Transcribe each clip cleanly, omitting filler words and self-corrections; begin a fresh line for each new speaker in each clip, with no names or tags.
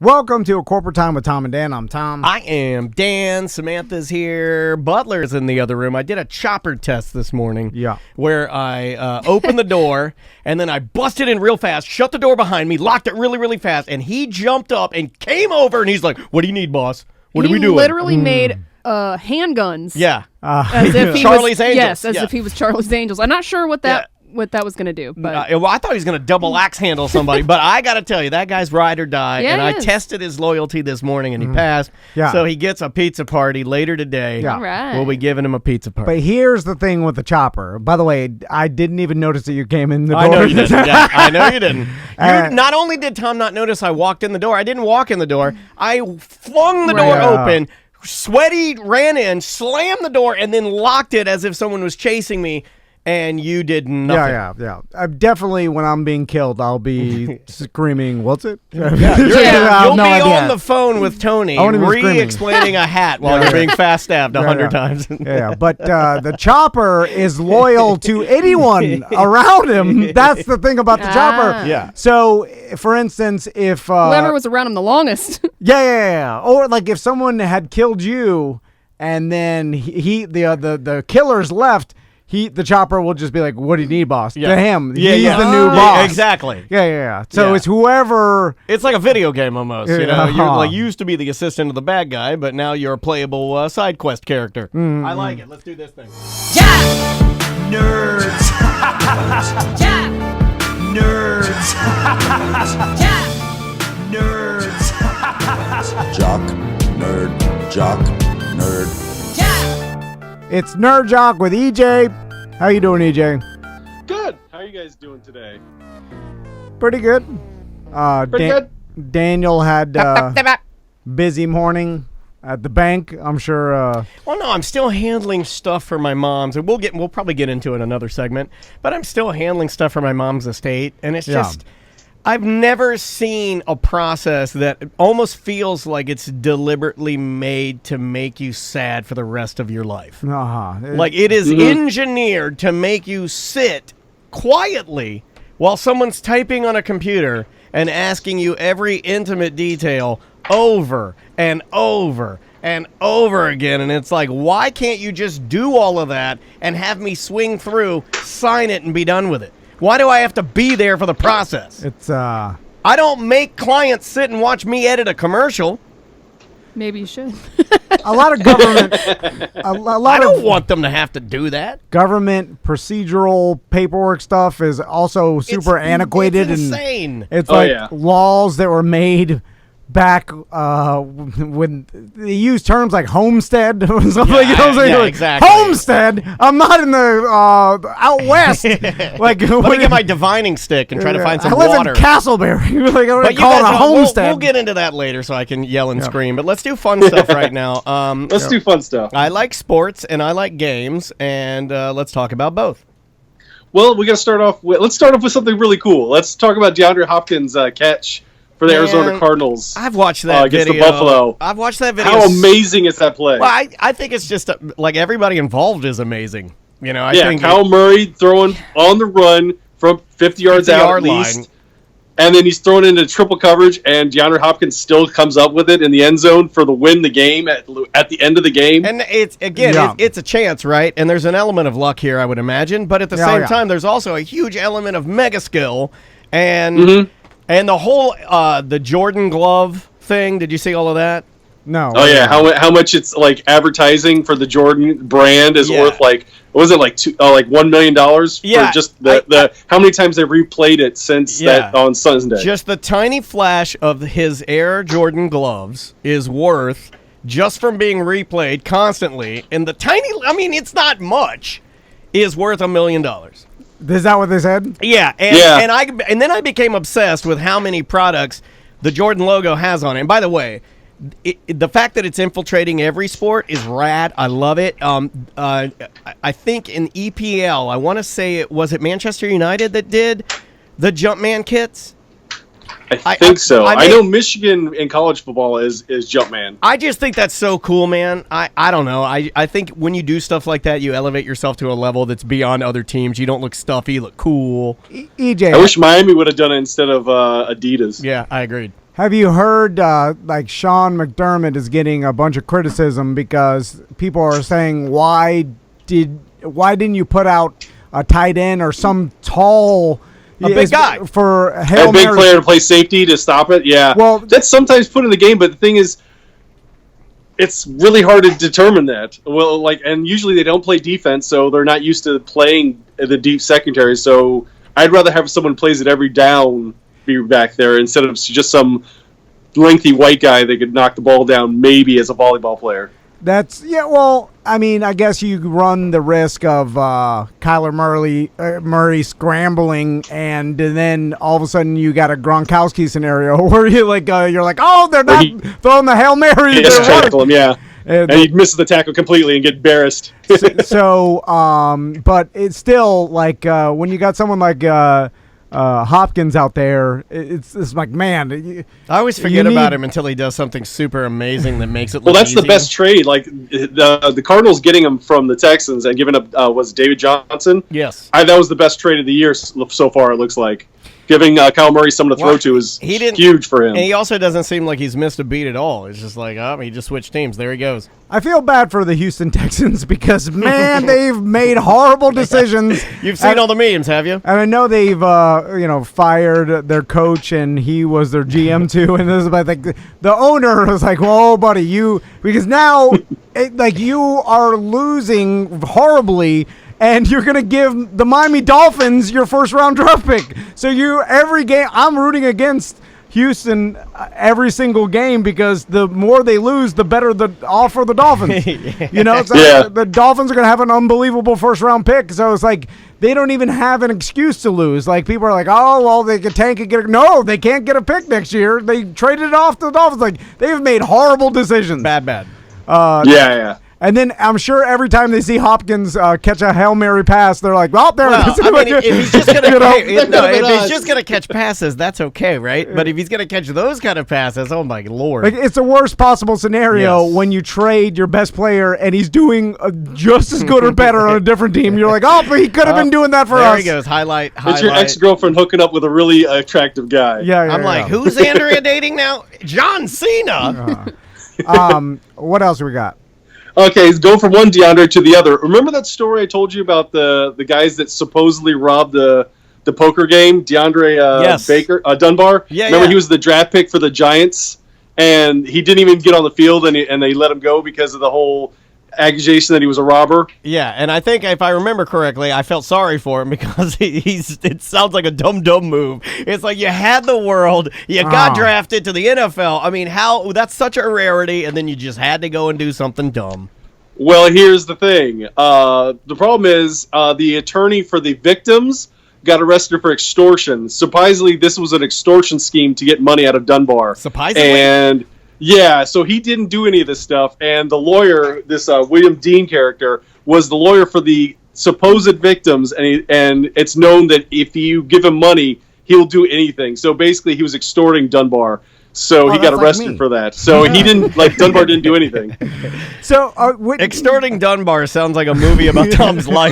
Welcome to A Corporate Time with Tom and Dan. I'm Tom.
I am Dan. Samantha's here. Butler's in the other room. I did a chopper test this morning.
Yeah.
Where I opened the door, and then I busted in real fast, shut the door behind me, locked it really, really fast, and he jumped up and came over, and he's like, "What do you need, boss? What are we doing?"
He literally made handguns.
Yeah.
As if he
Charlie's
was,
Angels.
Yes, as if he was Charlie's Angels. I'm not sure what that was going to do. But
Well, I thought he was going to double axe handle somebody, but I got to tell you, that guy's ride or die,
Yeah,
and I
he is.
tested his loyalty this morning, and he passed.
Yeah.
So he gets a pizza party later today.
Yeah.
all right.
We'll be giving him a pizza party.
But here's the thing with the chopper. By the way, I didn't even notice that you came in the door.
I know you didn't. Yeah, I know you didn't. Not only did Tom not notice I walked in the door, I didn't walk in the door. I flung the door open, sweaty, ran in, slammed the door, and then locked it as if someone was chasing me, and you did nothing.
Yeah. Definitely, when I'm being killed, I'll be screaming, "What's it?"
You'll
I
be
have no idea.
on the phone with Tony,
I won't even scream.
re-explaining a hat while you're being fast stabbed 100 times.
Yeah, but the chopper is loyal to anyone around him. That's the thing about the chopper.
Yeah.
So, for instance, if
whoever was around him the longest.
Yeah. Or like if someone had killed you, and then the killers left. The chopper will just be like, "What do you need, boss?"
Yeah.
To him,
Yeah,
he's
yeah.
the new boss.
Exactly.
Yeah. So
Yeah.
it's whoever.
It's like a video game almost. You know,
Yeah.
you're like, you used to be the assistant of the bad guy, but now you're a playable side quest character. I like it. Let's do this thing.
Nerds. Nerds. Nerds.
Jock, nerd, jock, nerd.
It's Nerd Jock with EJ. How you doing, EJ?
Good. How are you guys doing today?
Pretty good.
Pretty good.
Daniel had busy morning at the bank. I'm sure.
Well, no, I'm still handling stuff for my mom's, and we'll probably get into it in another segment. But I'm still handling stuff for my mom's estate, and it's just I've never seen a process that almost feels like it's deliberately made to make you sad for the rest of your life. Like it is engineered to make you sit quietly while someone's typing on a computer and asking you every intimate detail over and over and over again. And it's like, why can't you just do all of that and have me swing through, sign it, and be done with it? Why do I have to be there for the process?
It's
I don't make clients sit and watch me edit a commercial.
Maybe you should.
a lot of government. a lot
I don't
of
want them to have to do that.
government procedural paperwork stuff is also super antiquated
It's
and
insane.
it's
yeah.
laws that were made back when they use terms like homestead or something. You know what I'm saying?
yeah,
Like,
exactly.
Homestead. I'm not in the out west. Like,
Let me get my divining stick and try to find some
I live
water.
in Castleberry. Like, I
But
don't
you
call it
guys
a
know,
homestead.
we'll get into that later so I can yell and scream. But let's do fun stuff right now.
Let's do fun stuff.
I like sports and I like games, and let's talk about both.
Well, we got to start off with. Let's start off with something really cool. Let's talk about DeAndre Hopkins' catch for the Arizona Cardinals.
I've watched that
against
video.
the Buffalo.
I've watched that video.
How amazing is that play?
Well, I think it's just like everybody involved is amazing. You know, I think
Kyle Murray throwing on the run from 50 yards out at
50-yard
least.
line.
And then he's thrown into triple coverage, and DeAndre Hopkins still comes up with it in the end zone for the win the game at the end of the game.
And it's it's a chance, right? And there's an element of luck here, I would imagine. But at the same time, there's also a huge element of mega skill, and the whole the Jordan glove thing. Did you see all of that?
No.
Oh yeah, how much it's like advertising for the Jordan brand is worth like was it like $1 million for just the how many times they've replayed it since that on Sunday?
Just the tiny flash of his Air Jordan gloves is worth just from being replayed constantly, and the tiny it's not much is worth $1 million.
Is that what they said?
Yeah, and then I became obsessed with how many products the Jordan logo has on it. And by the way, the fact that it's infiltrating every sport is rad. I love it. I think in EPL, I want to say was it Manchester United that did the Jumpman kits?
I think so. I know Michigan in college football is Jumpman.
I just think that's so cool, man. I don't know. I think when you do stuff like that, you elevate yourself to a level that's beyond other teams. You don't look stuffy, you look cool.
EJ.
I wish Miami would have done it instead of Adidas.
Yeah, I agreed.
Have you heard like Sean McDermott is getting a bunch of criticism because people are saying why didn't you put out a tight end or some tall
big guy
for
a big player to play safety to stop it? Yeah. Well, that's sometimes put in the game, but the thing is, it's really hard to determine that. Well, and usually they don't play defense, so they're not used to playing the deep secondary. So I'd rather have someone who plays it every down be back there instead of just some lengthy white guy that could knock the ball down maybe as a volleyball player.
Well, I mean, I guess you run the risk of Kyler Murray scrambling, and then all of a sudden you got a Gronkowski scenario where you're like, oh, they're not throwing the Hail Mary.
He has to tackle him, yeah. And he misses the tackle completely and get embarrassed.
But it's still like when you got someone like Hopkins out there, it's like, man.
I always forget about him until he does something super amazing that makes it look
well, that's
easy.
The best trade. Like the Cardinals getting him from the Texans and giving up was David Johnson.
Yes,
that was the best trade of the year so far. It looks like. Giving Kyle Murray someone to throw to is huge for him.
And he also doesn't seem like he's missed a beat at all. It's just like, he just switched teams. There he goes.
I feel bad for the Houston Texans because, man, they've made horrible decisions.
You've seen all the memes, have you?
And I know they've, fired their coach, and he was their GM too. And this is about the owner was like, "Whoa, buddy, because now, you are losing horribly." And you're going to give the Miami Dolphins your first-round draft pick. So every game, I'm rooting against Houston every single game because the more they lose, the better off for the Dolphins. The Dolphins are going to have an unbelievable first-round pick. So it's like they don't even have an excuse to lose. Like people are like, oh, well, they could tank and no, they can't get a pick next year. They traded it off to the Dolphins. Like they've made horrible decisions.
Bad.
Yeah.
And then I'm sure every time they see Hopkins catch a Hail Mary pass, they're like, "Well, there it is."
I mean, if he's just gonna, if he's just gonna catch passes, that's okay, right? But if he's gonna catch those kind of passes, oh my lord!
It's the worst possible scenario when you trade your best player and he's doing just as good or better on a different team. You're like, "Oh, but he could have been doing that for us."
There he goes. Highlight.
It's your ex-girlfriend hooking up with a really attractive guy.
Yeah.
I'm like, who's Andrea dating now? John Cena.
What else we got?
Okay, go from one DeAndre to the other. Remember that story I told you about the guys that supposedly robbed the poker game? DeAndre Dunbar?
Yeah,
Remember he was the draft pick for the Giants, and he didn't even get on the field, and they let him go because of the whole accusation that he was a robber.
Yeah, and I think if I remember correctly, I felt sorry for him because it sounds like a dumb move. It's like you had the world, you got drafted to the NFL. I mean, that's such a rarity, and then you just had to go and do something dumb.
Well, here's the thing. The problem is the attorney for the victims got arrested for extortion. Surprisingly, this was an extortion scheme to get money out of Dunbar.
Surprisingly?
And yeah, so he didn't do any of this stuff, and the lawyer, this William Dean character, was the lawyer for the supposed victims, and it's known that if you give him money, he'll do anything. So basically, he was extorting Dunbar. So he got arrested for that. So he didn't, Dunbar didn't do anything.
So
extorting Dunbar sounds like a movie about Tom's life.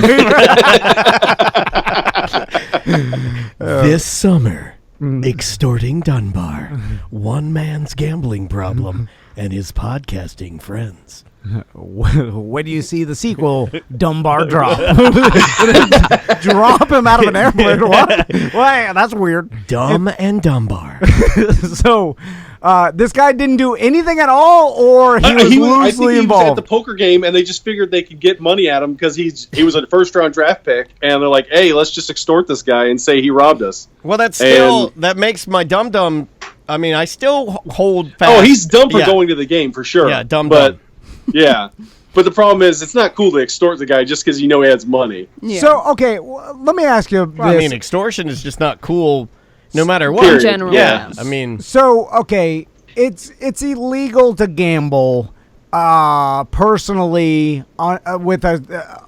This summer. Extorting Dunbar, one man's gambling problem, and his podcasting friends.
When do you see the sequel, Dunbar Drop? Drop him out of an airplane? What? Well, that's weird.
Dumb and Dunbar.
So, this guy didn't do anything at all, or he was loosely involved?
He was at the poker game, and they just figured they could get money at him because he was a first-round draft pick, and they're like, hey, let's just extort this guy and say he robbed us.
Well, that makes my dum-dum... I mean, I still hold fast.
Oh, he's dumb for going to the game, for sure.
Yeah, dumb.
Yeah. But the problem is, it's not cool to extort the guy just because you know he has money.
Yeah. So, okay, let me ask you this.
I mean, extortion is just not cool no matter what.
In general,
yeah. I mean...
So, okay, it's illegal to gamble. Personally, with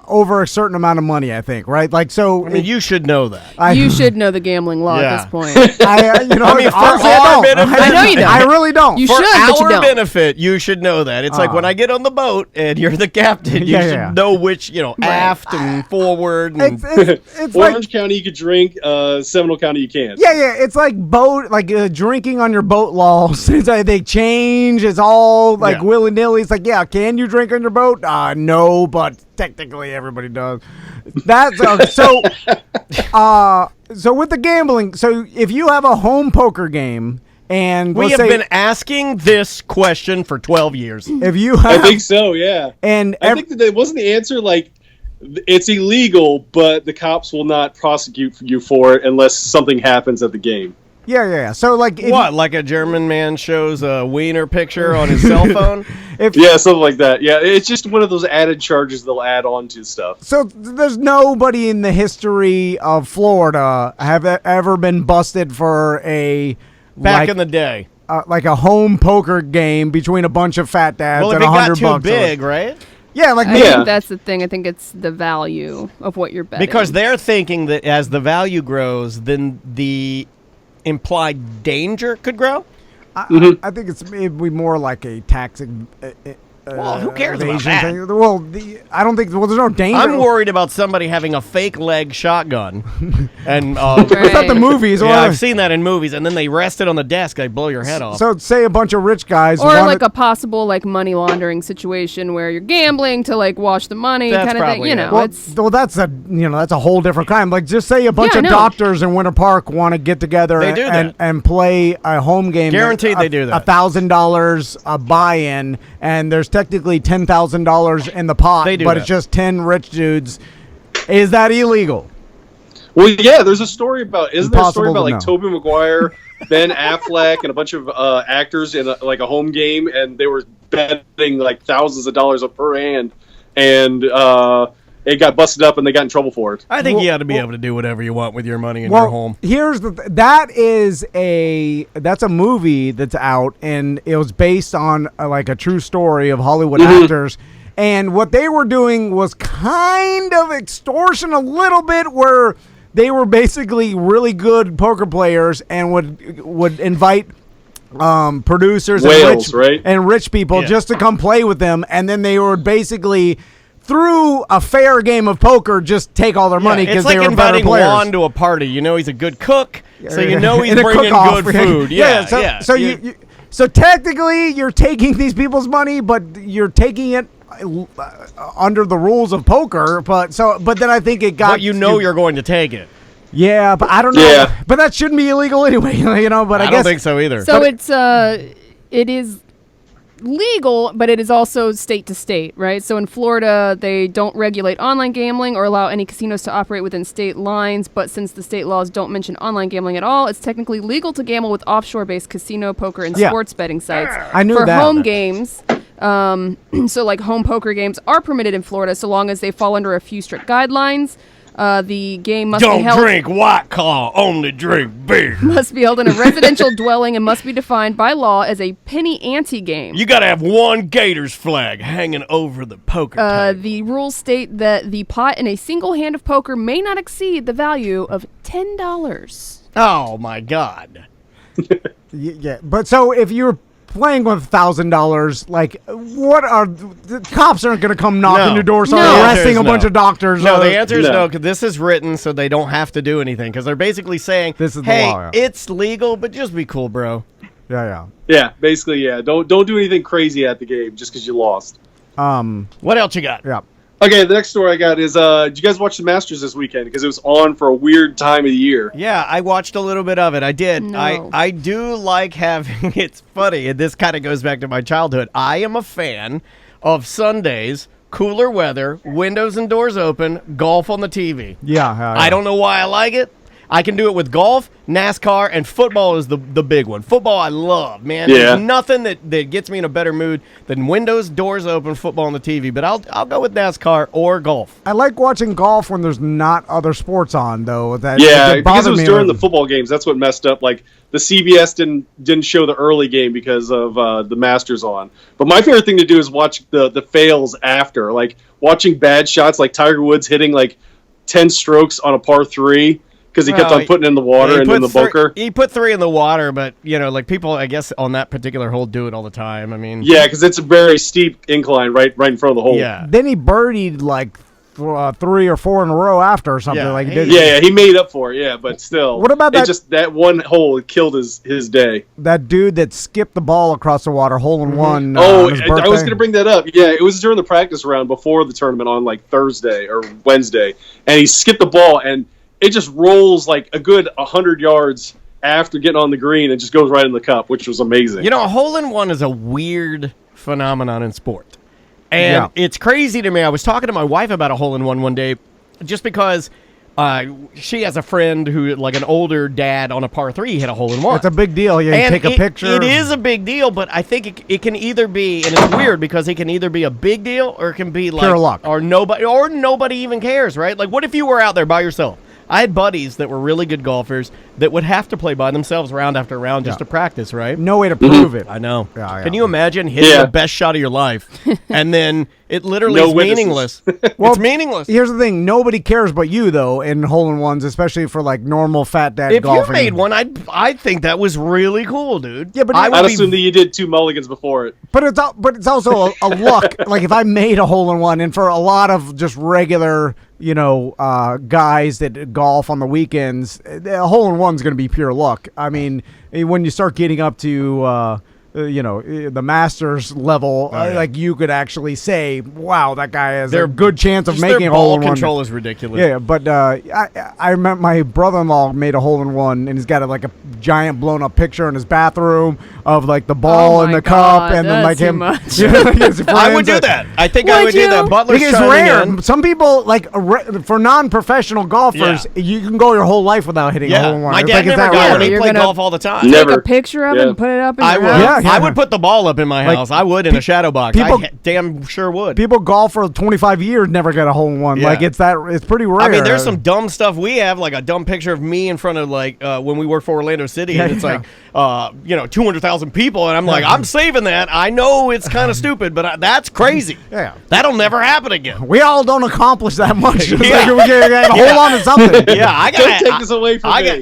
over a certain amount of money, I think, right? Like, so
I mean, you should know that.
You should know the gambling law
Yeah.
at this point.
I mean,
I mean, for
honestly,
our
I don't.
benefit-
I know you don't.
I really don't.
You
For
should, but you
our
don't.
benefit, you should know that. It's like when I get on the boat and you're the captain, you should know which, aft and forward. And
It's like,
Orange County you could drink, Seminole County you can't.
yeah. It's like drinking on your boat laws. Since they change, it's all like willy nilly. It's like, can you drink on your boat? No, but technically everybody does. That's so. So with the gambling, so if you have a home poker game, and
we have been asking this question for 12 years.
If you have,
I think so, yeah.
And
I think that wasn't the answer like it's illegal, but the cops will not prosecute you for it unless something happens at the game.
Yeah. So like,
Like a German man shows a wiener picture on his cell phone?
Yeah, something like that. Yeah, it's just one of those added charges they'll add on to stuff.
So there's nobody in the history of Florida have ever been busted for
Back in the day.
Like a home poker game between a bunch of fat dads
Well, if
and
it got
$100
too big, right?
Yeah, like
I think that's the thing. I think it's the value of what you're betting.
Because they're thinking that as the value grows, then the implied danger could grow.
I think it'd be more like a tax.
Well, who cares about
evasion
that?
thing. Well, I don't think. Well, there's no danger.
I'm worried about somebody having a fake leg shotgun, and
It's not the movies.
yeah,
or
I've seen that in movies, and then they rest it on the desk. They blow your head off.
So say a bunch of rich guys,
or like a possible money laundering situation where you're gambling to wash the money
That's
kind of thing.
probably it.
Well,
It's
that's a whole different crime. Like, just say a bunch
Yeah, I
of
know.
doctors in Winter Park want to get together
They do that.
and play a home game.
Guaranteed they do that.
$1,000 a buy-in, and there's technically $10,000 in the pot,
They do
but
that.
it's just 10 rich dudes. Is that illegal?
Well, yeah, there's a story about. Isn't there a story
Impossible
about
to
Tobey Maguire, Ben Affleck, and a bunch of actors in a home game, and they were betting thousands of dollars per hand, and it got busted up, and they got in trouble for it.
I think you ought to be able to do whatever you want with your money in
Well,
your home.
here's that's a movie that's out, and it was based on a true story of Hollywood actors. And what they were doing was kind of extortion a little bit, where they were basically really good poker players and would invite producers
Whales, right?
and rich people just to come play with them, and then they would basically, through a fair game of poker, just take all their money because they were better
inviting
players.
Juan to a party. You know he's a good cook, so you know he's
In a
bringing
cook-off.
good food. Yeah,
So technically, you're taking these people's money, but you're taking it under the rules of poker. But then I think it got.
But you're going to take it.
Yeah, but I don't know.
Yeah.
But that shouldn't be illegal anyway. But I guess
don't think so either.
so it is legal, but it is also state to state, right? So in Florida, they don't regulate online gambling or allow any casinos to operate within state lines, but since the state laws don't mention online gambling at all, it's technically legal to gamble with offshore-based casino, poker, and sports betting sites.
I knew
For
that.
home games, so home poker games are permitted in Florida so long as they fall under a few strict guidelines. The game must be
Don't
held
drink White Claw, only drink beer.
must be held in a residential dwelling and must be defined by law as a penny ante game.
You got to have one Gators flag hanging over the poker table.
The rules state that the pot in a single hand of poker may not exceed the value of $10.
Oh, my God.
yeah. But so if you're playing with $1,000, what are the cops aren't going to come knocking
No.
your door,
No.
arresting a
No.
bunch of doctors?
No, the answer is
No.
no, because this is written so they don't have to do anything. Because they're basically saying,
This is the
hey,
law, yeah.
it's legal, but just be cool, bro.
Yeah.
Yeah, basically, yeah. Don't do anything crazy at the game just because you lost.
What else you got?
Yeah.
Okay, the next story I got is, did you guys watch the Masters this weekend? Because it was on for a weird time of the year.
Yeah, I watched a little bit of it. I did.
No.
I do like having. It's funny, and this kind of goes back to my childhood. I am a fan of Sundays, cooler weather, windows and doors open, golf on the TV.
Yeah.
I don't know why I like it. I can do it with golf, NASCAR, and football is the big one. Football I love, man.
Yeah.
There's nothing that gets me in a better mood than windows, doors open, football on the TV. But I'll go with NASCAR or golf.
I like watching golf when there's not other sports on, though.
Because it was during the football games. That's what messed up. Like the CBS didn't show the early game because of the Masters on. But my favorite thing to do is watch the fails after, like watching bad shots, like Tiger Woods hitting like 10 strokes on a par 3. Because he kept on putting in the water and in the bunker.
He put 3 in the water, but, like people, I guess, on that particular hole do it all the time. I mean...
Yeah, because it's a very steep incline right in front of the hole.
Yeah.
Then he birdied, 3 or 4 in a row after or something.
He made up for it, but still.
What about that?
That one hole killed his day.
That dude that skipped the ball across the water, hole-in-one
on his birthday. I was going to bring that up. Yeah, it was during the practice round before the tournament on, Thursday or Wednesday. And he skipped the ball, and... it just rolls like a good 100 yards after getting on the green and just goes right in the cup, which was amazing.
A hole-in-one is a weird phenomenon in sport. And it's crazy to me. I was talking to my wife about a hole-in-one one day just because she has a friend who, like an older dad on a par 3, hit a hole-in-one.
It's a big deal. You take a picture.
It is a big deal, but I think it can either be, and it's weird because it can either be a big deal or it can be like...
pure luck.
Or nobody even cares, right? Like, what if you were out there by yourself? I had buddies that were really good golfers that would have to play by themselves round after round just to practice, right?
No way to prove it.
I know.
Yeah.
Can you imagine hitting the best shot of your life and then it literally is meaningless? Well, it's meaningless.
Here's the thing. Nobody cares but you, though, in hole-in-ones, especially for, normal fat dad golfing.
If you made one, I'd think that was really cool, dude.
Yeah, but
I'd assume that you did 2 mulligans before it.
But it's also a luck. Like, if I made a hole-in-one, and for a lot of just regular... guys that golf on the weekends, a hole-in-one's going to be pure luck. I mean, when you start getting up to, the Masters level, you could actually say, wow, that guy has a good chance of making a hole-in-one.
Their ball control is ridiculous.
Yeah, but I remember my brother-in-law made a hole-in-one, and he's got a giant blown-up picture in his bathroom of, the ball in the cup, and then, him.
I would do that. I think I would do that. Butler's
it's rare. Some people, for non-professional golfers, you can go your whole life without hitting a hole-in-one.
My dad never got it. He played golf all the time.
Take a picture of it and put it up in your house?
I would put the ball up in my house. I would in a shadow box. I damn sure would.
People golf for 25 years, never get a hole-in-one.
Yeah.
It's pretty rare.
I mean, there's some dumb stuff we have, like a dumb picture of me in front of when we worked for Orlando City, and it's 200,000 people, and I'm like, I'm saving that. I know it's kind of stupid, but that's crazy.
Yeah,
that'll never happen again.
We all don't accomplish that much. We gotta hold on to something.
Yeah, I
gotta take this away from me.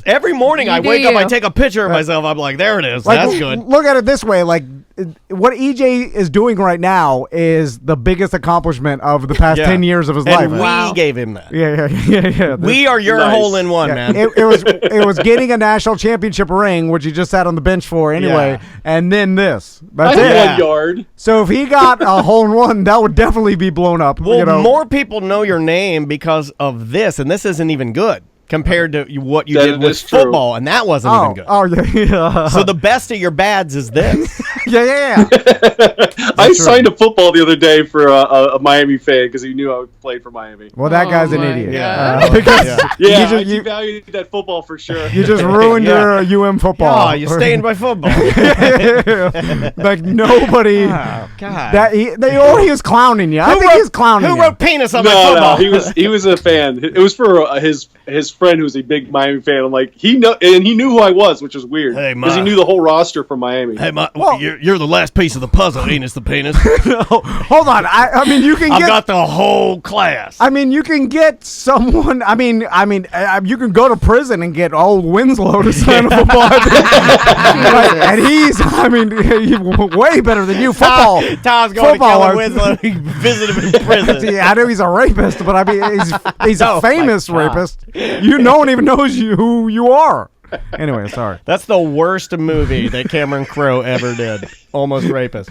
Every morning I wake up, I take a picture of myself. I'm like, there it is. That's good.
Look at it this way, what EJ is doing right now is the biggest accomplishment of the past 10 years of his life.
We gave him that.
Yeah.
We are your hole-in-one, man.
It was getting a national championship ring, which he just sat on the bench for anyway, and then this. That's it.
1 yard.
So if he got a hole-in-one, that would definitely be blown up.
Well, more people know your name because of this, and this isn't even good compared to what you did with football, and that wasn't even good.
Oh, yeah.
So the best of your bads is this.
Yeah.
I signed a football the other day for a Miami fan because he knew I played for Miami.
Well, that guy's an idiot.
Yeah, you valued that football for sure.
You just ruined your football.
Oh, you're staying by football.
Nobody.
Oh, God.
He was clowning you. I think he's clowning you.
Who wrote penis on my football?
No, he was a fan. It was for his friend who's a big Miami fan. I'm like, he knew who I was, which was weird because he knew the whole roster from Miami.
Hey, you're the last piece of the puzzle, anus the penis.
Hold on. I mean, you can
I've got the whole class.
I mean, you can get someone. I mean, you can go to prison and get old Winslow to sign a football. And he's way better than you. Football.
Tom's going to Kellen Winslow. He visited him in prison.
See, I know he's a rapist, but I mean, he's a famous rapist. No one even knows who you are. Anyway, sorry.
That's the worst movie that Cameron Crowe ever did. Almost Rapist.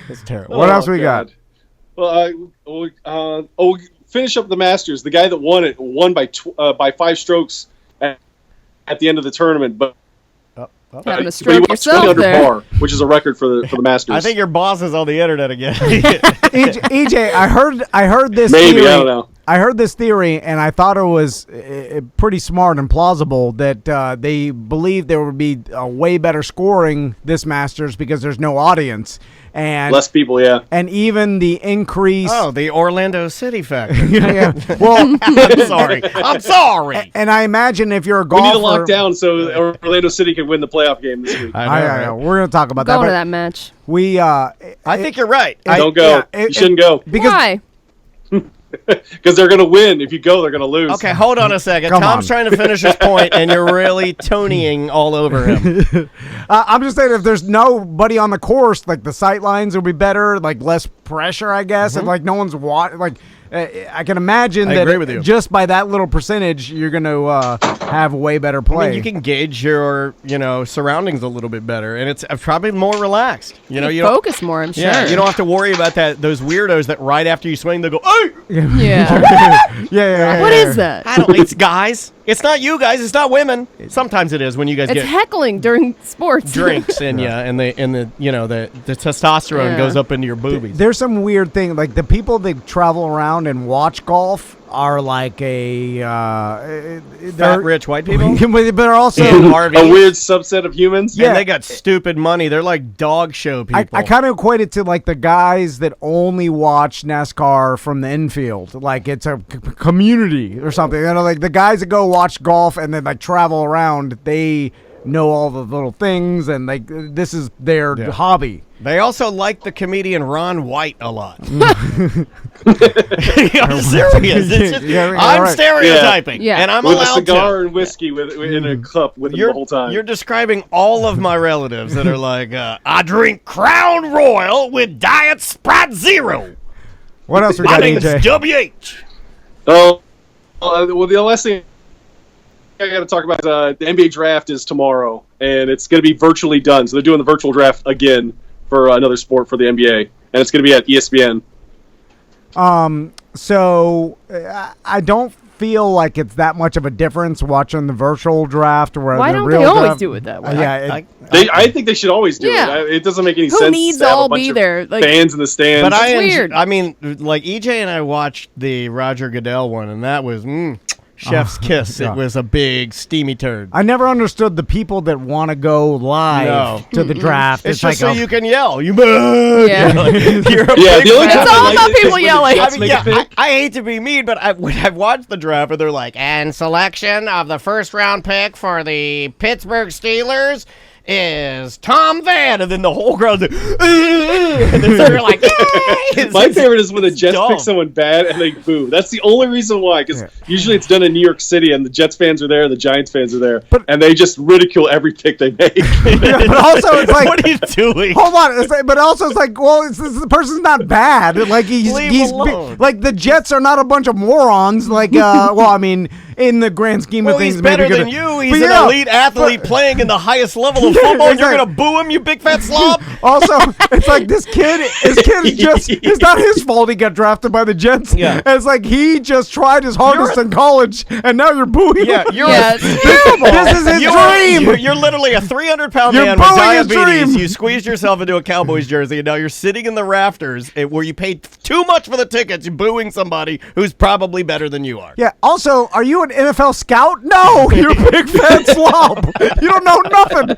It's terrible.
What else we got?
Well, we'll finish up the Masters. The guy that won by 5 strokes at the end of the tournament, but
having a stroke yourself
under
there.
par, which is a record for the Masters.
I think your boss is on the internet again.
EJ, I heard this.
Maybe
theory.
I don't know.
I heard this theory, and I thought it was pretty smart and plausible that they believe there would be a way better scoring this Masters because there's no audience. And
less people, yeah.
And even the increase...
Oh, the Orlando City factor.
yeah. Well,
I'm sorry.
And I imagine if you're a golfer...
We need to lock down so Orlando City can win the playoff game this week.
I know. We're going to talk about that.
Going to that match.
I think you're right.
Don't go. You shouldn't go.
Why?
Because they're going to win. If you go, they're going to lose.
Okay, hold on a second.
Come
Tom's
on.
trying to finish his point, and you're really Tonying all over him.
I'm just saying if there's nobody on the course, like the sight lines would be better, like less pressure, I guess, and like no one's I can imagine
I
that
agree with you.
just by that little percentage, you're going to have way better play.
I mean, you can gauge your, surroundings a little bit better, and it's probably more relaxed. You
focus more, I'm sure.
Yeah, you don't have to worry about those weirdos that right after you swing, they go, "Hey!"
Yeah. What is that?
It's guys. It's not you guys. It's not women. Sometimes it is when you guys
It's
get
heckling during sports.
drinks in you, and the testosterone goes up into your boobies.
There's some weird thing, like the people that travel around and watch golf are like
Fat, rich white people.
but they're also
RVs.
A weird subset of humans.
Yeah, they got stupid money. They're like dog show people.
I kind of equate it to like the guys that only watch NASCAR from the infield, like it's a community or something. Like the guys that go watch golf and then like travel around, they know all the little things and like this is their hobby.
They also like the comedian Ron White a lot. I'm serious. I'm stereotyping, and I'm
with
allowed
a cigar
to.
and whiskey in a cup with him the whole time.
You're describing all of my relatives that are like, I drink Crown Royal with Diet Sprite Zero.
What else we
My
got,
name's
AJ?
WH.
Oh, well, the last thing I got to talk about is the NBA draft is tomorrow, and it's going to be virtually done. So they're doing the virtual draft again for another sport for the NBA, and it's going to be at ESPN.
So I don't feel like it's that much of a difference watching the virtual draft or
Why
the
don't
real
they always
draft.
do it that way?
I think they should always do it. It doesn't make any sense.
Who needs
to
to
have
all
a bunch
be
of
there? Like,
fans in the stands.
But
weird.
I mean, like EJ and I watched the Roger Goodell one, and that was chef's kiss.
yeah.
It was a big steamy turd.
I never understood the people that want to go live to the draft.
It's
like
just so you can yell. You
Yeah.
You're a big
the only
fan.
time
It's all
I
about
like it is
people
when the
yelling.
Jets
I mean,
make
yeah,
a pick.
I hate to be mean, but when I've watched the draft, and they're like, and selection of the first round pick for the Pittsburgh Steelers is Tom Van, and then the whole crowd's like, and then they're like, yay!
My favorite is when the Jets
dumb.
pick someone bad and they boo. That's the only reason why, because usually it's done in New York City and the Jets fans are there and the Giants fans are there, and they just ridicule every pick they make.
Yeah, but also it's like,
what are you doing?
hold on. But also it's like, well, the person's not bad. Like he's
alone.
like the Jets are not a bunch of morons. Like, well, I mean, in the grand scheme of things,
he's better
maybe
than you. He's an elite athlete playing in the highest level of football, and you're
exactly.
going to boo him, you big fat slob?
Also, it's like this kid is just, it's not his fault he got drafted by the Jets.
Yeah.
It's like he just tried his hardest in college, and now you're booing him.
Yeah, you're
it's terrible.
This is his dream.
You're literally a 300-pound
You're
man with
booing his
diabetes.
dream.
You squeezed yourself into a Cowboys jersey, and now you're sitting in the rafters where you paid too much for the tickets, you're booing somebody who's probably better than you are.
Yeah. Also, are you an NFL scout? No, you're a big fat slob. You don't know nothing.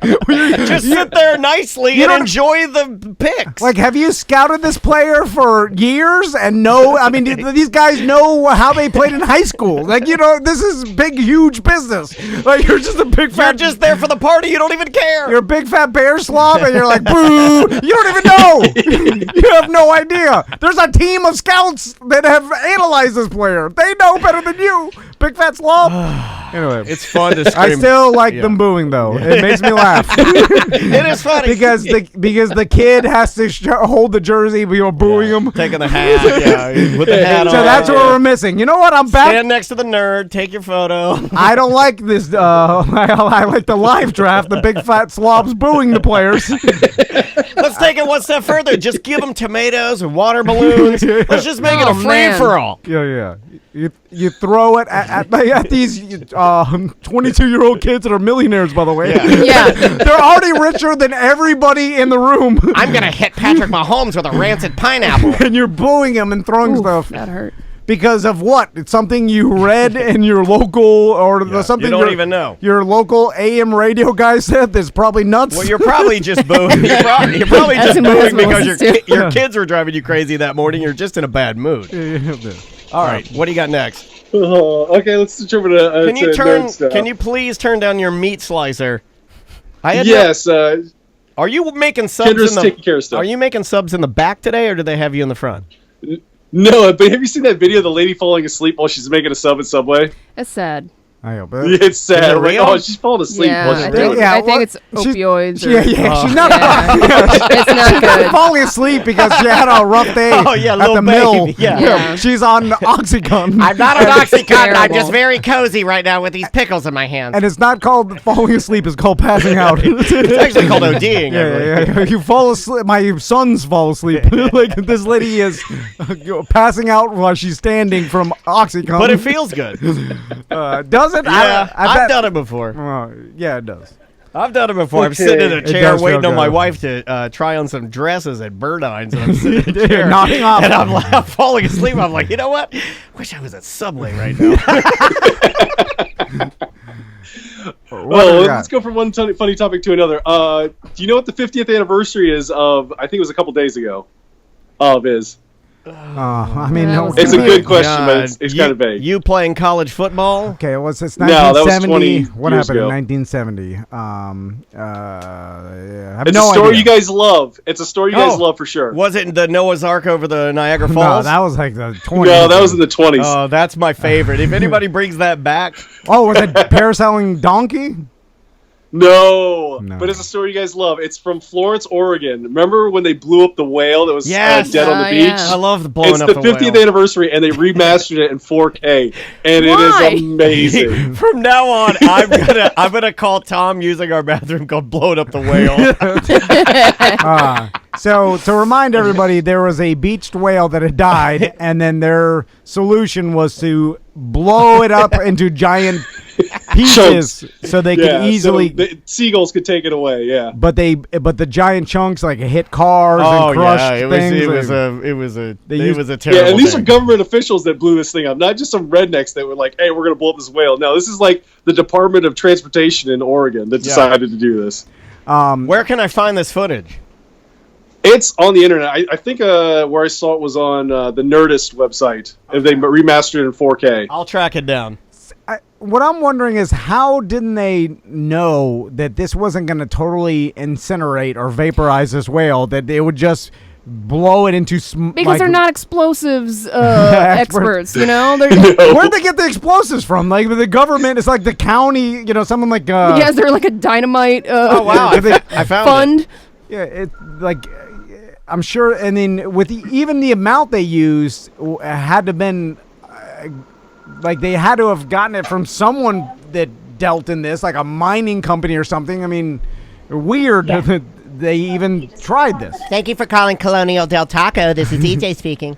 Just sit there nicely
you
and
don't-
enjoy the picks.
Like, have you scouted this player for years and know? I mean, these guys know how they played in high school. Like, this is big, huge business. Like, you're just a big
you're
fat.
just there for the party. You don't even care.
You're a big fat bear slob, and you're like, boo! You don't even know. You have no idea. There's a team of scouts that have analyzed this player. They know better than you, big fat slob. Anyway,
It's fun to scream.
I still like them booing though. It makes me laugh
It is funny.
because the kid has to hold the jersey, but you're booing him.
Taking the hat, with the hat on.
So that's what we're missing. You know what? I'm back.
Stand next to the nerd. Take your photo.
I don't like this. I like the live draft. The big fat slobs booing the players.
Let's take it one step further. Just give them tomatoes and water balloons. Let's just make it a free for all.
Yeah. You throw it at these 22-year-old kids that are millionaires, by the way.
Yeah.
They're already richer than everybody in the room.
I'm gonna hit Patrick Mahomes with a rancid pineapple.
And you're booing him and throwing stuff.
That hurt.
Because of what? It's something you read in your local or something
you don't even know.
Your local AM radio guy said that's probably nuts.
Well, you're probably just booing. You're probably just booing because your kids were driving you crazy that morning. You're just in a bad mood. All right, what do you got next?
Okay, let's switch over to nerd stuff.
Can you please turn down your meat slicer?
Yes.
Are you making subs
Kendra's taking care of stuff.
Are you making subs in the back today, or do they have you in the front?
No, but have you seen that video of the lady falling asleep while she's making a sub at Subway?
That's sad.
I hope
It's sad.
Is it
Like,
real?
she's falling asleep.
Yeah,
while she's doing it.
I think it's opioids.
She's not.
It's not good.
falling asleep because she had a rough day
Oh, yeah,
at
little
the
baby.
mill.
Yeah.
She's on Oxycontin.
I'm not on Oxycontin. I'm
terrible.
just very cozy right now with these pickles in my hands.
And it's not called falling asleep. It's called passing out.
It's actually called ODing.
Yeah. You fall asleep. My sons fall asleep. Like this lady is passing out while she's standing from Oxycontin.
But it feels good.
Does it?
Yeah,
I
I've
bet.
done it before.
Yeah, it does.
I've done it before. I'm sitting in a
It
chair
does
waiting
feel
on my
good.
wife to try on some dresses at Burdines, and I'm sitting in a chair,
You're nodding off.
and I'm falling asleep. I'm like, you know what? Wish I was at Subway right now.
Well, let's go from one funny topic to another. Do you know what the 50th anniversary is of? I think it was a couple days ago.
I mean, no,
It's a good question,
God.
but it's kind of vague.
You playing college football?
Okay, well, it's
No, that was
1970.
20
What
years
happened
ago.
in 1970? I have
It's
no
a story
idea.
you guys love. It's a story you guys
Oh.
love for sure.
Was it the Noah's Ark over the Niagara
No,
Falls?
that was like the 20s.
No, that was in the 20s.
Oh, that's my favorite. If anybody brings that back,
Oh, was it parasailing donkey?
No,
No.
but it's a story you guys love. It's from Florence, Oregon. Remember when they blew up the whale that was
Yes.
dead on the beach?
Yeah.
I love the blowing
It's
up
the
the
50th
whale.
anniversary, and they remastered it in 4K, and
Why?
it is amazing.
From now on, I'm gonna call Tom using our bathroom called "Blowing Up the Whale."
So to remind everybody, there was a beached whale that had died, and then their solution was to blow it up into giant pieces so they could easily.
so the seagulls could take it away. Yeah,
but the giant chunks like hit cars
Oh
and crushed
yeah, it
things.
was
and-
a
used-
terrible.
yeah, and these
thing.
are government officials that blew this thing up, not just some rednecks that were like, "Hey, we're gonna blow up this whale." No, this is like the Department of Transportation in Oregon that decided to do this.
Where can I find this footage?
It's on the internet. I think where I saw it was on the Nerdist website. If they remastered it in 4K.
I'll track it down.
What I'm wondering is how didn't they know that this wasn't going to totally incinerate or vaporize this whale? That they would just blow it into
Because they're not explosives experts, you know? They're,
Where'd they get the explosives from? Like the government, it's like the county, someone like.
yes, they're like a dynamite
Oh wow, I found
fund.
it.
Yeah, it like. I'm sure, and then with even the amount they used had to been like they had to have gotten it from someone that dealt in this, like a mining company or something. I mean, weird that they even tried this.
Thank you for calling Colonial Del Taco. This is EJ speaking.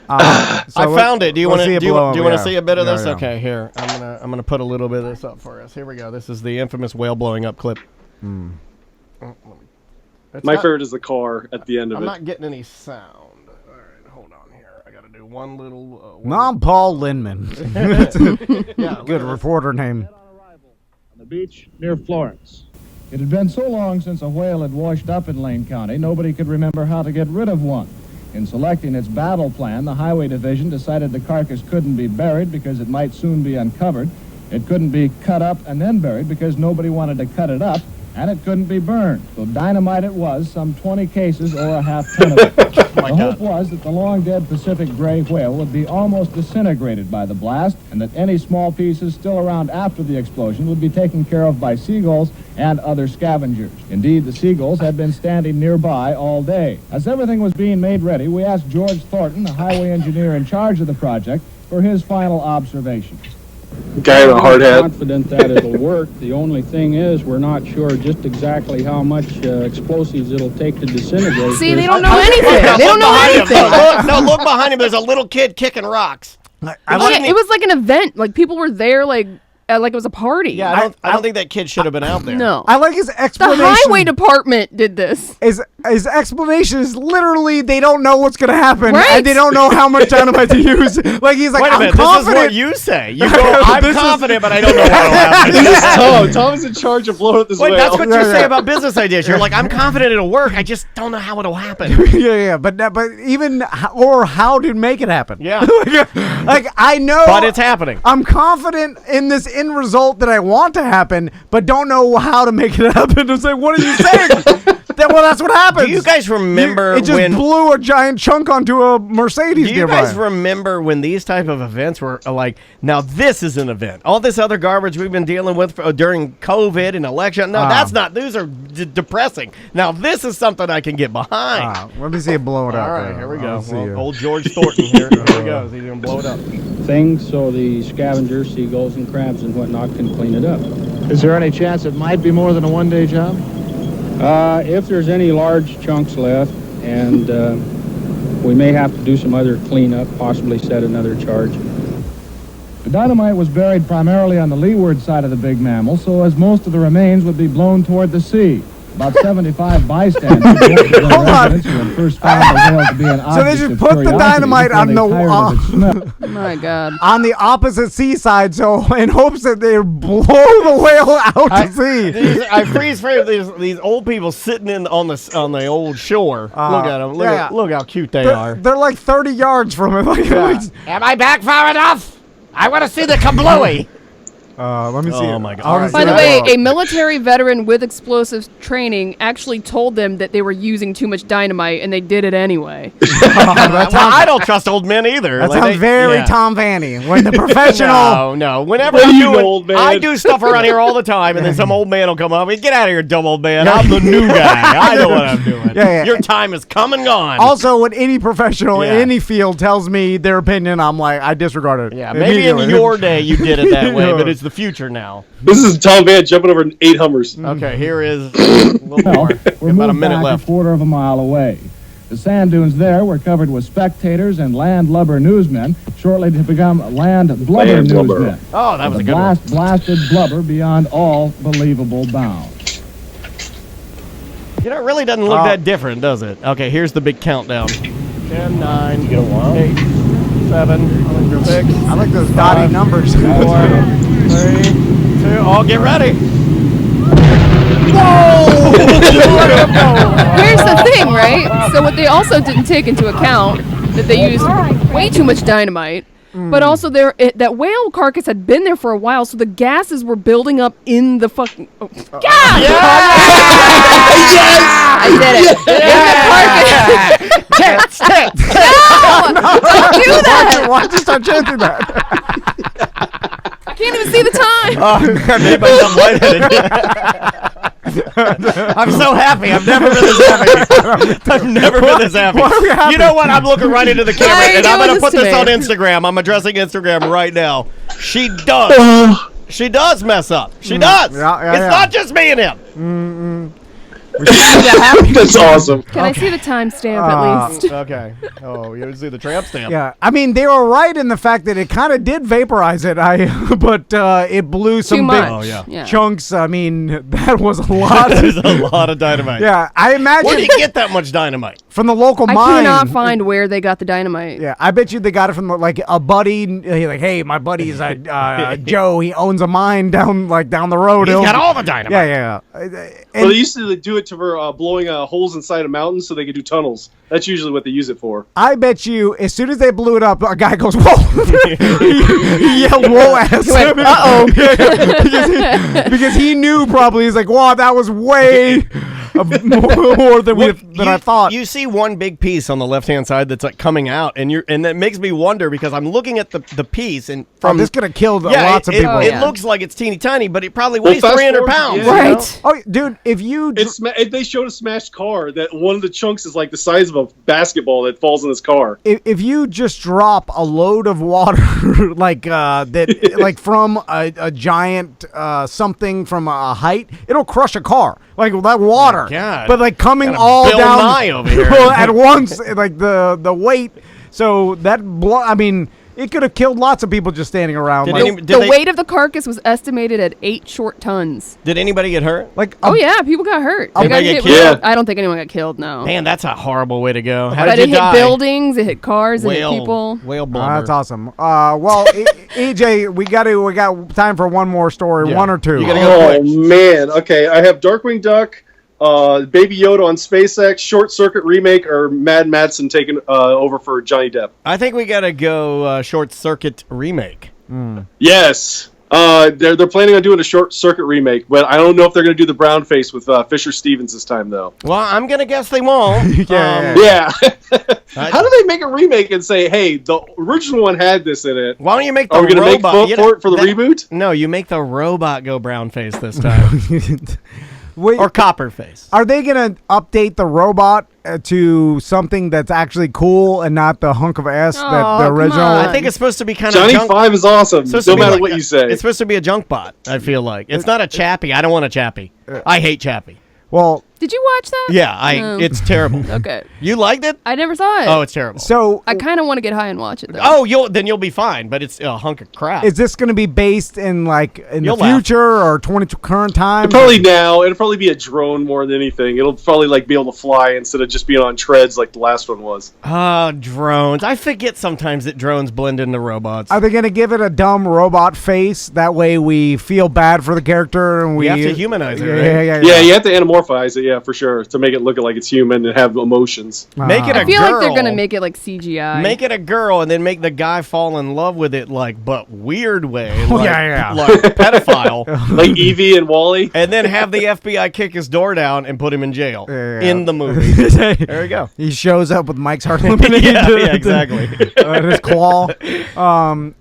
I found it. Do you want to do you want to
yeah.
see a bit of
Yeah,
this?
yeah.
Okay, here. I'm gonna put a little bit of this up for us. Here we go. This is the infamous whale blowing up clip.
My favorite is the car at the end of
I'm
it.
not getting any sound. All right, hold on here. I gotta do one little.
I'm Paul Lindman.
Yeah,
Good reporter name.
On the beach near Florence. It had been so long since a whale had washed up in Lane County, nobody could remember how to get rid of one. In selecting its battle plan, the Highway Division decided the carcass couldn't be buried because it might soon be uncovered. It couldn't be cut up and then buried because nobody wanted to cut it up. And it couldn't be burned. So dynamite it was, some 20 cases or a half ton of it. The hope was that the long-dead Pacific gray whale would be almost disintegrated by the blast, and that any small pieces still around after the explosion would be taken care of by seagulls and other scavengers. Indeed, the seagulls had been standing nearby all day. As everything was being made ready, we asked George Thornton, the highway engineer in charge of the project, for his final observations.
Guy in a hard hat.
Confident that it'll work. The only thing is, we're not sure just exactly how much explosives it'll take to disintegrate.
See, they don't know anything. They don't know anything.
Look behind him. There's a little kid kicking rocks.
It was like an event. Like people were there, like like it was a party.
Yeah, I don't think that kid should have been out there.
No.
I like his
The
explanation.
highway department did this.
His explanation is literally they don't know what's going to happen
Right.
and they don't know how much dynamite to use. Like he's like,
Wait a
I'm
minute,
confident.
this is what you say. You go, I'm confident, but I don't know what'll happen.
This is Tom. Tom is in charge of blowing up this
Wait,
whale.
that's what you say about business ideas. You're like, I'm confident it'll work. I just don't know how it'll happen.
yeah, but even how to make it happen.
Yeah.
like I know,
But it's happening.
I'm confident in this end result that I want to happen, but don't know how to make it happen. It's like, what are you saying? Well, that's what happens.
Do you guys remember
It just
when
blew a giant chunk onto a Mercedes.
Do you
nearby.
guys remember when these type of events were like, now this is an event. All this other garbage we've been dealing with during COVID and election. No, that's not. These are depressing. Now this is something I can get behind.
Let me see it blow it up.
All right, here we go.
Well,
Old George Thornton here. Here he goes. He's going to blow it up.
Things so the scavengers, seagulls, and crabs and whatnot can clean it up.
Is there any chance it might be more than a one-day job?
If there's any large chunks left, and we may have to do some other cleanup, possibly set another charge.
The dynamite was buried primarily on the leeward side of the big mammal, so as most of the remains would be blown toward the sea. About 75 bystanders
Hold on.
who had first found the whale to be an object
So they just
of
put the
curiosity
dynamite
before
on
they
the
tired of its smell.
My God.
on the opposite seaside, so in hopes that they blow the whale out to sea.
I freeze frame these old people sitting on the old shore. Look at them. Look how cute they are.
They're like 30 yards from it. Like,
Am I back far enough? I want to see the kablooey.
let me see.
Oh, my God.
By the way, a military veteran with explosives training actually told them that they were using too much dynamite, and they did it anyway.
I don't trust old men either.
That
Like,
sounds very
yeah.
Tom Vanny. When the professional.
No. Whenever
What
I'm
do you
doing,
know, old man?
I do stuff around here all the time, and then some old man will come up and get out of here, dumb old man. I'm the new guy. I know what I'm doing.
Yeah.
Your time is come and gone.
Also, when any professional in
Yeah.
any field tells me their opinion, I'm like, I disregard it.
Yeah, maybe in
immediately.
your day you did it that way, but it's the future now.
This is Tom Van jumping over 8 Hummers.
Okay, here is a little more.
We're
About a
moved
minute
back
left.
a quarter of a mile away. The sand dunes there were covered with spectators and landlubber newsmen, shortly to become land blubber
Landlubber.
newsmen.
Oh, that was
The
a good one.
blasted blubber beyond all believable bounds.
You know, it really doesn't look that different, does it? Okay, here's the big countdown. 10, 9, 8, 7, 6.
I like those dotty numbers.
4, 3, 2. All get ready.
Here's the thing, right? So what they also didn't take into account that they used way too much dynamite, but also that whale carcass had been there for a while, so the gases were building up in the fucking. Oh. God! I did it. In the carcass. No! Don't do that!
Why'd you start chanting that?
I can't even see the time.
Everybody's up lightheaded. I'm so happy. I've never been this happy. I've never been this happy.
Why are we happy?
You know what? I'm looking right into the
Why
camera,
are you
and I'm
doing
going to put
this to
this
me?
on Instagram. I'm addressing Instagram right now. She does. She does mess up. She does.
Yeah,
It's
yeah.
not just me and him.
That's awesome.
Can I see the timestamp at least?
Okay. Oh, you didn't see the tramp stamp.
Yeah, I mean they were right in the fact that it kind of did vaporize it. But it blew some
Too
big
much.
yeah.
chunks. I mean that was a lot.
That is a lot of dynamite.
Yeah, I imagine
Where do you get that much dynamite?
from the local
I
mine.
cannot find where they got the dynamite.
Yeah, I bet you they got it from like a buddy. Like, hey, my buddy's Joe. He owns a mine down the road.
He's got all the dynamite.
Yeah.
Well, they used to do it for blowing blowing holes inside of mountains so they could do tunnels. That's usually what they use it for.
I bet you, as soon as they blew it up, a guy goes, "Whoa!" he yelled, "Whoa!" Ass.
Uh-oh.
because he knew probably. He's like, "Wow, that was way more than I thought."
You see one big piece on the left-hand side that's like coming out, and that makes me wonder because I'm looking at the piece and from
this could have killed lots of people.
It looks like it's teeny tiny, but it probably weighs 300 pounds.
Yeah.
Right.
Oh, dude, if you
they showed a smashed car that one of the chunks is like the size of a basketball that falls in this car.
if you just drop a load of water like from a giant something from a height, it'll crush a car. Like that water.
God.
But like coming
Got a
all
Bill
down
Nye over here.
at once, like the weight. So that I mean, it could have killed lots of people just standing around.
The weight of the carcass was estimated at 8 short tons.
Did anybody get hurt?
Oh yeah, people got hurt. I don't think anyone got killed. No.
Man, that's a horrible way to go. How
but
did you
it
die?
hit buildings, it hit cars, it hit people.
Whale blubber.
That's awesome. Well, EJ, we got time for one more story, one or two.
You gotta go man. Okay, I have Darkwing Duck, Baby Yoda on SpaceX, Short Circuit remake, or Mad Madsen taking over for Johnny Depp.
I think we gotta go Short Circuit remake.
Yes. They're planning on doing a Short Circuit remake, but I don't know if they're going to do the brown face with Fisher Stevens this time, though.
Well, I'm going to guess they won't.
Yeah. How do they make a remake and say, hey, the original one had this in it?
Why don't you make the
robot? Are we going to make for the reboot?
No, you make the robot go brown face this time.
Wait,
or copper face.
Are they going to update the robot to something that's actually cool and not the hunk of ass that the original?
I think it's supposed to be kind
of
Johnny
5 is awesome, no matter what you say.
It's supposed to be a junk bot, I feel like. It's not a Chappie. I don't want a Chappie. I hate Chappie.
Well,
did you watch that?
Yeah, it's terrible.
Okay.
You liked it?
I never saw it.
Oh, it's terrible.
So
I kind of want to get high and watch it, though.
Oh, then you'll be fine, but it's a hunk of crap.
Is this going to be based in the future or current time?
Probably now. It'll probably be a drone more than anything. It'll probably be able to fly instead of just being on treads like the last one was.
Drones. I forget sometimes that drones blend into robots.
Are they going to give it a dumb robot face? That way we feel bad for the character and we
have to humanize it. Right?
Yeah, you have to anamorphize it. Yeah, for sure, to make it look like it's human and have emotions.
Make it a girl.
I feel like they're gonna make it like CGI.
Make it a girl and then make the guy fall in love with it, but weird way.
Like
pedophile,
like Evie and Wally,
and then have the FBI kick his door down and put him in jail in the movie. There you go.
He shows up with Mike's Hard Lemonade.
Exactly.
His claw.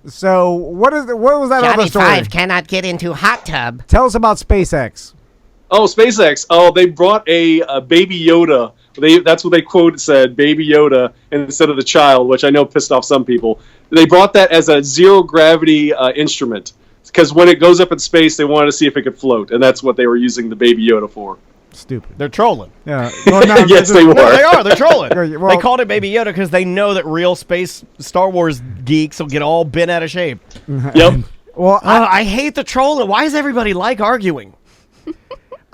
So what was that
Johnny
other story?
5 cannot get into hot tub.
Tell us about SpaceX.
Oh, SpaceX. Oh, they brought a Baby Yoda. That's what they said, Baby Yoda, instead of the child, which I know pissed off some people. They brought that as a zero-gravity instrument, because when it goes up in space, they wanted to see if it could float, and that's what they were using the Baby Yoda for.
Stupid.
They're trolling.
Yeah.
Yes, they were.
No, they are. They're trolling.
Well,
they called it Baby Yoda because they know that real space Star Wars geeks will get all bent out of shape.
Yep.
Well,
I hate the trolling. Why does everybody like arguing?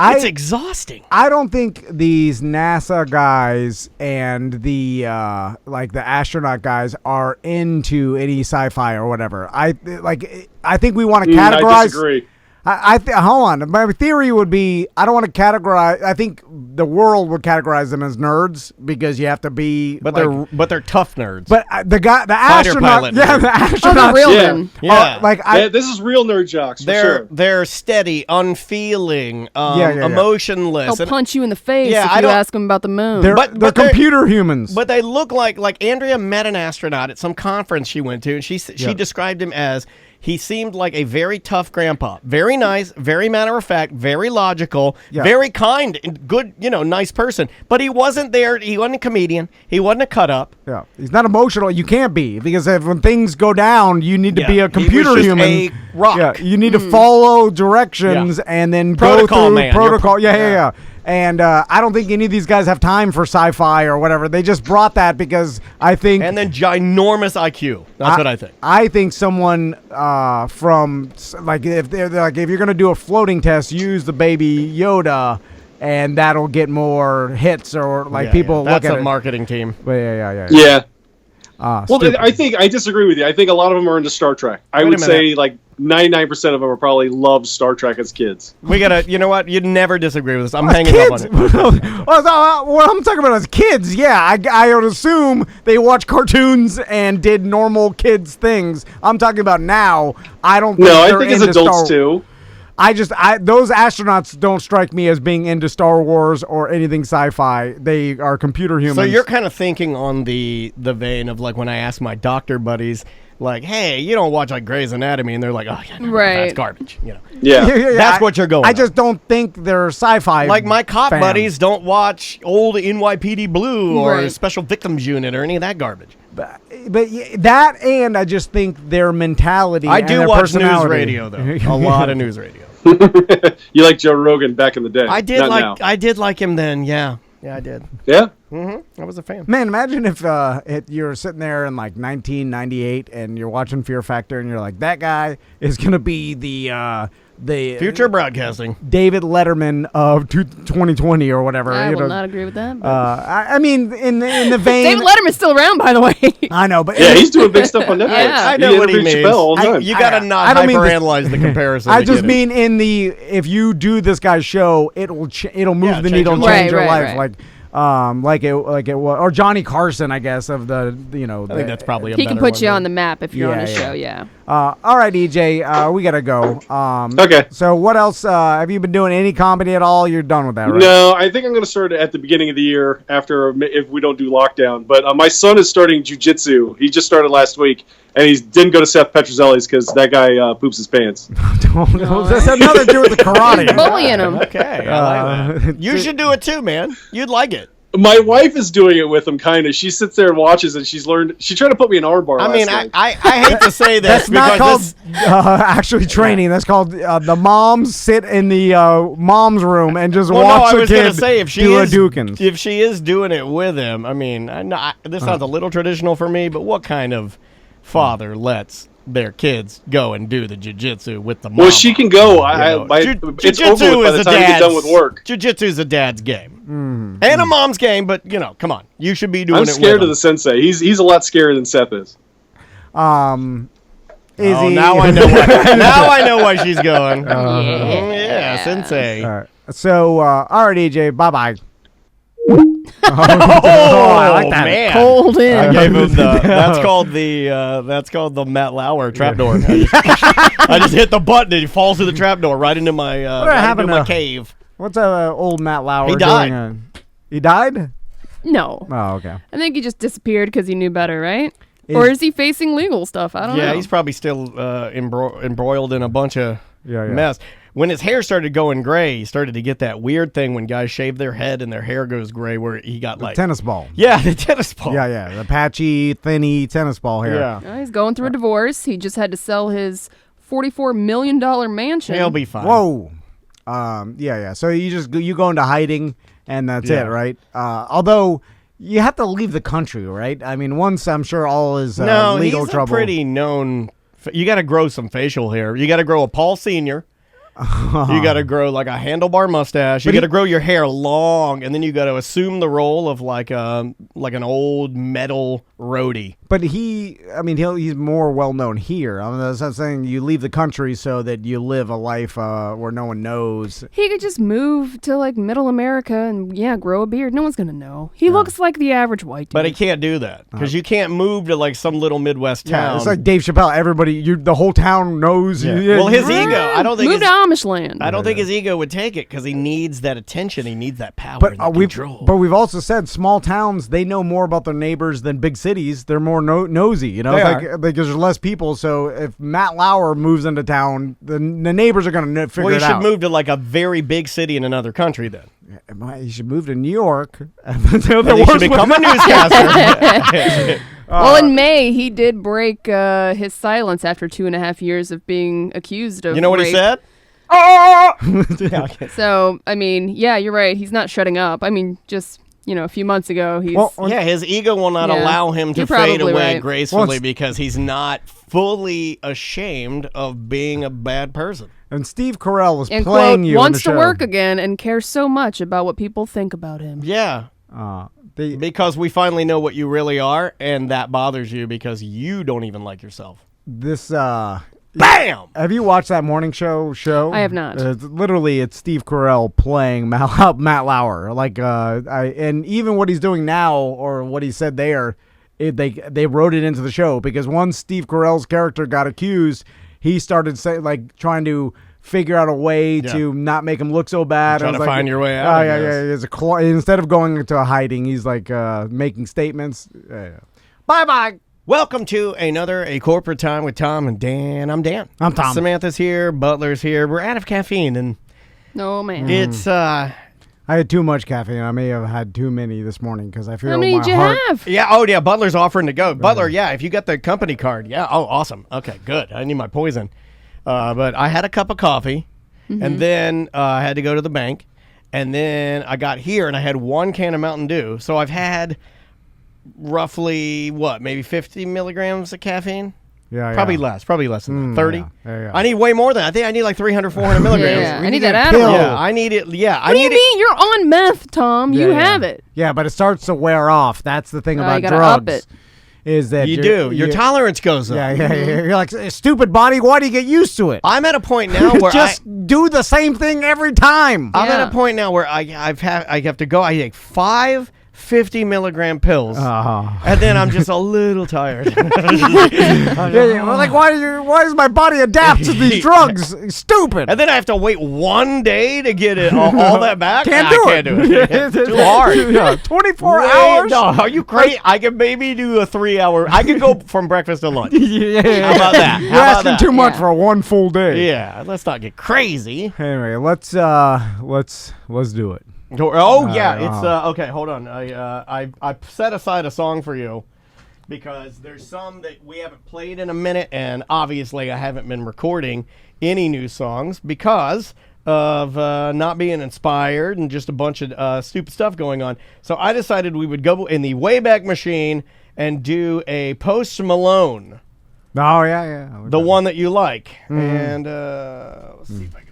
It's exhausting.
I don't think these NASA guys and the the astronaut guys are into any sci-fi or whatever. I think we want to categorize.
I disagree.
Hold on. My theory would be I don't want to categorize. I think the world would categorize them as nerds because you have to be.
But they're tough nerds.
But the astronaut,
the
astronaut,
real men.
Yeah,
this is real nerd jocks.
They're steady, unfeeling, emotionless.
They'll punch you in the face if you ask them about the moon.
They're computer humans.
But they look like Andrea met an astronaut at some conference she went to, and she described him as. He seemed like a very tough grandpa. Very nice, very matter-of-fact, very logical, very kind, and good, nice person. But he wasn't there. He wasn't a comedian. He wasn't a cut-up.
Yeah, he's not emotional. You can't be, because when things go down, you need to be a computer human.
A rock.
Yeah, you need to follow directions and then go through protocol. Yeah. And I don't think any of these guys have time for sci-fi or whatever. They just brought that because I think...
And then ginormous IQ. That's what I think.
I think someone from... if you're going to do a floating test, use the Baby Yoda, and that'll get more hits or people look at it.
That's a marketing team.
But yeah.
Yeah. I disagree with you. I think a lot of them are into Star Trek. I would say 99% of them are probably loved Star Trek as kids.
We gotta, you know what? You'd never disagree with us. I'm hanging up on it.
What I'm talking about is kids. Yeah, I would assume they watch cartoons and did normal kids things. I'm talking about now. I don't.
I think it's adults too.
Those astronauts don't strike me as being into Star Wars or anything sci-fi. They are computer humans.
So you're kind of thinking on the vein of when I ask my doctor buddies, hey, you don't watch Grey's Anatomy, and they're like, oh, yeah, that's garbage.
Yeah.
That's what you're going.
I just don't think they're sci-fi.
My cop buddies don't watch old NYPD Blue or Special Victims Unit or any of that garbage.
But that, and I just think their mentality.
I do watch news radio though, a lot of news radio.
You like Joe Rogan back in the day?
I did like him then, yeah. Yeah, I did.
Yeah.
I was a fan.
Man, imagine if you're sitting there in like 1998 and you're watching Fear Factor and you're like, that guy is going to be the
Future broadcasting.
David Letterman of 2020 or whatever.
I will not agree with that.
I mean, in the vein.
David Letterman's still around, by the way.
I know, but
yeah, he's doing big stuff on Netflix.
Yeah.
I know what he means.
All the time.
You got to not hyperanalyze the comparison.
I just mean if you do this guy's show, it'll move the needle and change your life.
Right.
Like it was, or Johnny Carson, I guess, of the
I think that's probably
he can put you on the map if you're on his show. Yeah.
All right, EJ, we gotta go.
Okay.
So what else? Have you been doing any comedy at all? You're done with that, right?
No, I think I'm going to start at the beginning of the year if we don't do lockdown. But my son is starting jiu-jitsu. He just started last week, and he didn't go to Seth Petrozelli's because that guy poops his pants.
That's another do with the karate.
Bullying him.
Okay, I like that. You should do it too, man. You'd like it.
My wife is doing it with him, kind of. She sits there and watches, and she's learned. She tried to put me in armbar.
I mean, I hate to say this.
That's not called actually training. That's called the moms sit in the mom's room and just watch the kid do a Dukins.
If she is doing it with him, I mean, this sounds a little traditional for me, but what kind of father lets their kids go and do the jiu-jitsu with the mom?
Well, she can go. It's over with by the time you get done with work.
Jiu-jitsu is a dad's game. And a mom's game, but, come on. You should be doing it with him.
I'm scared of the sensei. He's a lot scarier than Seth is.
Now I know why. Now I know why she's going. Yeah, sensei.
All right. So, all right, EJ, bye-bye.
I like that. Man.
Cold in.
I gave him that's called the Matt Lauer trapdoor. I just hit the button and he falls through the trapdoor right into my cave.
What's old Matt Lauer
He died.
doing? He died?
No.
Oh, okay.
I think he just disappeared because he knew better, right? Or is he facing legal stuff? I don't know.
Yeah, he's probably still embroiled in a bunch of mess. When his hair started going gray, he started to get that weird thing when guys shave their head and their hair goes gray where he got like...
tennis ball.
Yeah, the tennis ball.
Yeah, the patchy, thinny tennis ball hair.
Yeah.
He's going through a divorce. He just had to sell his $44 million mansion.
He'll be fine.
Whoa. Yeah. So you go into hiding and that's it, right? Although... You have to leave the country, right? I mean, once I'm sure all is legal
he's
trouble.
A pretty known. You got to grow some facial hair. You got to grow a Paul Senior. You got to grow like a handlebar mustache. You got to grow your hair long, and then you got to assume the role of like an old metal roadie.
But he's more well known here. I mean, I'm saying you leave the country so that you live a life where no one knows.
He could just move to like middle America and grow a beard. No one's gonna know. He looks like the average white dude.
But he can't do that because you can't move to like some little Midwest town.
Yeah, it's like Dave Chappelle. Everybody, the whole town knows.
Yeah. Well, his ego. I don't think
move to Amish land.
I don't think his ego would take it because he needs that attention. He needs that power and that control.
But we've also said small towns, they know more about their neighbors than big cities. They're more nosy, because there's less people. So if Matt Lauer moves into town, the neighbors are going to figure it out.
Well, he should move to like a very big city in another country then.
He should move to New York.
He should become a newscaster.
Well, in May, he did break his silence after 2.5 years of being accused of
You know what
rape.
he said?
So, I mean, yeah, you're right. He's not shutting up. I mean, just... a few months ago,
his ego will not allow him to fade away gracefully because he's not fully ashamed of being a bad person.
And Steve Carell was
and
playing
quote,
you
wants
in the
to
show.
work again and cares so much about what people think about him.
Yeah. Because we finally know what you really are, and that bothers you because you don't even like yourself.
Bam! Have you watched that morning show?
I have not.
It's Steve Carell playing Matt Lauer. And even what he's doing now or what he said there, they wrote it into the show because once Steve Carell's character got accused, he started trying to figure out a way to not make him look so bad.
Trying to find your way out.
Instead of going into a hiding, he's making statements. Bye-bye.
Welcome to A Corporate Time with Tom and Dan. I'm Dan.
I'm Tom.
Samantha's here. Butler's here. We're out of caffeine, and
no man.
It's
I had too much caffeine. I may have had too many this morning because I feel
How many
my
did you
heart.
have?
Yeah. Oh yeah. Butler's offering to go. Butler. Yeah. If you got the company card. Yeah. Oh, awesome. Okay. Good. I need my poison. But I had a cup of coffee, and then I had to go to the bank. And then I got here and I had 1 can of Mountain Dew. So I've had roughly, maybe 50 milligrams of caffeine?
Yeah,
probably less than that. 30.
Yeah.
I need way more than that. I think I need like 300, 400 milligrams.
Yeah, I need that Adderall.
Yeah, I need it. Yeah,
what do you mean? You're on meth, Tom. You have it.
Yeah, but it starts to wear off. That's the thing about
you gotta
drugs.
up it.
Is that
you do? Your tolerance goes up.
Yeah. You're like, stupid body. Why do you get used to it?
I'm at a point now where
just do the same thing every time.
I'm at a point now where I have to go. I take 5 50 milligram pills, and then I'm just a little tired.
Like, why does my body adapt to these drugs? Stupid.
And then I have to wait 1 day to get it all that back.
Can't
I
do
can't do it. It's too hard.
24 hours?
No, are you crazy? I could maybe do a 3-hour. I could go from breakfast to lunch.
Yeah.
How about that?
You're asking too much for 1 full day.
Yeah, let's not get crazy.
Anyway, let's do it.
It's okay. Hold on. I set aside a song for you because there's some that we haven't played in a minute, and obviously I haven't been recording any new songs because of not being inspired and just a bunch of stupid stuff going on. So I decided we would go in the Wayback Machine and do a Post Malone.
Oh yeah.
The one that you like, and let's see if I can.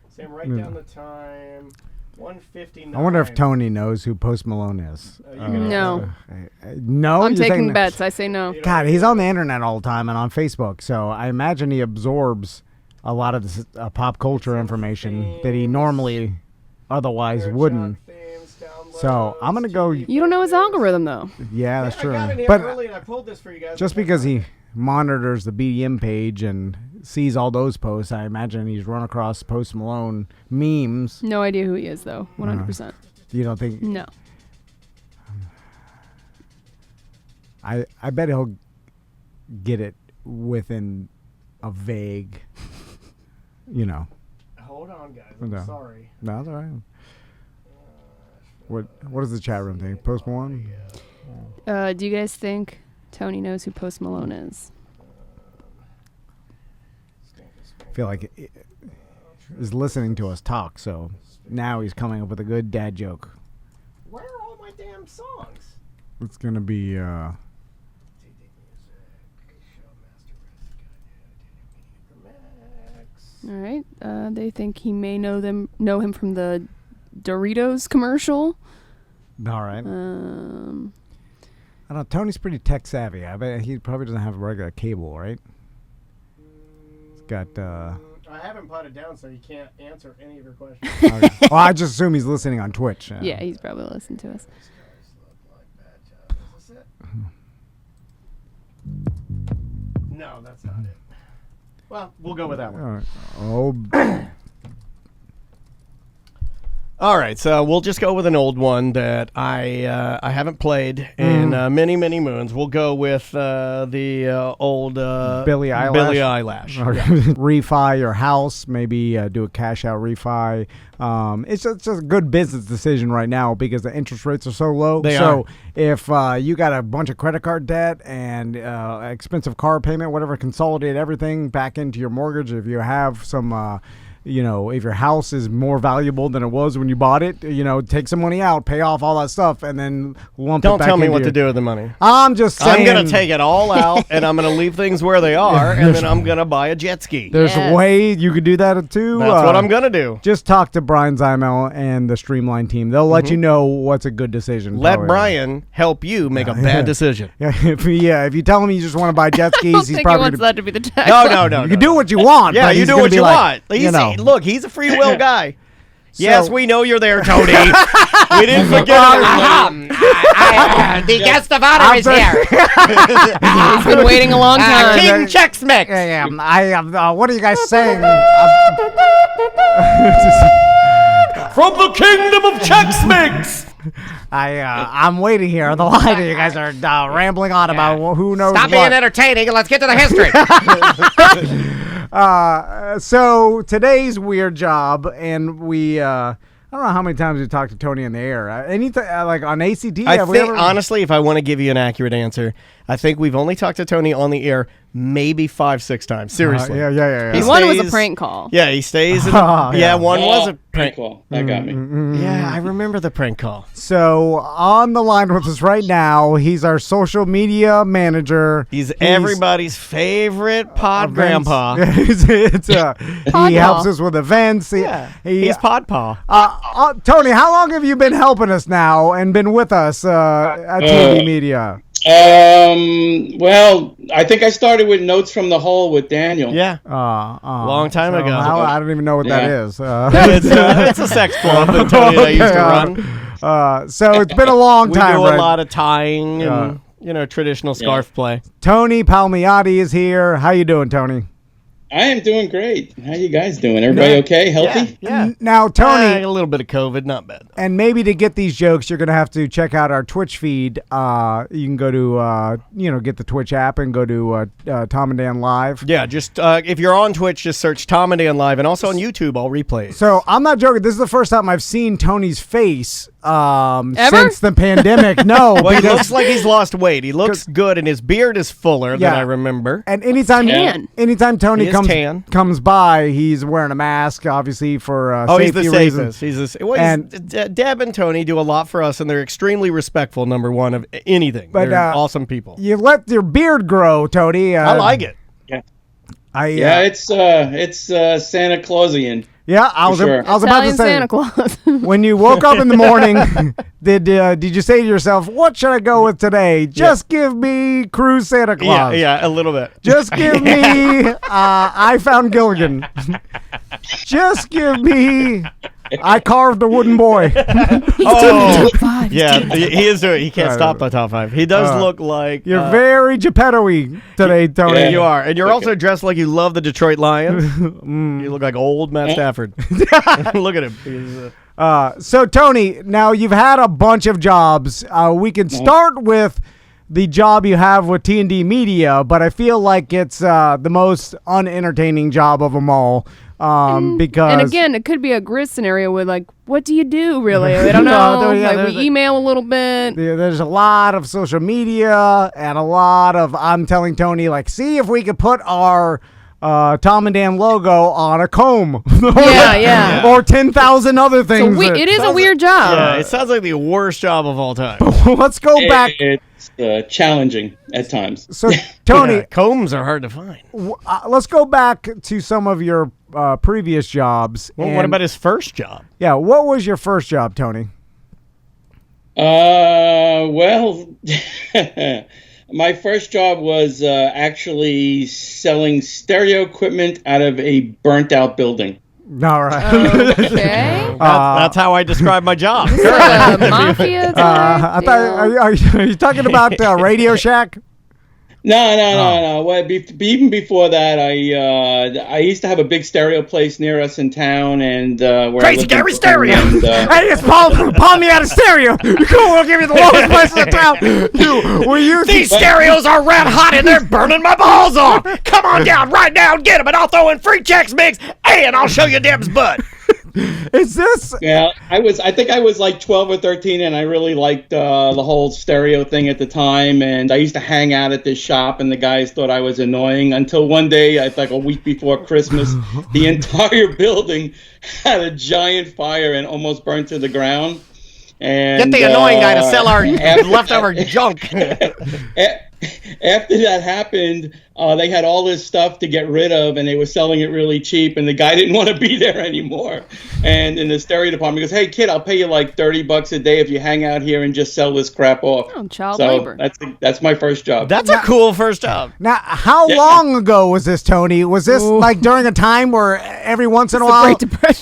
Sam, write down the time. 1:59.
I wonder if Tony knows who Post Malone is.
No.
No?
I'm taking bets. I say no.
God, he's on the internet all the time and on Facebook, so I imagine he absorbs a lot of this pop culture information that he normally otherwise wouldn't. So I'm going to go...
You don't know his algorithm, though.
Yeah, that's true.
I got in here
but
early and I pulled this for you guys.
Just because he monitors the BDM page and sees all those posts, I imagine he's run across Post Malone memes.
No idea who he is, though. 100%.
You don't think?
No.
I bet he'll get it within a vague,
Hold on, guys. I'm sorry.
No, that's all right. What does the chat room think? Post Malone?
Do you guys think Tony knows who Post Malone is?
I feel like he's listening to us talk, so now he's coming up with a good dad joke.
Where are all my damn songs?
It's going to be...
All right. They think he may know him from the Doritos commercial.
All right. I don't know. Tony's pretty tech savvy. I bet he probably doesn't have a regular cable, right? He's got...
I haven't put it down, so you can't answer any of your questions.
Okay. Well, I just assume he's listening on Twitch.
Yeah, he's probably listening to us.
Is this it? No, that's not it. Well, we'll go with that one.
All right.
All right, so we'll just go with an old one that I haven't played in many, many moons. We'll go with the old
Billie Eilish.
Billie Eilish.
Refi your house, maybe do a cash out refi. It's just a good business decision right now because the interest rates are so low. So if you got a bunch of credit card debt and expensive car payment, whatever, consolidate everything back into your mortgage. If you have some... if your house is more valuable than it was when you bought it, take some money out, pay off all that stuff, and then lump it back into
Don't tell me what to do with the money.
I'm just saying.
I'm going to take it all out, and I'm going to leave things where they are, and then I'm going to buy a jet ski.
There's a way you could do that, too.
That's what I'm going to do.
Just talk to Brian Zymel and the Streamline team. They'll let you know what's a good decision.
Let Brian help you make a bad decision.
If you tell him you just want to buy jet skis, he's probably
wants that to be the tag.
No.
You can do what you want.
Yeah,
but
you
he's
do
gonna
what
be
you
like,
want. Look, he's a free will guy.
So,
yes, we know you're there, Tony. We didn't forget
the guest of honor is here.
He's been waiting a long time.
King Chex Mix.
What are you guys saying?
From the kingdom of Chex Mix.
I'm waiting here on the line. You guys are rambling on about who knows
Stop being entertaining and let's get to the history.
So today's weird job, and we I don't know how many times we talked to Tony in the air. Like on ACT?
I think, honestly, if I want to give you an accurate answer, I think we've only talked to Tony on the air maybe 5-6 times. Seriously.
Yeah.
One was a prank call.
Yeah, he stays in the, one was a
prank call. That got me.
Yeah, I remember the prank call.
So on the line with us right now, he's our social media manager.
He's everybody's favorite pod grandpa.
He helps us with events.
He's pod paw.
Tony, how long have you been helping us now and been with us at TV Media?
Well, I think I started with Notes from the Hole with Daniel.
Yeah. Long time ago.
I don't even know what that is.
It's a sex club that Tony and I used to run.
So it's been a long time.
We do a lot of tying and traditional scarf play.
Tony Palmiotti is here. How you doing, Tony?
I am doing great. How you guys doing? Everybody okay? Healthy?
Yeah.
Now, Tony,
a little bit of COVID, not bad.
And maybe to get these jokes, you're going to have to check out our Twitch feed. You can go to, get the Twitch app and go to Tom and Dan Live.
Yeah, just if you're on Twitch, just search Tom and Dan Live, and also on YouTube, all replays.
So I'm not joking. This is the first time I've seen Tony's face
Ever?
since the pandemic. No,
well, he looks like he's lost weight. He looks good, and his beard is fuller than I remember.
And anytime Tony comes by, he's wearing a mask, obviously for safety reasons.
Deb and Tony do a lot for us, and they're extremely respectful. Number one of anything. But they're awesome people.
You let your beard grow, Tony.
I like it.
Yeah, it's Santa Clausian.
Yeah, I was about to say,
Santa Claus.
When you woke up in the morning, did you say to yourself, "What should I go with today? Just give me Cruise Santa Claus."
Yeah, a little bit.
Just give me I Found Gilligan. Just give me I Carved a Wooden Boy.
Yeah, he is doing. He can't stop the top 5. He does look like
you're very Geppetto-y today, Tony.
Yeah, you are, and you're also dressed like you love the Detroit Lions. You look like old Matt Stafford. Look at him.
So Tony, now you've had a bunch of jobs. We can start with the job you have with T&D Media, but I feel like it's the most unentertaining job of them all. Because
and again, it could be a grid scenario with like, what do you do really? I don't know. We email a little bit.
There's a lot of social media and a lot of I'm telling Tony like, see if we could put our Tom and Dan logo on a comb. Or 10,000 other things.
So it is a weird job.
Yeah, it sounds like the worst job of all time.
Let's go back.
It's challenging at times.
So Tony,
combs are hard to find.
Let's go back to some of your previous jobs.
Well, what about his first job?
Yeah, what was your first job, Tony?
Well, my first job was actually selling stereo equipment out of a burnt-out building.
All right.
Okay.
That's how I describe my job.
Mafia.
I thought, are you talking about Radio Shack?
No. Well, even before that, I used to have a big stereo place near us in town, and where
Crazy Gary Stereo.
Hey, it's Paul me out of stereo. We'll give you the lowest price in the town.
These stereos are red hot and they're burning my balls off. Come on down right now and get them, and I'll throw in free checks mix, and I'll show you Deb's butt.
Is this?
Yeah, I think I was like 12 or 13, and I really liked the whole stereo thing at the time. And I used to hang out at this shop, and the guys thought I was annoying. Until one day, I think a week before Christmas, the entire building had a giant fire and almost burned to the ground. And
get the annoying guy to sell our leftover junk.
After that happened, they had all this stuff to get rid of, and they were selling it really cheap, and the guy didn't want to be there anymore. And in the stereo department, he goes, "Hey, kid, I'll pay you like $30 a day if you hang out here and just sell this crap off."
Oh, child labor.
That's my first job.
That's a cool first job.
Now, how long ago was this, Tony? Was this like during a time where every once in a while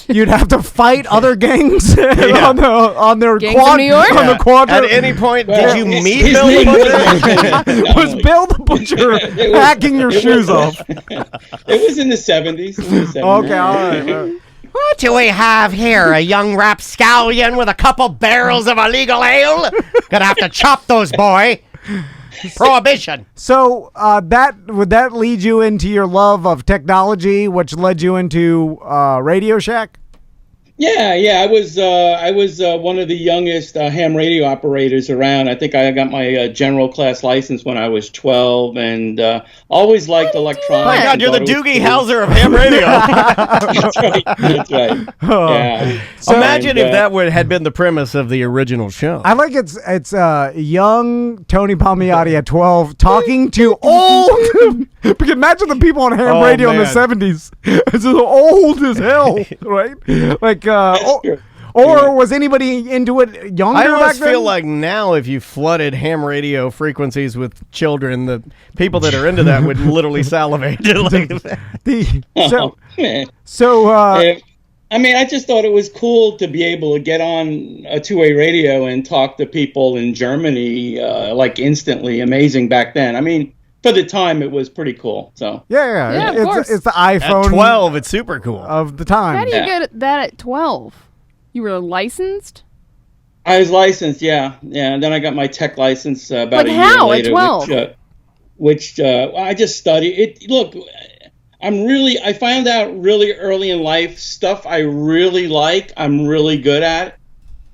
you'd have to fight other gangs on their
gangs of New York?
On the quadrant?
At any point, did you meet Bill the Butcher?
Was Bill the Butcher hacking your shoes off?
It was in the 70s.
Okay, all right.
What do we have here? A young rapscallion with a couple barrels of illegal ale? Gonna have to chop those, boy. Prohibition.
So would that lead you into your love of technology, which led you into Radio Shack?
Yeah. I was one of the youngest ham radio operators around. I think I got my general class license when I was 12, and always liked electronics.
Oh my God, you're the Doogie Howser of ham radio.
That's right.
Oh.
Yeah.
Imagine if that had been the premise of the original show.
I like it's young Tony Palmiotti at 12 talking to old. Because imagine the people on ham radio in the 70s. It's just old as hell, right? Like, or was anybody into it younger
I
back
almost
then?
feel like now if you flooded ham radio frequencies with children, the people that are into that would literally salivate.
I mean, I just thought it was cool to be able to get on a two-way radio and talk to people in Germany like instantly. Amazing back then. I mean, for the time, it was pretty cool. So
Yeah, of course.
It's the iPhone
At 12, it's super cool.
of the time.
How do you get that at 12? You were licensed?
I was licensed, yeah. And then I got my tech license about
Like
a year
how?
later.
At 12?
Which I just studied. Look, I found out really early in life, stuff I really like, I'm really good at.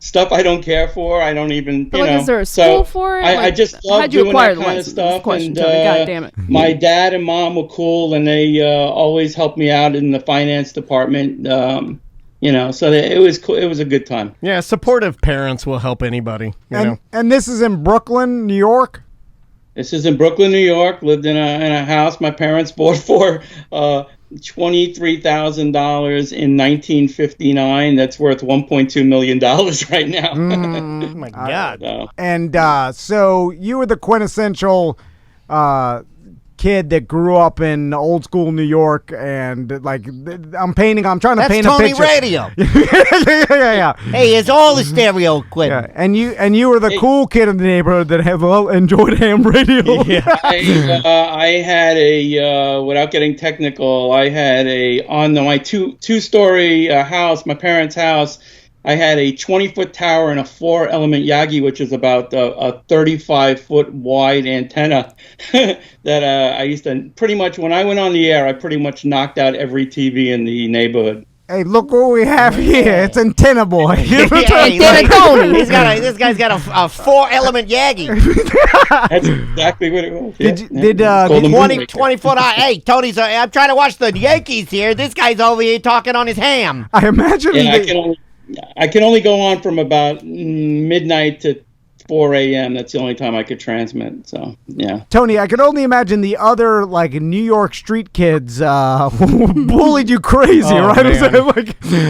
Stuff I don't care for, I don't even,
But is there a school for it?
I just love
how'd you
doing
acquire
that
the
kind of
license?
stuff.
Question,
And
Tony. God damn it.
my dad and mom were cool, and they always helped me out in the finance department. So it was cool. It was a good time.
Yeah, supportive parents will help anybody. You know?
And this is in Brooklyn, New York?
This is in Brooklyn, New York. Lived in a house my parents bought for $23,000 in 1959. That's worth $1.2 million right now.
Oh my God.
And so you were the quintessential kid that grew up in old school New York, and like I'm trying to paint a picture.
Tony Radio.
yeah.
Hey, it's all the stereo equipment.
Yeah, and you were the cool kid in the neighborhood that enjoyed ham radio.
I had without getting technical, I had on my two-story house, my parents' house. I had a 20-foot tower and a 4-element Yagi, which is about a 35-foot wide antenna that I used to pretty much, when I went on the air, I pretty much knocked out every TV in the neighborhood.
Hey, look what we have here. It's Antenna Boy.
Antenna Coney.
This guy's got a 4-element Yagi.
That's exactly what it was.
Did 20 foot high? Hey, Tony's. I'm trying to watch the Yankees here. This guy's over here talking on his ham.
I imagine.
Yeah, I can only go on from about midnight to 4 a.m. That's the only time I could transmit. So, yeah.
Tony, I could only imagine the other, like, New York street kids bullied you crazy, right?
Man.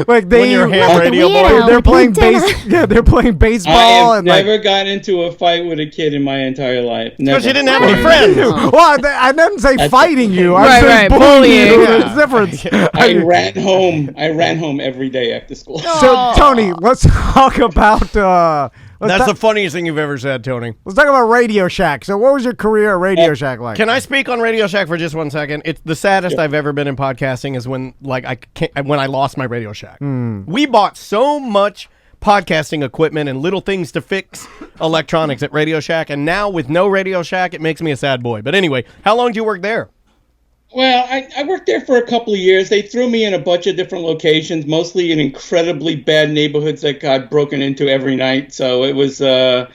like they,
when you're ham radio boy,
they're playing they're playing baseball.
I have
and
never got into a fight with a kid in my entire life.
Because
Never.
you didn't have any friends.
Well, I didn't say fighting you. I said
Right,
bullying you.
bullying.
There's a difference.
I ran home. I ran home every day after school.
So, Tony, let's talk about...
That's the funniest thing you've ever said, Tony.
Let's talk about Radio Shack. So what was your career at Radio Shack like?
Can I speak on Radio Shack for just 1 second? It's the saddest I've ever been in podcasting is when I lost my Radio Shack. We bought so much podcasting equipment and little things to fix electronics at Radio Shack, and now with no Radio Shack, it makes me a sad boy. But anyway, how long did you work there?
Well, I worked there for a couple of years. They threw me in a bunch of different locations, mostly in incredibly bad neighborhoods that got broken into every night. So it was a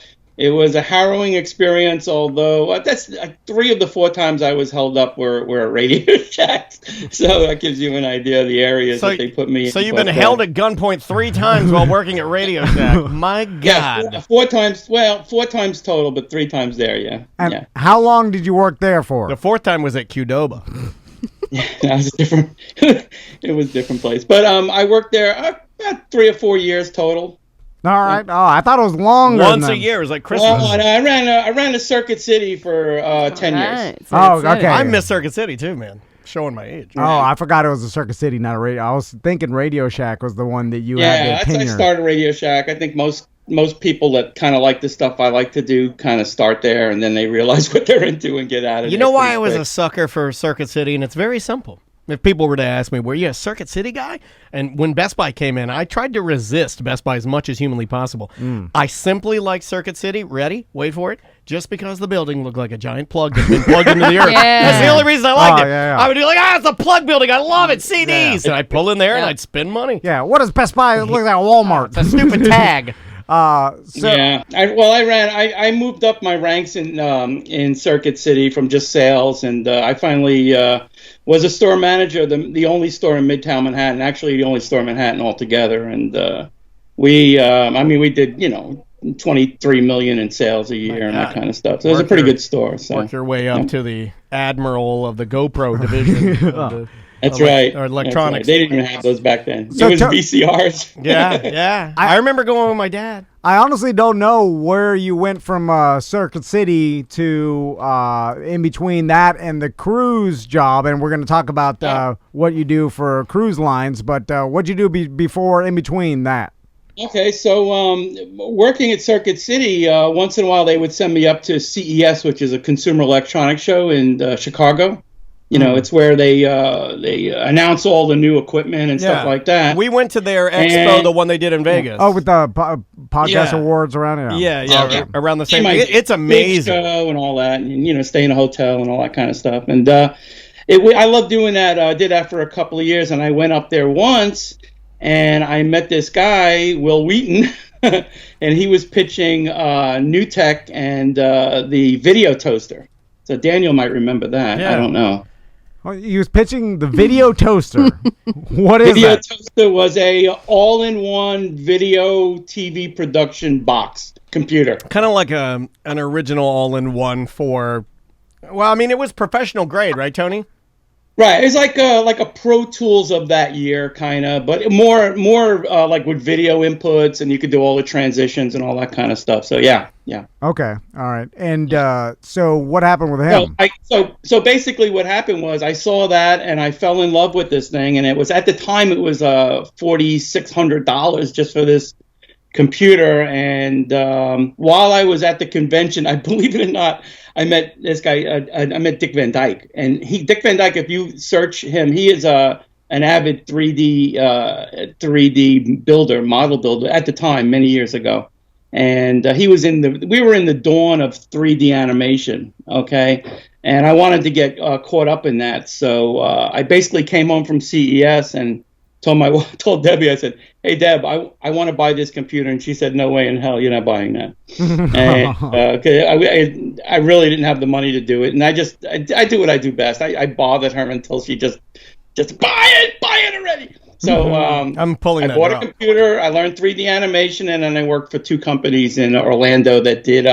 harrowing experience, although that's 3 of the 4 times I was held up were at Radio Shacks. So that gives you an idea of the areas that they put me in.
So you've been held at gunpoint 3 times while working at Radio Shack. My God.
Yeah, 4 times. Well, 4 times total, but 3 times there, yeah.
And how long did you work there for?
The 4th time was at Qdoba.
Yeah, that was a different. It was a different place, but I worked there about 3 or 4 years total.
All right. Oh, I thought it was longer.
Once a year. It was like Christmas.
Well, I ran a Circuit City for 10 years.
Oh, okay.
I miss Circuit City too, man. Showing my age.
Oh, I forgot it was a Circuit City, not a radio. I was thinking Radio Shack was the one that you had to
tenure. I started Radio Shack. I think most people that kind of like the stuff I like to do kind of start there, and then they realize what they're into and get out of it.
You know why I was a sucker for Circuit City, and it's very simple. if people were to ask me, were you a Circuit City guy? And when Best Buy came in, I tried to resist Best Buy as much as humanly possible. I simply liked Circuit City. Ready? Wait for it. Just because the building looked like a giant plug that had been plugged into the earth. That's the only reason I liked it. I would be like, it's a plug building. I love it. CDs. And I'd pull in there and I'd spend money.
Yeah. What does Best Buy look like? Walmart.
It's a stupid tag.
I moved up my ranks in Circuit City from just sales, and I finally was a store manager, the only store in Midtown Manhattan, actually the only store in Manhattan altogether, and we did 23 million in sales a year and that kind of stuff. So it was a pretty good store. So
work your way up to the admiral of the GoPro division.
That's right.
Or electronics.
Right. They didn't even have those back then.
So
it was VCRs.
Yeah. I remember going with my dad.
I honestly don't know where you went from Circuit City to in between that and the cruise job, and we're going to talk about what you do for cruise lines, but what'd you do before in between that?
Okay, so working at Circuit City, once in a while they would send me up to CES, which is a consumer electronics show in Chicago. It's where they announce all the new equipment and stuff like that.
We went to their expo, the one they did in Vegas.
Oh, with the podcast awards around it?
Yeah. Around the same time. It's amazing.
Show and all that, and stay in a hotel and all that kind of stuff. And I love doing that. I did that for a couple of years, and I went up there once, and I met this guy, Will Wheaton, and he was pitching New Tech and the video toaster. So Daniel might remember that. I don't know.
Well, he was pitching the video toaster. What is
video
that?
Toaster was a all-in-one video TV production box computer.
Kind of like an original all-in-one for. Well, I mean, it was professional grade, right, Tony?
Right, it's like a Pro Tools of that year, kind of, but more like with video inputs, and you could do all the transitions and all that kind of stuff. So yeah.
Okay, all right. And so what happened with him?
So basically, what happened was I saw that and I fell in love with this thing, and it was at the time it was $4,600 just for this computer. And while I was at the convention, I believe it or not, I met this guy. I met Dick Van Dyke, and Dick Van Dyke. If you search him, he is an avid 3D builder, model builder at the time, many years ago, and we were in the dawn of 3D animation. Okay, and I wanted to get caught up in that, so I basically came home from CES and told Debbie, I said, "Hey Deb, I want to buy this computer," and she said, "No way in hell, you're not buying that." And I really didn't have the money to do it, and I do what I do best. I bothered her until she just buy it already. So I bought a computer. I learned 3D animation, and then I worked for two companies in Orlando that did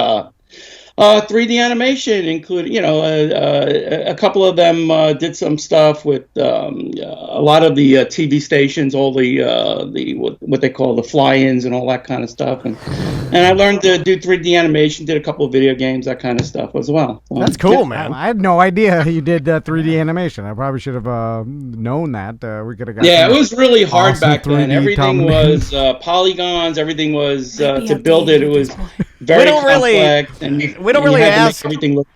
3D animation, including a couple of them did some stuff with a lot of the TV stations, all the what they call the fly-ins and all that kind of stuff, and I learned to do 3D animation, did a couple of video games, that kind of stuff as well. So,
that's cool, man.
I had no idea you did 3D animation. I probably should have known that. We could have got
it was really hard back then. Everything was polygons. Everything was to build it. It was very complex.
We don't really ask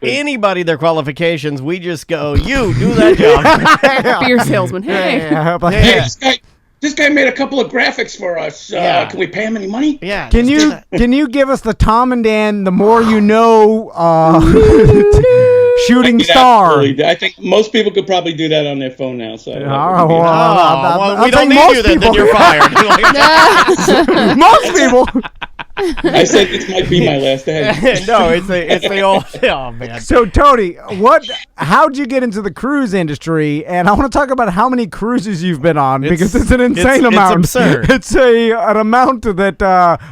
anybody their qualifications. We just go, you do that job.
Beer salesman. Hey.
This guy made a couple of graphics for us. Can we pay him any money?
Yeah.
Can you give us the Tom and Dan, the more you know, shooting star?
I think most people could probably do that on their phone now. So.
We don't need you then you're fired.
Most people.
I said this might be my last day.
No, it's the old. Oh man.
So Tony, how'd you get into the cruise industry? And I want to talk about how many cruises you've been on, because it's an insane amount.
It's absurd.
It's an amount that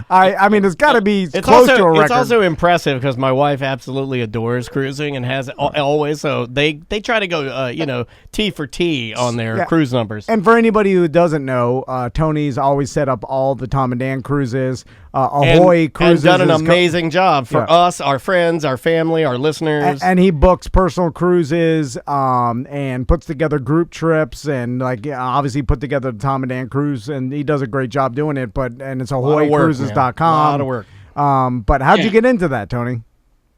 I mean, it's got to be close to a record.
It's also impressive because my wife absolutely adores cruising and has always. So they try to go T for T on their cruise numbers.
And for anybody who doesn't know, Tony's always set up all the Tom and Dan cruises. Ahoy Cruises
and done an amazing job for us, our friends, our family, our listeners.
And he books personal cruises and puts together group trips, and obviously put together the Tom and Dan cruise, and he does a great job doing it. And it's ahoycruises.com.
A lot of work.
But how'd you get into that, Tony?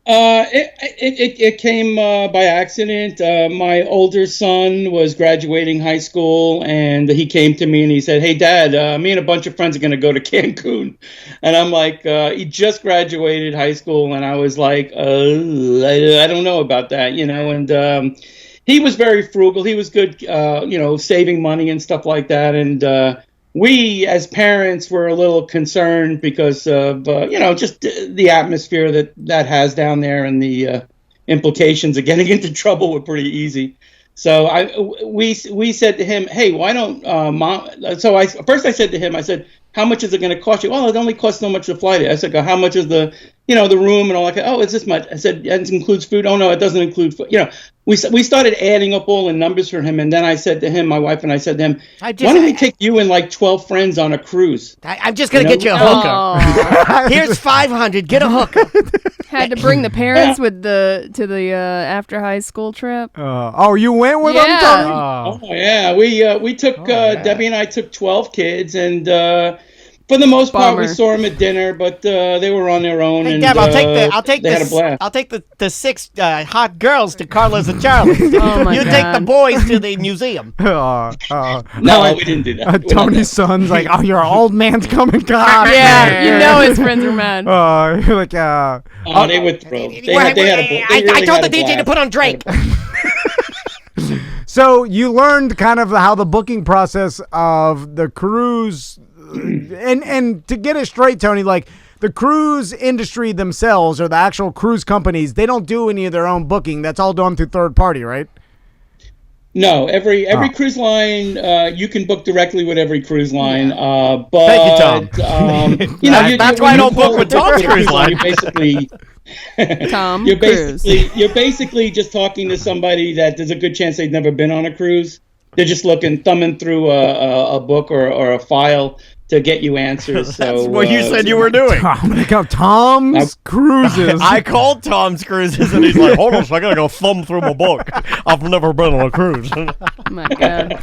It came by accident. My older son was graduating high school, and he came to me and he said, "Hey, Dad, me and a bunch of friends are going to go to Cancun." And I'm like, he just graduated high school, and I was like, I don't know about that, And he was very frugal. He was good, saving money and stuff like that. And we, as parents, were a little concerned because of, just the atmosphere that has down there, and the implications of getting into trouble were pretty easy. So we said to him, "Hey, why don't Mom?" So first I said to him, I said, "How much is it going to cost you?" "Well, it only costs so much to fly there." I said, "How much is the room and all that?" "Oh, it's this much." I said, "It includes food?" "Oh, no, it doesn't include food." We started adding up all the numbers for him, and then I said to him, my wife and I said to him, "Why don't we take you and like 12 friends on a cruise?"
I'm just going to get you a hooker. Here's 500. Get a hooker.
Had to bring the parents to the after high school trip.
You went with them, Tony?
Oh yeah, we took Debbie and I took 12 kids, and for the most part, we saw them at dinner, but they were on their own.
Hey,
and
Deb, I'll take
they had a blast.
I'll take the 6 hot girls to Carla's and Charlie's.
Oh my
you
God.
take the boys to the museum.
No, we didn't do that.
Tony's son's like, "Oh, your old man's coming." God.
Yeah, his friends are mad.
You're like,
they were thrilled. They had a
I told the DJ to put on Drake.
So you learned kind of how the booking process of the cruise, and to get it straight, Tony, like the cruise industry themselves, or the actual cruise companies, they don't do any of their own booking. That's all done through third party, right?
No, every cruise line, you can book directly with every cruise line. But
Thank you, Tom. That's why I don't book with Tom's cruise line.
You basically, you're basically just talking to somebody that there's a good chance they've never been on a cruise. They're just thumbing through a book or a file to get you answers.
That's
So
what you said you were doing.
I'm gonna go Tom's Cruises.
I called Tom's Cruises, and he's like, "Hold on, so I gotta go thumb through my book. I've never been on a cruise."
Oh my God.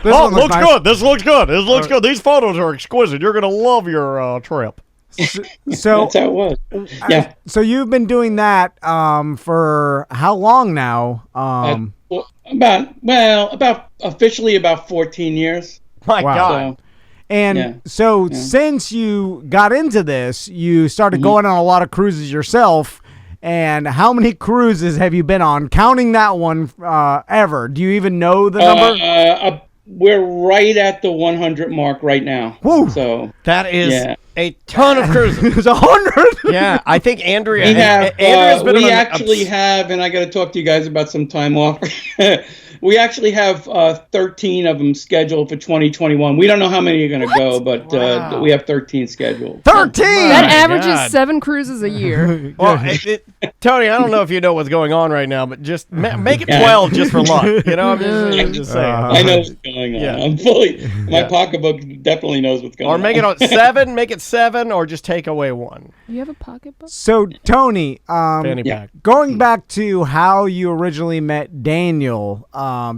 Oh, looks nice. Good. This looks good. This looks good. These photos are exquisite. You're gonna love your trip.
So
that's how it was. Yeah.
So you've been doing that for how long now?
About officially about 14 years.
My God.
And since you got into this, you started going on a lot of cruises yourself. And how many cruises have you been on? Counting that one ever. Do you even know the number?
We're right at the 100 mark right now.
Woo.
So
that is a ton of cruises.
It's 100.
Yeah, I think Andrea.
Andrea's been we actually have, and I got to talk to you guys about some time off. We actually have 13 of them scheduled for 2021. We don't know how many are going to go, but we have 13 scheduled.
13!
That averages 7 cruises a year.
Well, Tony, I don't know if you know what's going on right now, but just make it 12 just for luck. I'm just saying.
I know what's going on. Yeah. I'm fully. My pocketbook definitely knows what's going on.
Or make it 7. Make it 7, or just take away 1.
You have a pocketbook?
So Tony,
fanny pack.
Going back to how you originally met Daniel.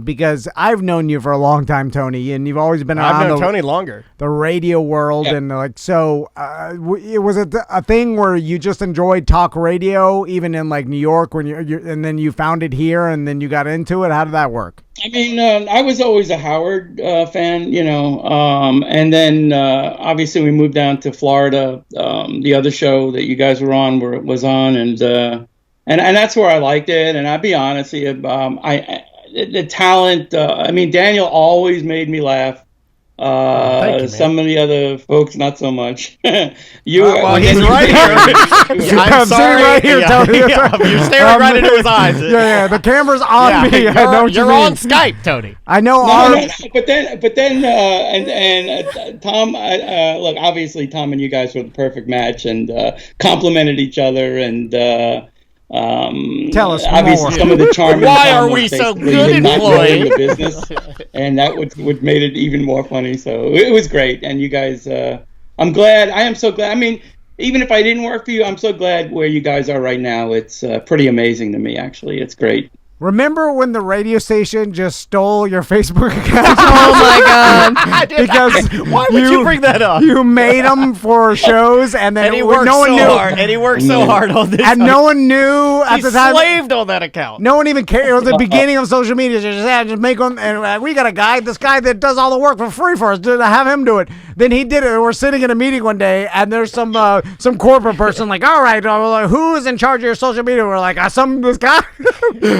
Because I've known you for a long time, Tony, and you've always been around.
I've known Tony longer.
The radio world, and was it a thing where you just enjoyed talk radio, even in like New York, when and then you found it here, and then you got into it? How did that work?
I mean, I was always a Howard fan, and then obviously we moved down to Florida. The other show that you guys were on was on, and that's where I liked it. And I'll be honest, the talent. I mean, Daniel always made me laugh.
You,
some of the other folks, not so much.
He's right here. I'm sorry.
Right here, Tony.
You're staring right into his eyes.
Yeah, the camera's on me.
You're on Skype, Tony.
I know.
No, but then, Tom. Look, obviously, Tom and you guys were the perfect match, and complimented each other, and.
Tell us
obviously
more.
Some of the charm.
Why are we so good employed?
The business, and that would made it even more funny. So it was great, and you guys. I'm glad. I am so glad. I mean, even if I didn't work for you, I'm so glad where you guys are right now. It's pretty amazing to me, actually. It's great.
Remember when the radio station just stole your Facebook account?
Oh my god!
Because
why would you bring that up?
You made them for shows, and then
And he
no
worked
one
so
knew.
hard. And he worked so hard on this.
And no one knew at
He
the time.
slaved on that account.
No one even cared. It was the beginning of social media. Just make them, and we got a guy, this guy that does all the work for free for us. Have him do it. Then he did it. And we're sitting in a meeting one day, and there's some corporate person like, all right, who is in charge of your social media? We're like, this guy,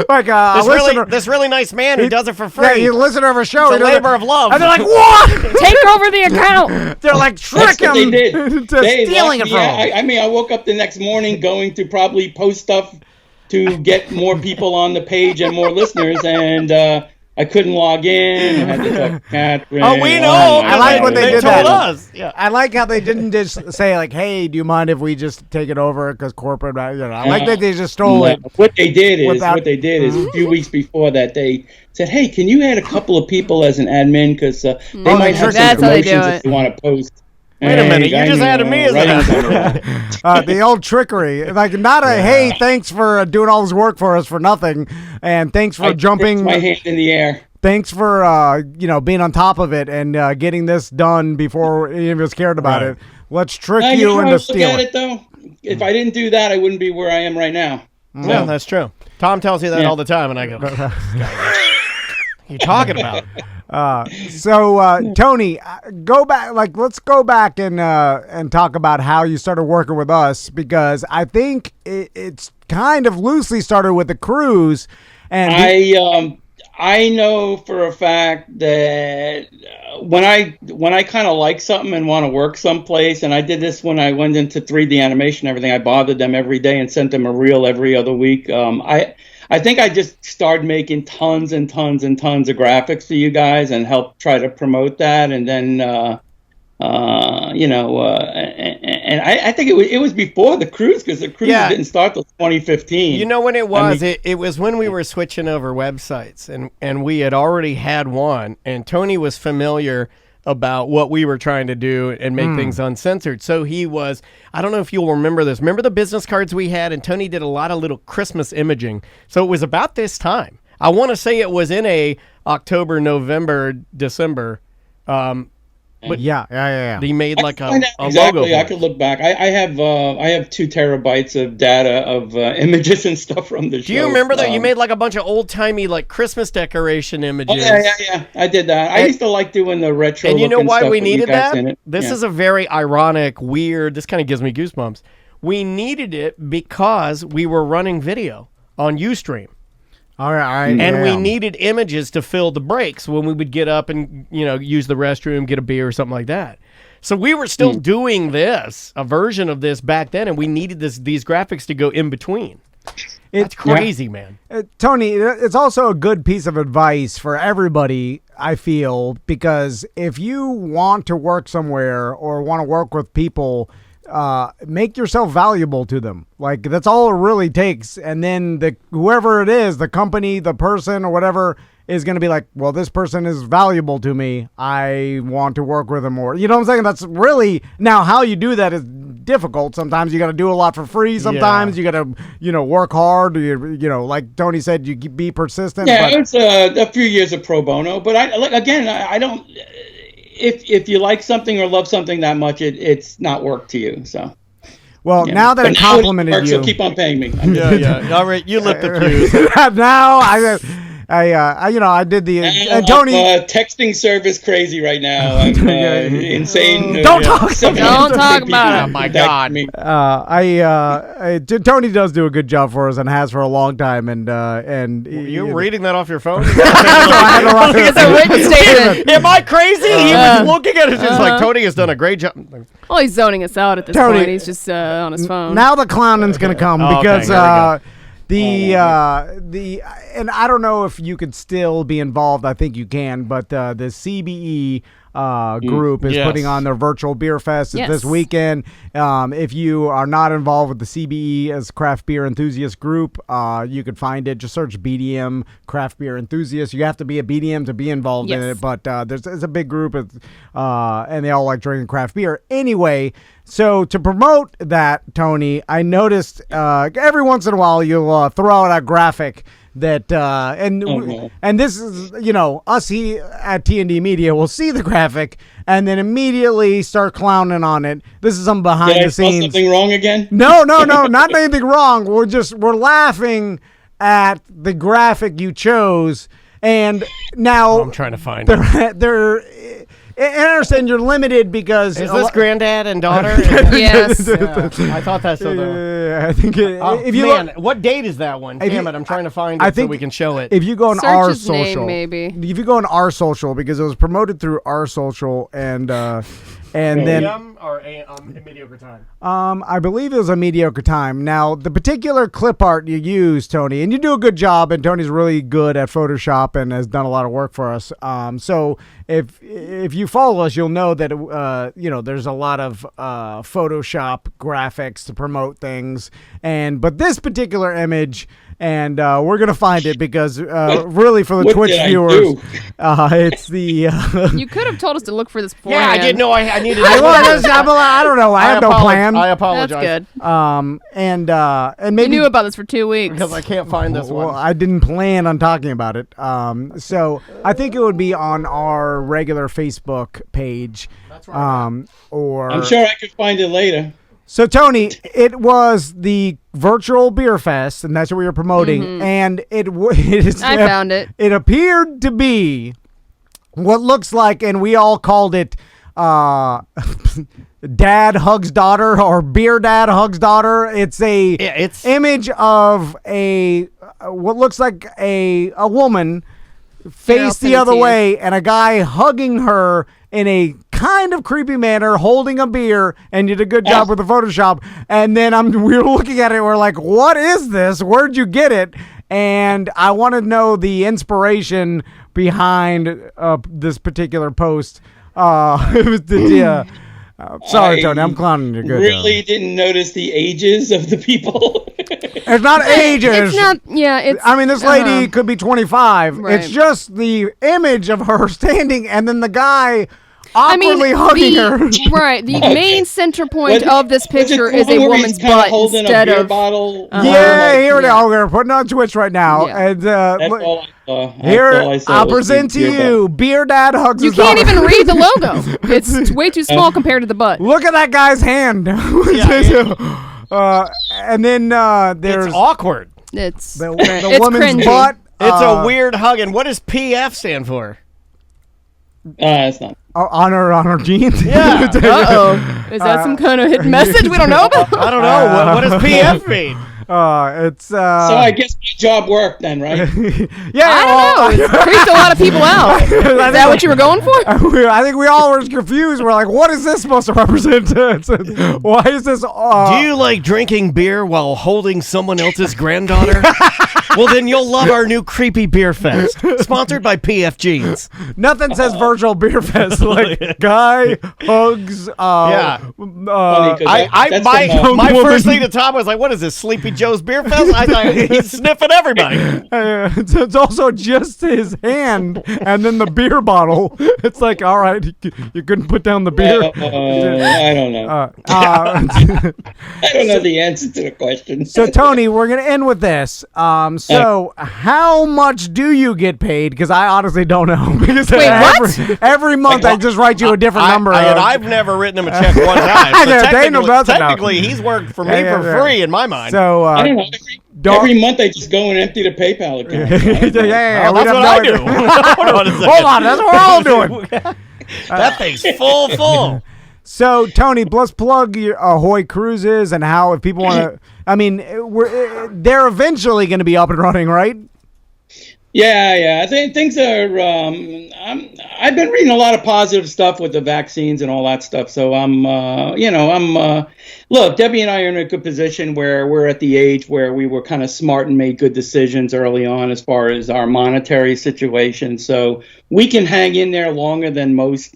like a listener.
This really nice man who does it for free.
Yeah, he's a listener of a show.
It's a labor of love.
And they're like, what?
Take over the account.
They're like, trick him
They did.
to stealing it from him.
I mean, I woke up the next morning going to probably post stuff to get more people on the page and more listeners, and I couldn't log in. I had to talk to Catherine.
Oh, we know.
I like when they did
told
that.
us. Yeah.
I like how they didn't just say like, "Hey, do you mind if we just take it over?" Because corporate, I like that they just stole it.
What they did is a few weeks before that they said, "Hey, can you add a couple of people as an admin because they might have some promotions if you want to post."
Wait a minute, you just added me as an
the old trickery, like not a hey, thanks for doing all this work for us for nothing, and thanks for jumping
my hand in the air.
Thanks for being on top of it and getting this done before any of us cared about it. Let's trick you into stealing
it. Though, if I didn't do that, I wouldn't be where I am right now.
Yeah, that's true. Tom tells you that all the time, and I go, "What are you talking about?"
So Tony, go back. Let's go back and talk about how you started working with us, because I think it's kind of loosely started with the cruise. And
I know for a fact that when I kind of like something and want to work someplace, and I did this when I went into 3D animation and everything, I bothered them every day and sent them a reel every other week. I think I just started making tons and tons and tons of graphics for you guys and helped try to promote that. And then, and I think it was before the cruise, because the cruise didn't start till 2015.
You know when it was? It was when we were switching over websites, and we had already had one, and Tony was familiar about what we were trying to do and make things uncensored. So he was, I don't know if you'll remember this. Remember the business cards we had? And Tony did a lot of little Christmas imaging. So it was about this time. I want to say it was in a October, November, December. But
yeah.
He made like a
exactly.
logo.
I could look back. I have 2 terabytes of data of images and stuff from the show.
Do you remember that you made like a bunch of old timey like Christmas decoration images?
Oh, yeah. I did that. I used to like doing the retro.
And you know why
stuff
we needed that? This
Yeah.
is a very ironic, weird. This kind of gives me goosebumps. We needed it because we were running video on Ustream.
All right.
And we needed images to fill the breaks when we would get up and, use the restroom, get a beer or something like that. So we were still doing this, a version of this back then, and we needed these graphics to go in between. It's crazy, man.
Tony, it's also a good piece of advice for everybody, I feel, because if you want to work somewhere or want to work with people, make yourself valuable to them. Like, that's all it really takes. And then whoever it is, the company, the person, or whatever, is going to be like, well, this person is valuable to me. I want to work with them more. You know what I'm saying? That's really, now how you do that is difficult. Sometimes you got to do a lot for free. Sometimes you got to, work hard. Like Tony said, you be persistent.
Yeah, it's a few years of pro bono. But I don't. If you like something or love something that much, it's not work to you. So,
well, now that I complimented you,
so keep on paying me.
Yeah. All right, you lift the fuse.
Now I did the and Tony
texting service crazy right now. I'm insane.
Don't talk
about it.
Oh my God.
Tony does do a good job for us and has for a long time. And
you reading that off your phone?
It's a written statement.
Am I crazy? He was looking at it just like Tony has done a great job.
Well, he's zoning us out at this point. He's just on his phone.
Now the clowning's gonna come because. And I don't know if you could still be involved. I think you can, but the CBE group is putting on their virtual beer fest this weekend. If you are not involved with the CBE as craft beer enthusiast group, you could find it. Just search BDM craft beer enthusiast. You have to be a BDM to be involved in it, but it's a big group, and they all like drinking craft beer. Anyway, so to promote that, Tony, I noticed every once in a while you'll throw out a graphic that and this is us here at T&D Media will see the graphic and then immediately start clowning on it. This is some behind the scenes.
Something wrong again?
No, not anything wrong. We're laughing at the graphic you chose, and now
I'm trying to find it.
And I understand you're limited because
is this granddad and daughter?
Yes.
Yeah, I thought that's so.
I think if you look,
what date is that one? Damn it, I'm trying to find it so we can show it.
If you go on
Search
our
his
social,
name, maybe.
If you go on our social, because it was promoted through our social, and then
or a mediocre time.
I believe it was a mediocre time. Now, the particular clip art you use, Tony, and you do a good job, and Tony's really good at Photoshop and has done a lot of work for us. So if you follow us, you'll know that there's a lot of Photoshop graphics to promote things, but this particular image. And we're gonna find it because really for the Twitch viewers, it's the.
You could have told us to look for this before.
Yeah, I didn't know I needed.
I don't know. I have no plan.
I apologize.
That's good.
And maybe
you knew about this for 2 weeks
because I can't find this one.
Well, I didn't plan on talking about it. So I think it would be on our regular Facebook page. That's right. Or
I'm sure I could find it later.
So, Tony, it was the virtual beer fest, and that's what we were promoting, and I
found it.
It appeared to be what looks like, and we all called it Dad Hugs Daughter or Beer Dad Hugs Daughter. It's it's image of what looks like a woman face the other way and a guy hugging her in a kind of creepy manner, holding a beer, and you did a good job with the Photoshop. And then we were looking at it, we're like, what is this? Where'd you get it? And I want to know the inspiration behind this particular post. It was sorry, Tony, I'm clowning you. Good.
Really didn't notice the ages of the people.
It's not ages.
It's not. Yeah, it's.
I mean, this lady could be 25.
Right.
It's just the image of her standing, and then the guy awkwardly hugging her.
Right. The main center point of this picture is a woman's butt
holding
instead
a beer
of.
bottle.
Here it is. We're putting on Twitch right now, and
That's all I saw.
here I'll present to you Beer Dad Hugs.
You can't even read the logo. It's way too small compared to the butt.
Look at that guy's hand. And then there's
it's awkward.
It's
the
it's
woman's
cringy.
butt.
It's a weird hug. And what does PF stand for?
It's not.
On her jeans.
Yeah.
Is that some kind of hidden message we don't know about?
I don't know. What does PF mean?
It's
So I guess my job worked then, right?
Yeah,
I don't know. It's creeped a lot of people out. Is that what you were going for?
I think we all were confused. We're like, what is this supposed to represent? Why is this?
Do you like drinking beer while holding someone else's granddaughter? Well, then you'll love our new creepy beer fest, sponsored by PF Jeans.
Nothing says virtual beer fest like guy hugs.
My first thing to Tom was like, "What is this, Sleepy Joe's Beer Fest?" I thought he's sniffing everybody.
It's also just his hand and then the beer bottle. It's like, all right, you couldn't put down the beer.
I don't know. I don't know the answer to the question.
So, Tony, we're going to end with this. So, how much do you get paid? Because I honestly don't know. Because every month I just write you a different number.
I've never written him a check one time. So technically, he's worked for me for free in my mind.
So,
I don't know. Every month I just go and empty the PayPal account.
That's what
I do.
Hold on, that's what we're all doing.
That thing's full.
So, Tony, let's plug your Ahoy Cruises and how if people want to. I mean, they're eventually going to be up and running, right?
Yeah. I think things are. I've been reading a lot of positive stuff with the vaccines and all that stuff. So look, Debbie and I are in a good position where we're at the age where we were kind of smart and made good decisions early on as far as our monetary situation. So we can hang in there longer than most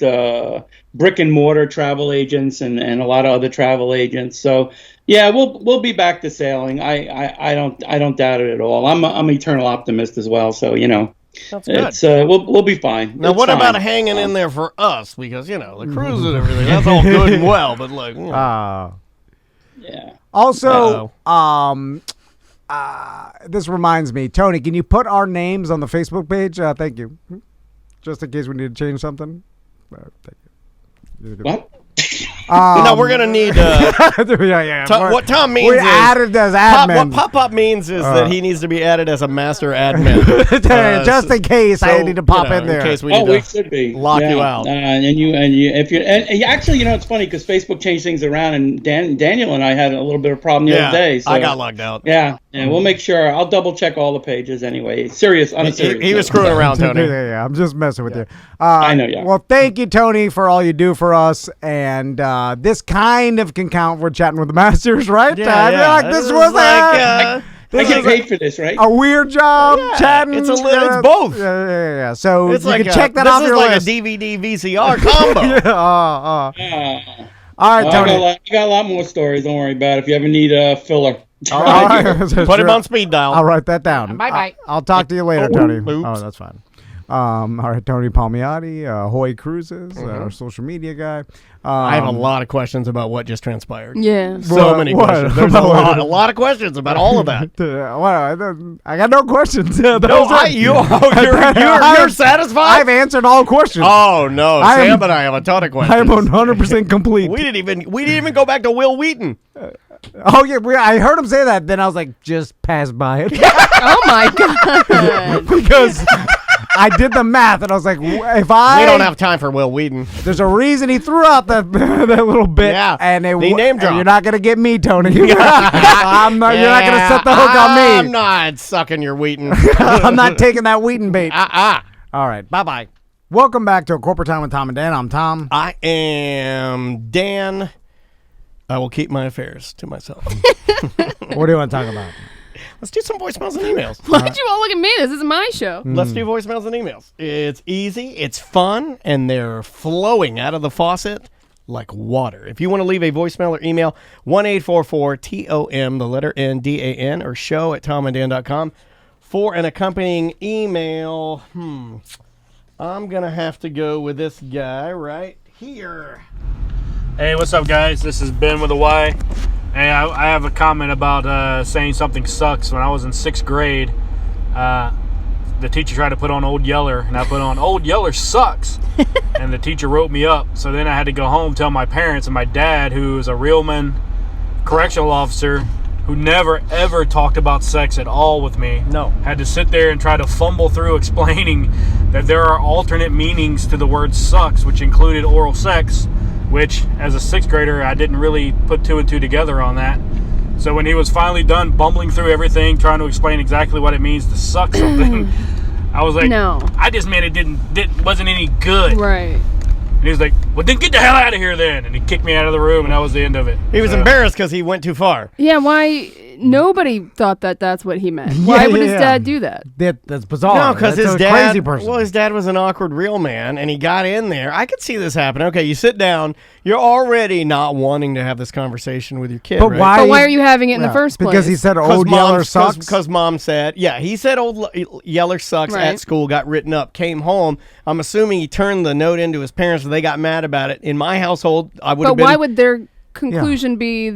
brick and mortar travel agents and a lot of other travel agents. So. Yeah, we'll be back to sailing. I don't doubt it at all. I'm an eternal optimist as well. So
that's good.
It's we'll be fine.
Now, what about hanging in there for us? Because the cruise and everything, that's all good and well, but
yeah.
Also, this reminds me, Tony, can you put our names on the Facebook page? Thank you. Just in case we need to change something. Thank you.
What?
No, we're gonna need. What Tom means
we
is
added as admin.
What pop-up means is that he needs to be added as a master admin,
just in case I need to pop in there.
In case we need
we should be
lock you out.
And actually, it's funny because Facebook changed things around, and Daniel and I had a little bit of problem the other day. So,
I got logged out.
Yeah, we'll make sure. I'll double check all the pages anyway.
He was screwing around, Tony.
Yeah, I'm just messing with you.
I know. Yeah.
Well, thank you, Tony, for all you do for us, and this kind of can count for chatting with the masters, right?
Yeah,
I feel like this was
I get paid for this, right?
A weird job chatting.
It's both.
Yeah. So
it's
you can check that off your list.
This is like a DVD VCR combo.
All right, Tony.
I got a lot more stories. Don't worry about it. If you ever need a filler.
All right.
Put him on speed dial.
I'll write that down.
Bye-bye.
I'll talk to you later, Tony.
Oops.
Oh, that's fine. All right, Tony Palmiotti, Hoy Cruises, our social media guy.
I have a lot of questions about what just transpired.
Yeah.
So many questions. There's a lot of questions about all of that.
I got no questions.
You're satisfied?
I've answered all questions.
Oh, no. Sam and I have a ton of questions.
I am 100% complete.
We didn't even go back to Will Wheaton.
Oh, yeah, I heard him say that. Then I was like, just pass by it.
Oh, my God.
Because I did the math, and I was like, we
don't have time for Will Wheaton.
There's a reason he threw out that little bit.
Yeah,
and
he name dropped.
You're not gonna get me, Tony. You're not gonna set the hook on me.
I'm not sucking your Wheaton.
I'm not taking that Wheaton bait.
All
right, bye. Welcome back to A Corporate Time with Tom and Dan. I'm Tom.
I am Dan. I will keep my affairs to myself.
What do you want to talk about?
Let's do some voicemails and emails.
Why'd you all look at me? This is my show.
Let's do voicemails and emails. It's easy, it's fun, and they're flowing out of the faucet like water. If you want to leave a voicemail or email, 1-844-TOM, the letter NDAN, or show@tomanddan.com for an accompanying email. I'm going to have to go with this guy right here.
Hey, what's up, guys? This is Ben with a Y. Hey, I have a comment about saying something sucks. When I was in 6th grade, the teacher tried to put on Old Yeller, and I put on Old Yeller sucks. And the teacher wrote me up. So then I had to go home, tell my parents, and my dad, who is a Reelman correctional officer, who never, ever talked about sex at all with me.
No.
Had to sit there and try to fumble through explaining that there are alternate meanings to the word sucks, which included oral sex, which, as a 6th grader, I didn't really put 2 and 2 together on that. So when he was finally done bumbling through everything, trying to explain exactly what it means to suck something, I was like,
no.
I just meant it wasn't any good.
Right.
And he was like, well, then get the hell out of here then. And he kicked me out of the room, and that was the end of it.
He was embarrassed because he went too far.
Yeah, why? Nobody thought that's what he meant. Why would his dad do that?
That's bizarre.
No, because his dad,
crazy person.
Well, his dad was an awkward real man, and he got in there. I could see this happen. Okay, you sit down. You're already not wanting to have this conversation with your kid,
but
right?
Why are you having it in the first place?
Because he said Old Yeller sucks?
Because mom said, he said Old Yeller sucks at school, got written up, came home. I'm assuming he turned the note into his parents, and they got mad about it. In my household, I would have been...
But why would their conclusion be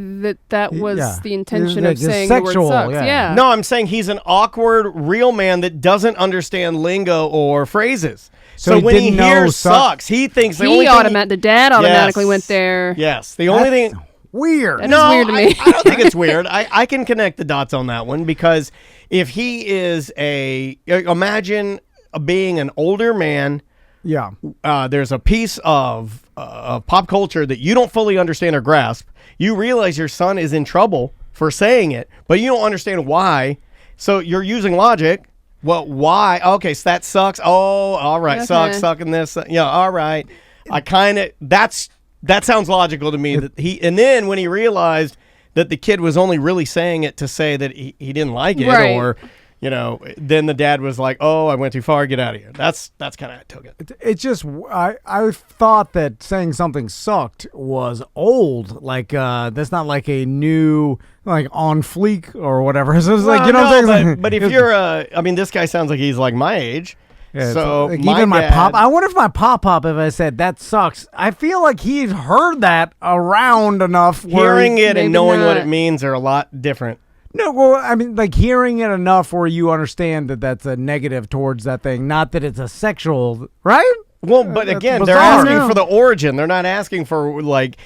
that was the intention of saying
sexual,
the word sucks? Yeah.
No, I'm saying he's an awkward real man that doesn't understand lingo or phrases. So when he hears sucks, he thinks
the dad automatically went there.
Yes. The only thing...
Weird.
That is weird to me.
I don't think it's weird. I can connect the dots on that one, because if he is imagine being an older man.
Yeah.
There's a piece of pop culture that you don't fully understand or grasp. You realize your son is in trouble for saying it, but you don't understand why. So you're using logic. Well, why? Okay, so that sucks. Oh, all right.
Okay.
Sucking this. All right. That sounds logical to me. And then when he realized that the kid was only really saying it to say that he didn't like it,
right.
or then the dad was like, "Oh, I went too far. Get out of here." That's kind of how I took it.
It's just I thought that saying something sucked was old. Like that's not like a new on fleek or whatever. So it's what I'm saying.
But if you're this guy sounds like he's like my age.
Yeah,
so
even my pop. I wonder if my pop, if I said that sucks, I feel like he's heard that around enough.
Hearing it and knowing what it means are a lot different.
No, well, I mean, like hearing it enough where you understand that that's a negative towards that thing, not that it's a sexual, right?
Well, but again, they're asking for the origin. They're not asking for like.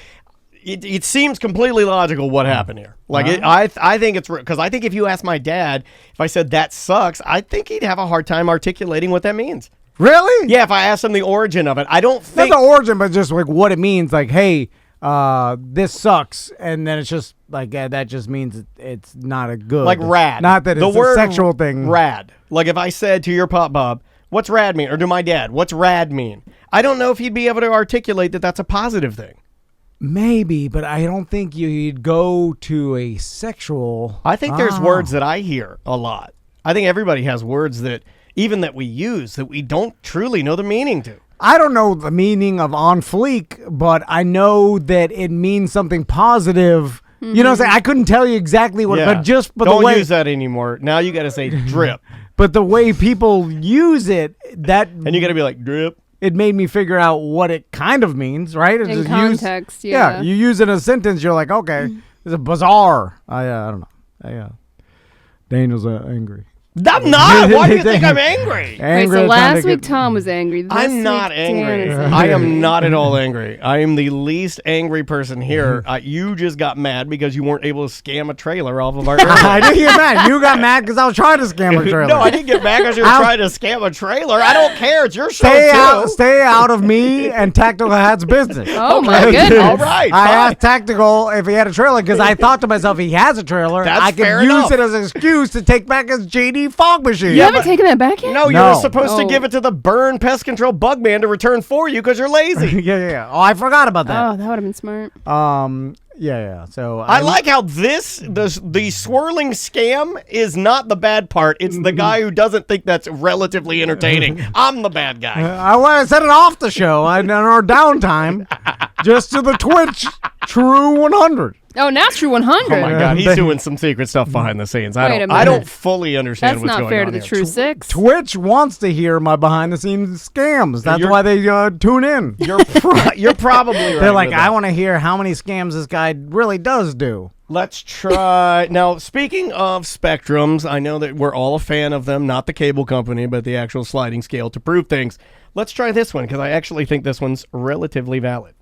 It seems completely logical what happened here. Like I think it's because I think if you ask my dad, if I said that sucks, I think he'd have a hard time articulating what that means.
Really?
Yeah. If I asked him the origin of it, I don't think
not the origin, but just like what it means. Like, hey, this sucks, and then it's just like that just means it's not a good.
Like rad.
Not that it's a sexual thing.
Rad. Like if I said to your pop Bob, what's rad mean? Or to my dad, what's rad mean? I don't know if he'd be able to articulate that that's a positive thing.
Maybe, but I don't think you'd go to a sexual.
I think there's words that I hear a lot. I think everybody has words that even that we use that we don't truly know the meaning to.
I don't know the meaning of on fleek, but I know that it means something positive. Mm-hmm. You know what I'm saying? I couldn't tell you exactly what, but just but
don't
the way,
use that anymore. Now you got to say drip.
But the way people use it,
and you got to be like drip.
It made me figure out what it kind of means, right? It's
in context, yeah.
You use it in a sentence, you're like, okay, it's a bizarre. I don't know. Daniel's angry.
I'm not. Why do you think I'm angry?
Right, so last week Tom was angry.
I'm not angry. I am not at all angry. I am the least angry person here. You just got mad because you weren't able to scam a trailer off of our
I didn't get mad. You got mad because I was trying to scam a trailer.
No, I didn't get mad because you were trying to scam a trailer. I don't care. It's your show,
Stay out of me and Tactical Hat's business.
Oh, my goodness.
All right.
I asked Tactical if he had a trailer because I thought to myself, he has a trailer. I can use it as an excuse to take back his JD fog machine.
You haven't taken that back yet?
No, you were supposed to give it to the burn pest control bug man to return for you because you're lazy.
Yeah. Oh, I forgot about that.
Oh, that would have been smart.
Yeah. So
I like how the swirling scam is not the bad part. It's the guy who doesn't think that's relatively entertaining. I'm the bad guy.
I said it off the show in our downtime, just to the Twitch True 100.
Oh, now it's True 100.
Oh my God, he's doing some secret stuff behind the scenes. I don't fully understand what's going on.
That's not fair to the True 6.
Twitch wants to hear my behind the scenes scams. That's why they tune in.
You're probably right.
They're like, I want to hear how many scams this guy really does do.
Let's try. Now, speaking of spectrums, I know that we're all a fan of them, not the cable company, but the actual sliding scale to prove things. Let's try this one because I actually think this one's relatively valid.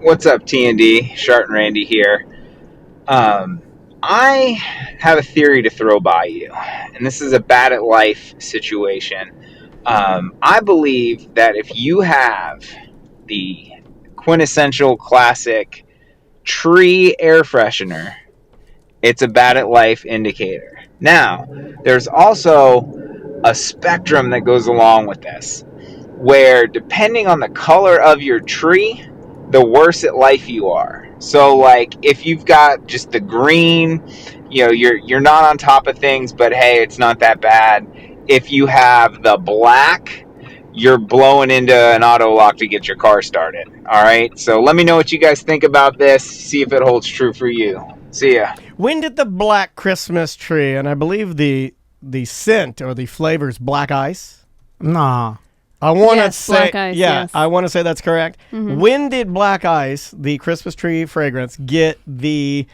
What's up, T&D? Shart and Randy here. I have a theory to throw by you, and this is a bad at life situation. I believe that if you have the quintessential classic tree air freshener, it's a bad at life indicator. Now, there's also a spectrum that goes along with this, where depending on the color of your tree, the worse at life you are. So like if you've got just the green, you're not on top of things, but hey, it's not that bad. If you have the black, you're blowing into an auto lock to get your car started. All right. So let me know what you guys think about this. See if it holds true for you. See ya.
When did the black Christmas tree, and I believe the scent or the flavors black ice?
Nah.
I want to say,
black ice, yes.
I want to say that's correct. Mm-hmm. When did black ice, the Christmas tree fragrance, get the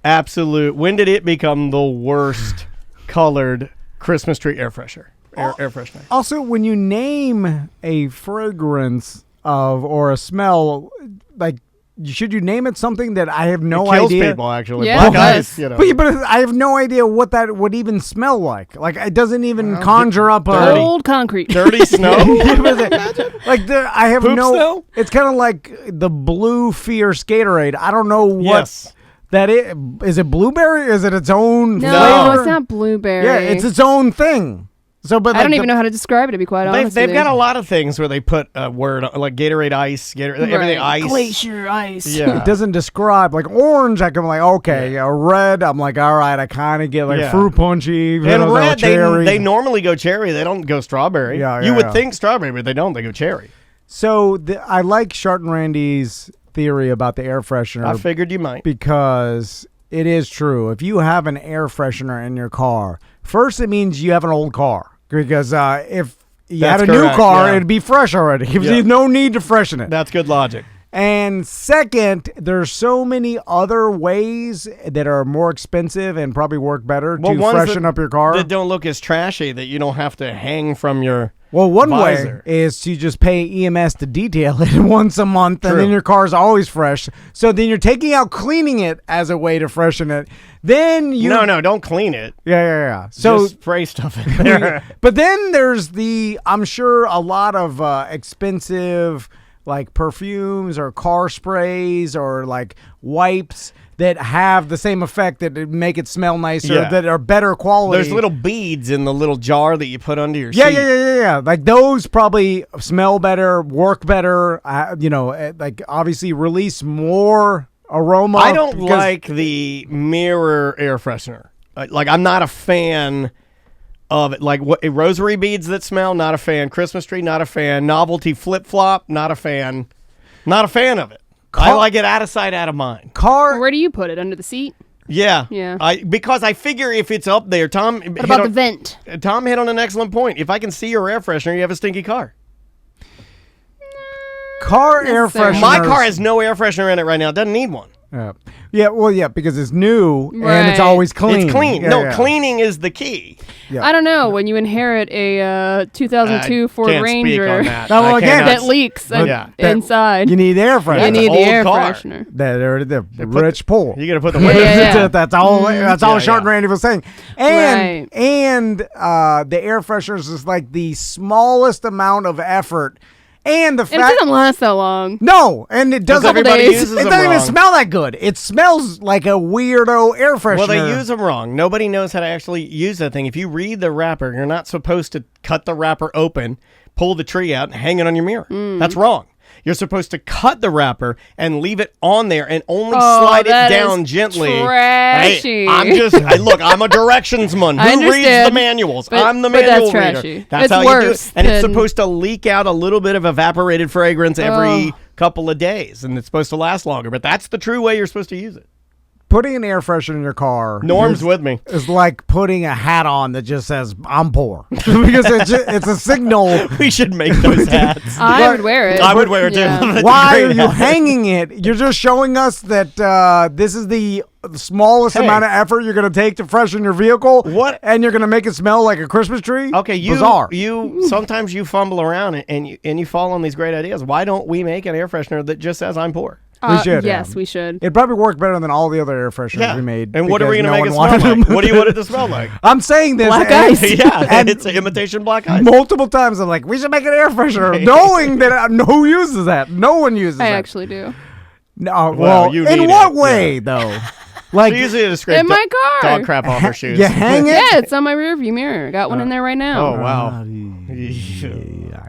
absolute? When did it become the worst colored Christmas tree air freshener? Air freshener.
Also, when you name a fragrance or a smell, like, should you name it something that I have no idea?
It kills people, actually.
Yeah,
black ice,
But I have no idea what that would even smell like. Like, it doesn't even conjure up a...
Old concrete.
Dirty snow?
I have
Poop snow?
It's kind of like the blue fierce Gatorade. I don't know what that is. Is it blueberry? Is it its own flavor?
No, it's not blueberry.
Yeah, it's its own thing. So, but
I don't even know how to describe it, to be quite honest.
They've got a lot of things where they put a word like Gatorade ice, everything ice.
Glacier ice.
Yeah.
It doesn't describe, like orange, I can like, okay, a red, I'm like, all right, I kind of get like fruit punchy.
And red, they normally go cherry. They don't go strawberry. You would think strawberry, but they don't. They go cherry.
So I like Shart and Randy's theory about the air freshener.
I figured you might.
Because it is true. If you have an air freshener in your car, first, it means you have an old car. Because if you had a new car, it'd be fresh already. There's no need to freshen it.
That's good logic.
And second, there's so many other ways that are more expensive and probably work better to freshen up your car.
That don't look as trashy, that you don't have to hang from your
one
visor.
way is to just pay EMS to detail it once a month, and then your car's always fresh. So then you're taking out cleaning it as a way to freshen it. Then you
No, don't clean it.
Yeah. So
just spray stuff in there.
But then there's I'm sure a lot of expensive like perfumes or car sprays or like wipes that have the same effect that make it smell nicer, that are better quality.
There's little beads in the little jar that you put under your seat.
Yeah. Like those probably smell better, work better, like obviously release more aroma.
I don't like the mirror air freshener. Like I'm not a fan of it. Like what rosary beads that smell, not a fan. Christmas tree, not a fan. Novelty flip flop, not a fan. Not a fan of it. I like it out of sight, out of mind.
Where do you put it? Under the seat?
Yeah. Because I figure if it's up there, Tom.
What about the vent?
Tom hit on an excellent point. If I can see your air freshener, you have a stinky car.
Car air freshener.
My car has no air freshener in it right now. It doesn't need one.
Yeah, because it's new and it's always clean.
It's clean. Cleaning is the key.
Yeah.
I don't know. When you inherit a 2002 Ford
can't
Ranger
speak on that.
that leaks inside,
you need air freshener.
You need the air freshener.
The rich pull.
You got to put the windows
into it. That's all. That's all Sean and Randy was saying. And the air fresheners is like the smallest amount of effort. And the fact
it doesn't last that long.
No, and it doesn't.
It
doesn't even smell that good. It smells like a weirdo air freshener.
Well, they use them wrong. Nobody knows how to actually use that thing. If you read the wrapper, you're not supposed to cut the wrapper open, pull the tree out, and hang it on your mirror. That's wrong. You're supposed to cut the wrapper and leave it on there and only slide it down gently.
Trashy.
Look, I'm a directionsman. Who reads the manuals? I'm the manual reader. That's how you do it. And it's supposed to leak out a little bit of evaporated fragrance every couple of days, and it's supposed to last longer. But that's the true way you're supposed to use it.
Putting an air freshener in your car.
Norm's with me.
It's like putting a hat on that just says "I'm poor" because it's a signal.
We should make those hats.
I would wear it.
I would wear it too.
Why are you hanging it? You're just showing us that this is the smallest amount of effort you're going to take to freshen your vehicle.
What?
And you're going to make it smell like a Christmas tree?
Okay,
Bizarre.
You sometimes you fumble around and you fall on these great ideas. Why don't we make an air freshener that just says "I'm poor"?
We should.
Yes, we should.
It'd probably work better than all the other air fresheners we made.
And what are we going to make it smell like? What do you want it to smell like?
I'm saying this.
Black ice.
And it's an imitation black ice.
Multiple times I'm like, we should make an air freshener, knowing that who uses that? No one uses that.
I actually do.
No, well, in what way, though? Like,
so usually to scrape
in my car.
dog crap off her shoes.
You hang it?
Yeah, it's on my rearview mirror. Got one in there right now.
Oh, wow.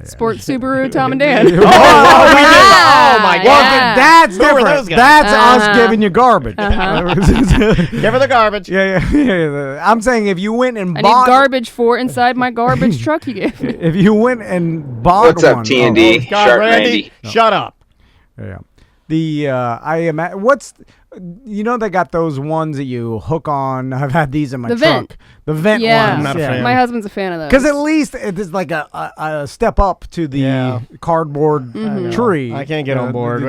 Sport Subaru, Tom and Dan.
Oh, my God.
Well, that's
Who are
different.
those guys?
That's us giving you garbage.
Give her the garbage.
Yeah. I'm saying if you went and
I
bought
need garbage for inside my garbage truck you gave me.
if you went and bought
What's up,
one,
T&D?
God,
Shark
Randy,
Randy.
shut up.
Yeah. They got those ones that you hook on. I've had these in my
The
truck.
vent.
The vent
Yeah.
ones.
I'm not a fan.
My husband's a fan of those.
Because at least it is like a step up to the cardboard tree.
I can't get on board.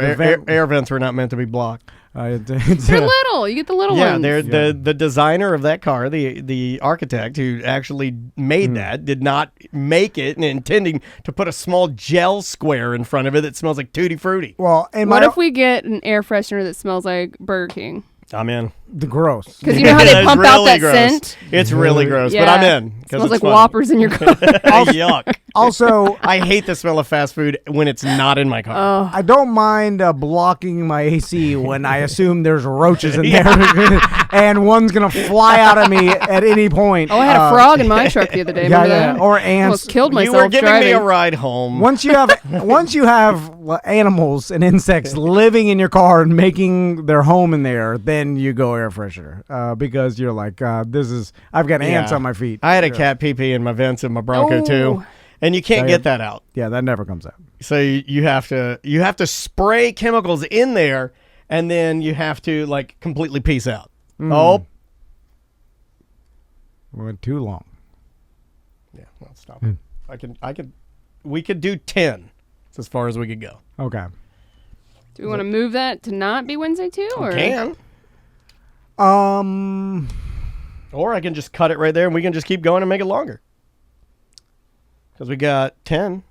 Air vents were not meant to be blocked.
They're little. You get the little ones.
The designer of that car, the architect who actually made that, did not make it and intending to put a small gel square in front of it that smells like Tutti Frutti.
Well, and
what if we get an air freshener that smells like Burger King?
I'm in.
The gross.
Because you know how they pump out that
gross.
scent?
It's really gross, but I'm in.
It smells like
funny.
Whoppers in your car.
Yuck.
Also,
I hate the smell of fast food when it's not in my car.
I don't mind blocking my AC when I assume there's roaches in there and one's going to fly out of me at any point.
Oh, I had a frog in my truck the other day. Remember that?
Or ants.
Almost killed myself
You were giving
driving.
me a ride home.
Once you have animals and insects living in your car and making their home in there, then you go air freshener because you're like, I've got ants on my feet.
I had a cat pee in my vents in my Bronco too, and you can't get that out.
Yeah, that never comes out.
So you have to spray chemicals in there, and then you have to like completely peace out. Oh,
we went too long.
Yeah, well, stop it. We could do 10. That's as far as we could go.
Okay.
Do we want to move that to not be Wednesday too? Or?
Can.
Or
I can just cut it right there and we can just keep going and make it longer. Because we got 10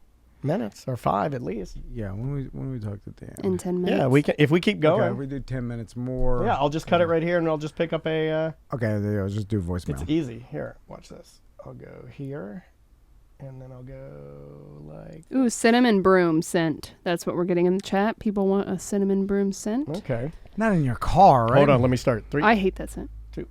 minutes or 5 at least.
Yeah, when we talk to Dan.
In 10 minutes.
Yeah, we can if we keep going.
Okay, we do 10 minutes more.
Yeah, I'll just cut it right here and I'll just pick up a...
okay, there you go. Just do voicemail.
It's easy. Here, watch this. I'll go here and then I'll go like...
Ooh, cinnamon broom scent. That's what we're getting in the chat. People want a cinnamon broom scent.
Okay.
Not in your car, right?
Hold on, let me start. 3.
I hate that scent.
2.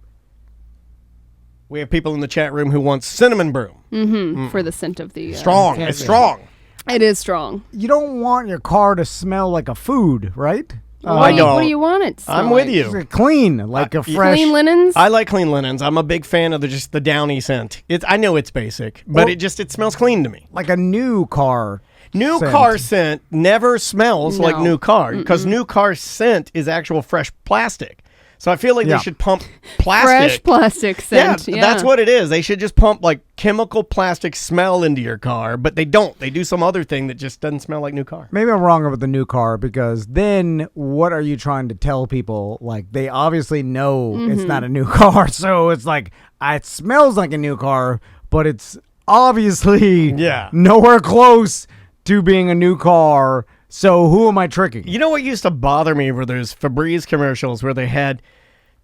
We have people in the chat room who want cinnamon broom.
For the scent of the...
Strong. It's strong.
It is strong.
You don't want your car to smell like a food, right?
What do you want it to smell
I'm with
like?
you.
Clean, like a fresh...
Clean linens?
I like clean linens. I'm a big fan of just the downy scent. I know it's basic, but it smells clean to me.
Like a new car scent.
Car scent never smells like new car because new car scent is actual fresh plastic. So I feel like they should pump plastic.
Fresh plastic scent.
Yeah, that's what it is. They should just pump like chemical plastic smell into your car, but they don't. They do some other thing that just doesn't smell like new car.
Maybe I'm wrong about the new car because then what are you trying to tell people? Like they obviously know it's not a new car, so it's like it smells like a new car, but it's obviously nowhere close to being a new car. So who am I tricking?
You know what used to bother me were those Febreze commercials where they had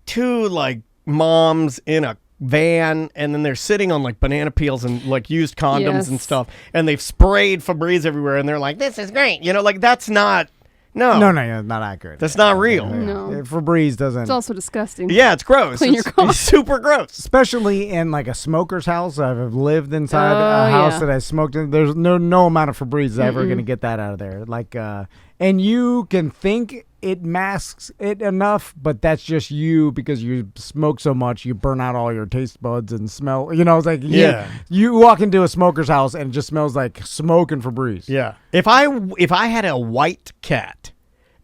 2 like moms in a van and then they're sitting on like banana peels and like used condoms and stuff and they've sprayed Febreze everywhere and they're like, this is great. You know, like that's not... No,
not accurate.
That's not real.
No.
Febreze doesn't...
It's also disgusting.
Yeah, it's gross.
Clean your car.
It's super gross.
Especially in like a smoker's house. I've lived inside a house that I smoked in. There's no amount of Febreze is ever going to get that out of there. Like, and you can think it masks it enough, but that's just you because you smoke so much, you burn out all your taste buds and smell. You know, it's like you walk into a smoker's house and it just smells like smoke and Febreze.
Yeah. If I had a white cat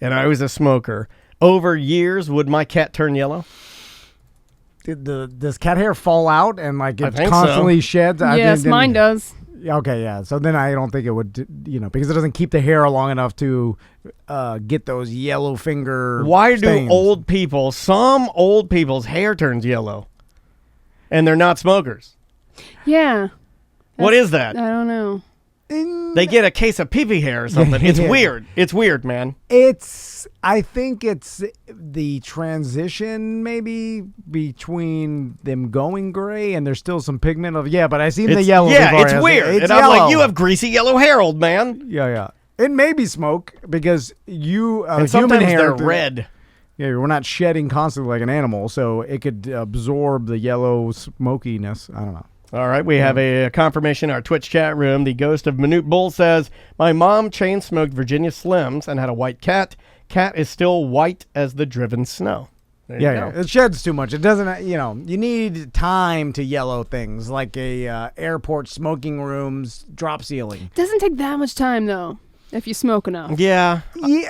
and I was a smoker, over years would my cat turn yellow?
Does cat hair fall out and like it
think
constantly sheds?
Yes, mine does.
Okay, yeah. So then I don't think it would, because it doesn't keep the hair long enough to get those yellow finger
Why
stains.
do some old people's hair turns yellow and they're not smokers?
Yeah.
What is that?
I don't know.
They get a case of pee-pee hair or something. It's weird. It's weird, man.
I think it's the transition maybe between them going gray and there's still some pigment of, but I seen the yellow.
Yeah, it's weird.
It's
and
yellow.
I'm like, you have greasy yellow hair, old man.
Yeah. It may be smoke because you,
and
human hair.
They're red.
Yeah, we're not shedding constantly like an animal, so it could absorb the yellow smokiness. I don't know.
All right, we have a confirmation in our Twitch chat room. The ghost of Minute Bull says, my mom chain smoked Virginia Slims and had a white cat. Cat is still white as the driven snow. There you go.
It sheds too much. It doesn't, you need time to yellow things like a airport smoking room's drop ceiling.
Doesn't take that much time though, if you smoke enough.
Yeah.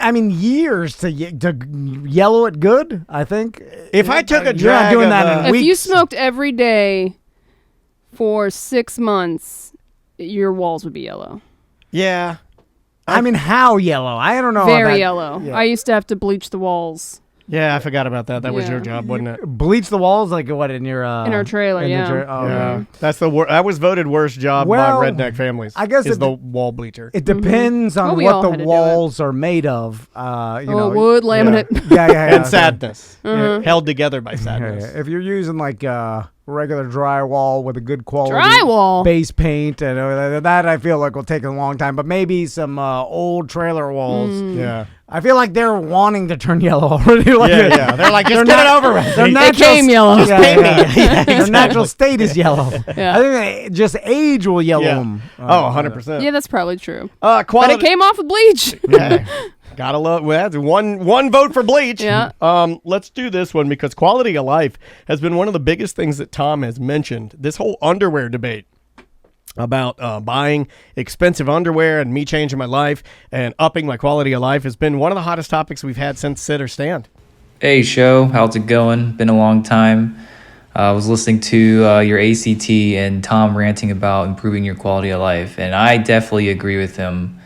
I mean, years to yellow it good, I think.
If I took a drag
you're not doing that in weeks.
If you smoked every day for 6 months, your walls would be yellow.
Yeah.
I mean, how yellow? I don't know.
Very yellow. Yeah. I used to have to bleach the walls.
Yeah, I forgot about that. That was your job, wasn't it?
Bleach the walls, like what in your
in our trailer?
Yeah.
That's that was voted worst job by redneck families.
I guess
is the wall bleacher.
It depends on what the walls are made of.
Wood, laminate.
Yeah.
And sadness, held together by sadness.
If you're using like regular drywall with a good quality base paint and that, I feel like will take a long time. But maybe some old trailer walls.
Yeah.
I feel like they're wanting to turn yellow already.
They're like, just get it over with.
They came yellow.
Just paint me.
Their natural state is yellow. Yeah. I think just age will yellow them.
100%.
Yeah, that's probably true.
Quality.
But it came off with bleach.
Gotta love that's one vote for bleach.
Yeah.
Let's do this one because quality of life has been one of the biggest things that Tom has mentioned. This whole underwear debate about buying expensive underwear and me changing my life and upping my quality of life has been one of the hottest topics we've had since Sit or Stand.
Hey, show. How's it going? Been a long time. I was listening to your ACT and Tom ranting about improving your quality of life, and I definitely agree with him.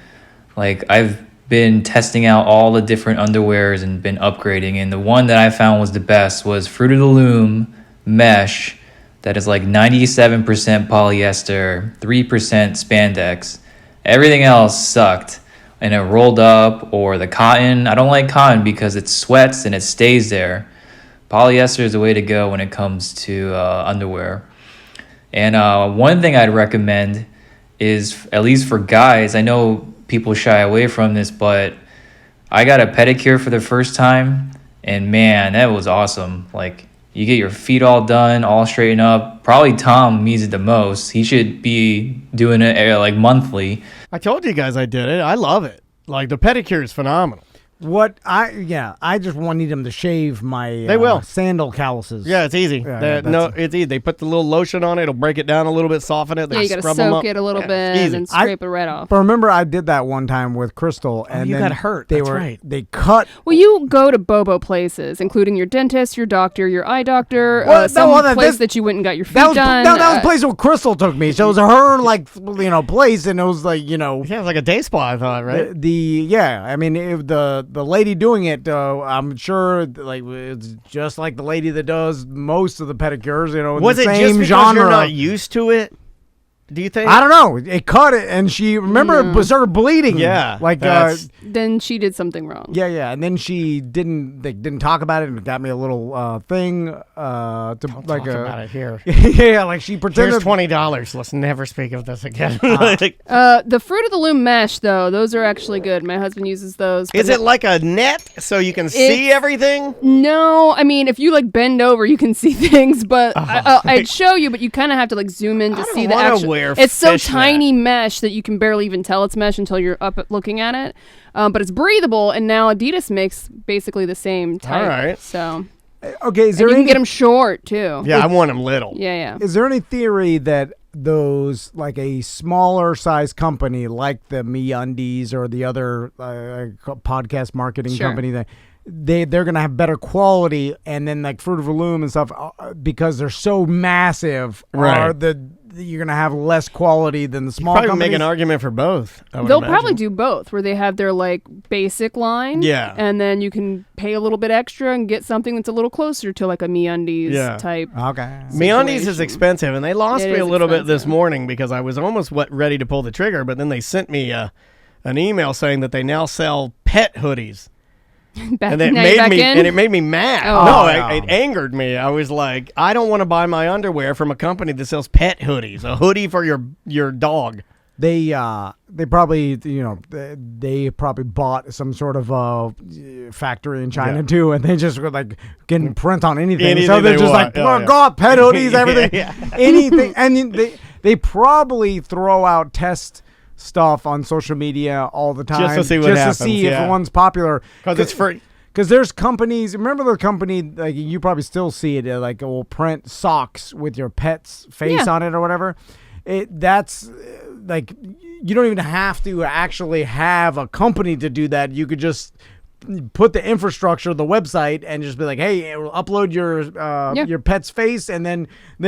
Like, I've been testing out all the different underwears and been upgrading. And the one that I found was the best was Fruit of the Loom mesh that is like 97% polyester, 3% spandex. Everything else sucked. And it rolled up, or the cotton. I don't like cotton because it sweats and it stays there. Polyester is the way to go when it comes to underwear. And one thing I'd recommend is, at least for guys, I know people shy away from this, but I got a pedicure for the first time, and man, that was awesome. Like, you get your feet all done, all straightened up. Probably Tom needs it the most. He should be doing it like monthly.
I told you guys I did it. I love it. Like, the pedicure is phenomenal.
I just need them to shave my
They will.
sandal calluses.
Yeah, it's easy. It's easy. They put the little lotion on it. It'll break it down a little bit, soften it.
Yeah, you got to soak it a little bit and scrape it right off.
But remember, I did that one time with Crystal, and
you
then
got hurt.
They
That's right.
They cut.
Well, you go to Bobo places, including your dentist, your doctor, your eye doctor, place that you went and got your feet done.
That was a place where Crystal took me. So it was her place, and it was like
Yeah, it was like a day spa, I thought, right?
I mean, if the lady doing it, I'm sure like it's just like the lady that does most of the pedicures, in
Was
the
it
same
just because
genre.
you're not used to it? Do you think?
I don't know. It cut it, and she it started bleeding.
Yeah,
like
then she did something wrong.
Yeah, and then she didn't talk about it, and got me a little thing to
Don't talk about it here.
Yeah, like she pretended.
Here's $20. Let's never speak of this again.
The Fruit of the Loom mesh, though, those are actually good. My husband uses those.
Is it like a net so you can see everything?
No, I mean, if you like bend over, you can see things, but I'd show you, but you kind of have to like zoom in to see the actual. It's so tiny mesh that you can barely even tell it's mesh until you're up looking at it. But it's breathable, and now Adidas makes basically the same type.
All right.
So.
Okay, is there
you can get them short too.
Yeah, I want them little.
Yeah.
Is there any theory that those, like a smaller size company like the MeUndies or the other podcast marketing company, they're gonna have better quality, and then like Fruit of the Loom and stuff, because they're so massive,
right?
You're gonna have less quality than the small companies?
Probably make an argument for both.
They'll probably do both, where they have their like basic line, and then you can pay a little bit extra and get something that's a little closer to like a MeUndies type.
Okay,
MeUndies is expensive, and they lost me a little bit this morning because I was almost ready to pull the trigger, but then they sent me an email saying that they now sell pet hoodies. And it made me mad. It angered me. I was like, I don't want to buy my underwear from a company that sells pet hoodies. A hoodie for your dog.
They probably they probably bought some sort of factory in China too, and they just were like can print on anything. So they're just like, God, pet hoodies, everything, anything, and they probably throw out test stuff on social media all the time
just to see what happens,
to see if one's popular,
because it's free.
Because there's companies. Remember the company, like you probably still see it, like it will print socks with your pet's face on it or whatever. That's like you don't even have to actually have a company to do that. You could just put the infrastructure, the website, and just be like, hey, upload your pet's face, and then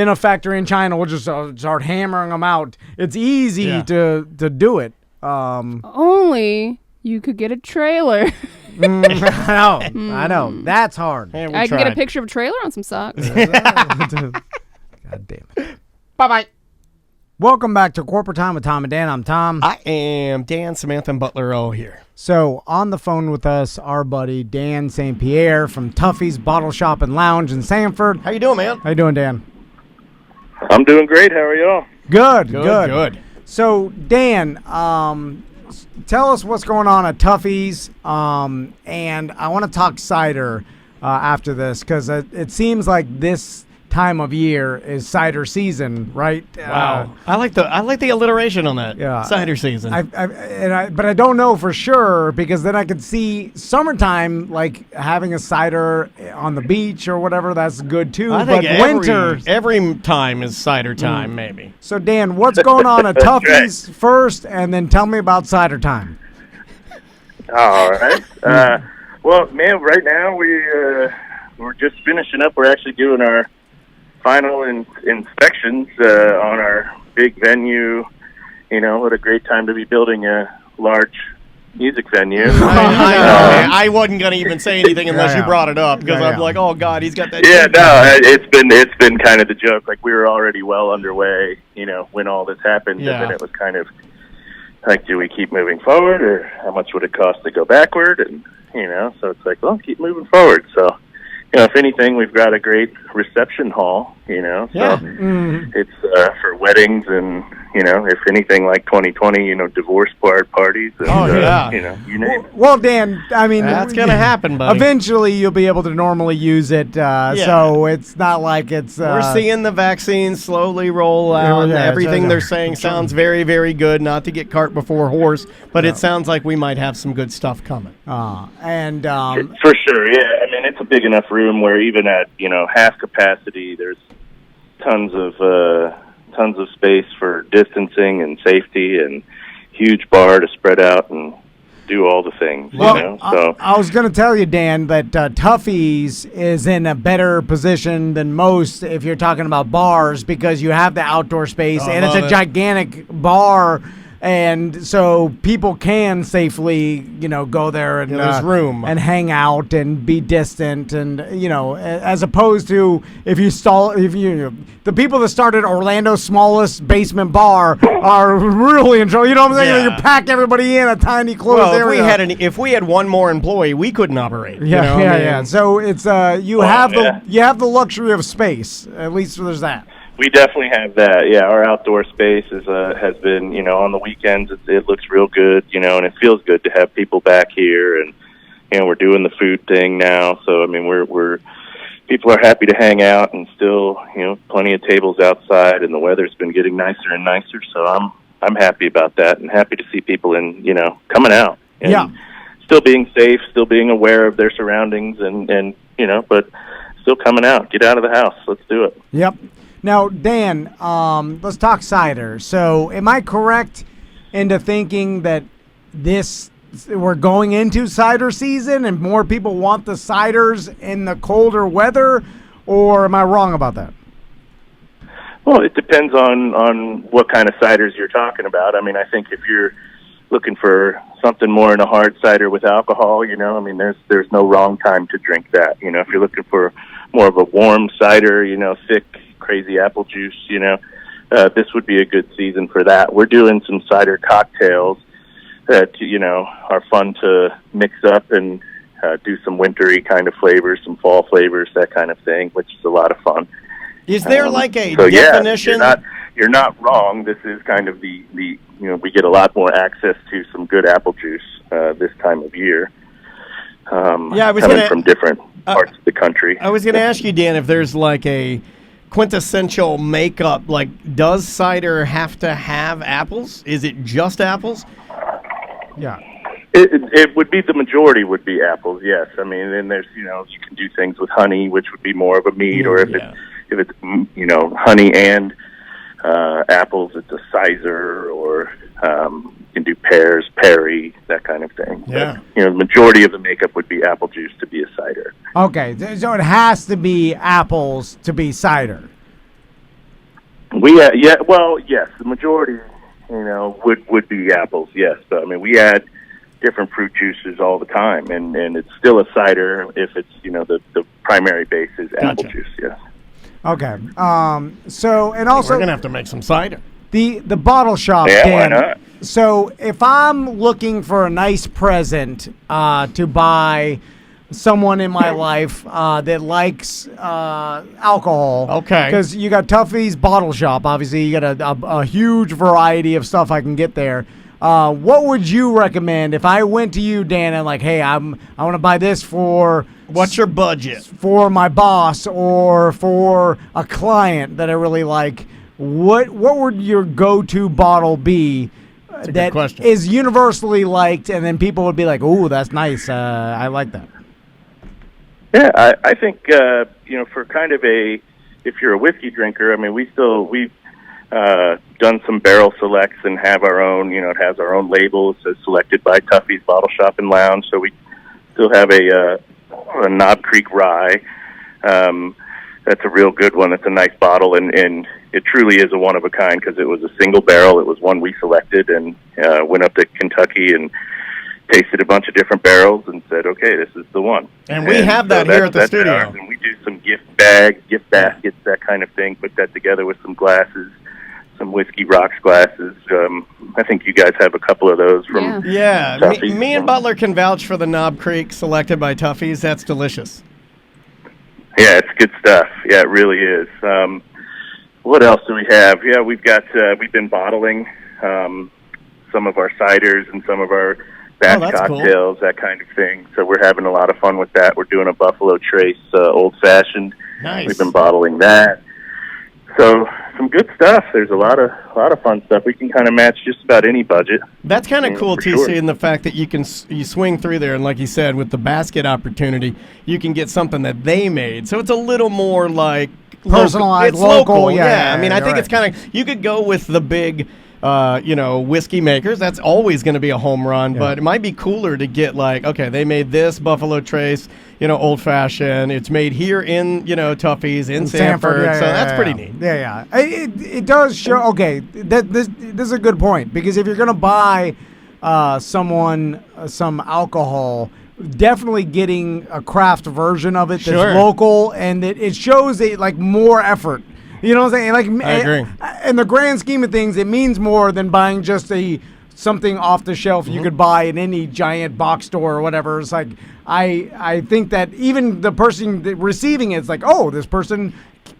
a factory in China will just start hammering them out. It's easy to do it.
Only you could get a trailer.
I know. That's hard.
I can get a picture of a trailer on some socks.
God damn it.
Bye-bye.
Welcome back to Corporate Time with Tom and Dan. I'm Tom.
I am Dan, Samantha, and Butler O here.
So on the phone with us, our buddy Dan Saint-Pierre from Tuffy's Bottle Shop and Lounge in Sanford.
How you doing, man?
How you doing, Dan?
I'm doing great. How are y'all?
Good. So Dan, tell us what's going on at Tuffy's, and I want to talk cider after this, because it seems like this time of year is cider season, right?
Wow, I like the alliteration on that. Yeah, cider season.
But I don't know for sure, because then I could see summertime, like having a cider on the beach or whatever. That's good too.
I think
winter,
every time is cider time, maybe.
So Dan, what's going on at Tuffy's first, and then tell me about cider time.
All right. Well, man, right now we're just finishing up. We're actually doing our final inspections on our big venue. What a great time to be building a large music venue.
I wasn't going to even say anything unless you brought it up because I'm like, oh God, he's got that.
Yeah, no, it's been kind of the joke. Like we were already well underway, when all this happened, and then it was kind of like, do we keep moving forward, or how much would it cost to go backward? And so it's like, well, keep moving forward. So, if anything, we've got a great reception hall. So it's for weddings and. If anything like 2020, divorce parties. And, you name it.
Well, Dan, I mean,
that's gonna happen, buddy.
Eventually, you'll be able to normally use it, so it's not like it's.
We're seeing the vaccines slowly roll out. Everything they're saying sounds very, very good. Not to get cart before horse, but it sounds like we might have some good stuff coming.
And
for sure, yeah. I mean, it's a big enough room where even at half capacity, there's tons of space for distancing and safety, and huge bar to spread out and do all the things.
Well,
So
I was going to tell you, Dan, that Tuffy's is in a better position than most if you're talking about bars, because you have the outdoor space and it's a gigantic bar. And so people can safely, go there and
there's room
and hang out and be distant, and as opposed to the people that started Orlando's smallest basement bar are really in trouble. You know what I'm saying? You pack everybody in a tiny closed area.
If we had one more employee, we couldn't operate.
Yeah. So it's you have the luxury of space. At least there's that.
We definitely have that. Yeah, our outdoor space has been, on the weekends it looks real good, and it feels good to have people back here, and we're doing the food thing now. So I mean, we're people are happy to hang out, and still, plenty of tables outside, and the weather's been getting nicer and nicer. So I'm happy about that, and happy to see people coming out. And still being safe, still being aware of their surroundings, and but still coming out. Get out of the house. Let's do it.
Yep. Now, Dan, let's talk cider. So, am I correct into thinking that we're going into cider season and more people want the ciders in the colder weather, or am I wrong about that?
Well, it depends on what kind of ciders you're talking about. I mean, I think if you're looking for something more in a hard cider with alcohol, there's no wrong time to drink that. If you're looking for more of a warm cider, thick, crazy apple juice, this would be a good season for that. We're doing some cider cocktails that, are fun to mix up and do some wintry kind of flavors, some fall flavors, that kind of thing, which is a lot of fun.
Is there like a
definition? You're not wrong. This is kind of the we get a lot more access to some good apple juice this time of year.
I was
coming from different parts of the country.
I was going to ask you, Dan, if there's like a quintessential makeup, like does cider have to have apples? Is it just apples?
Yeah.
It would be, the majority would be apples, yes. I mean, then there's, you can do things with honey, which would be more of a mead, or if it's honey and apples, it's a sizer, or you can do pears, perry, that kind of thing.
Yeah.
But, the majority of the makeup would be apple juice to be a cider.
Okay, so it has to be apples to be cider.
Yes, the majority, would be apples, yes. But I mean, we add different fruit juices all the time, and it's still a cider if it's, the primary base is apple juice, yes.
Okay. So, and also,
we're gonna have to make some cider.
The bottle shop.
Yeah,
Dan,
why not?
So, if I'm looking for a nice present to buy someone in my life that likes alcohol,
okay,
because you got Tuffy's bottle shop. Obviously, you got a huge variety of stuff I can get there. What would you recommend if I went to you, Dan, and like, hey, I want to buy this for.
What's your budget?
For my boss or for a client that I really like, what would your go-to bottle be that is universally liked, and then people would be like, "Ooh, that's nice. I like that."
Yeah, I think for kind of if you're a whiskey drinker, I mean, we've done some barrel selects and have our own. It has our own labels as selected by Tuffy's Bottle Shop and Lounge. So we still have a Knob Creek Rye. That's a real good one. That's a nice bottle, and it truly is a one of a kind because it was a single barrel. It was one we selected and went up to Kentucky and tasted a bunch of different barrels and said, okay, this is the one.
And we have that here at the studio.
Ours. And we do some gift bags, gift baskets, that kind of thing. Put that together with some glasses, some Whiskey Rocks glasses. I think you guys have a couple of those from Tuffy's.
Me and Butler can vouch for the Knob Creek selected by Tuffy's. That's delicious.
Yeah, it's good stuff. Yeah, it really is. What else do we have? Yeah, we've been bottling some of our ciders and some of our batch cocktails, that kind of thing. So we're having a lot of fun with that. We're doing a Buffalo Trace Old Fashioned.
Nice.
We've been bottling that. So some good stuff. There's a lot of fun stuff. We can kind of match just about any budget.
That's kind of cool, TC, in the fact that you swing through there, and like you said, with the basket opportunity, you can get something that they made. So it's a little more like
personalized,
local.
Yeah,
I mean, I think it's kind of, you could go with the big whiskey makers. That's always going to be a home run, but it might be cooler to get like, okay, they made this Buffalo Trace, Old Fashioned. It's made here in, Tuffy's in Sanford. So that's pretty neat.
Yeah. It does show, okay, this is a good point, because if you're going to buy someone some alcohol, definitely getting a craft version of it that's local, and it shows more effort. You know what I'm saying?
I agree.
In the grand scheme of things, it means more than buying just something off the shelf you could buy in any giant box store or whatever. It's like, I think that even the person receiving it's like, oh, this person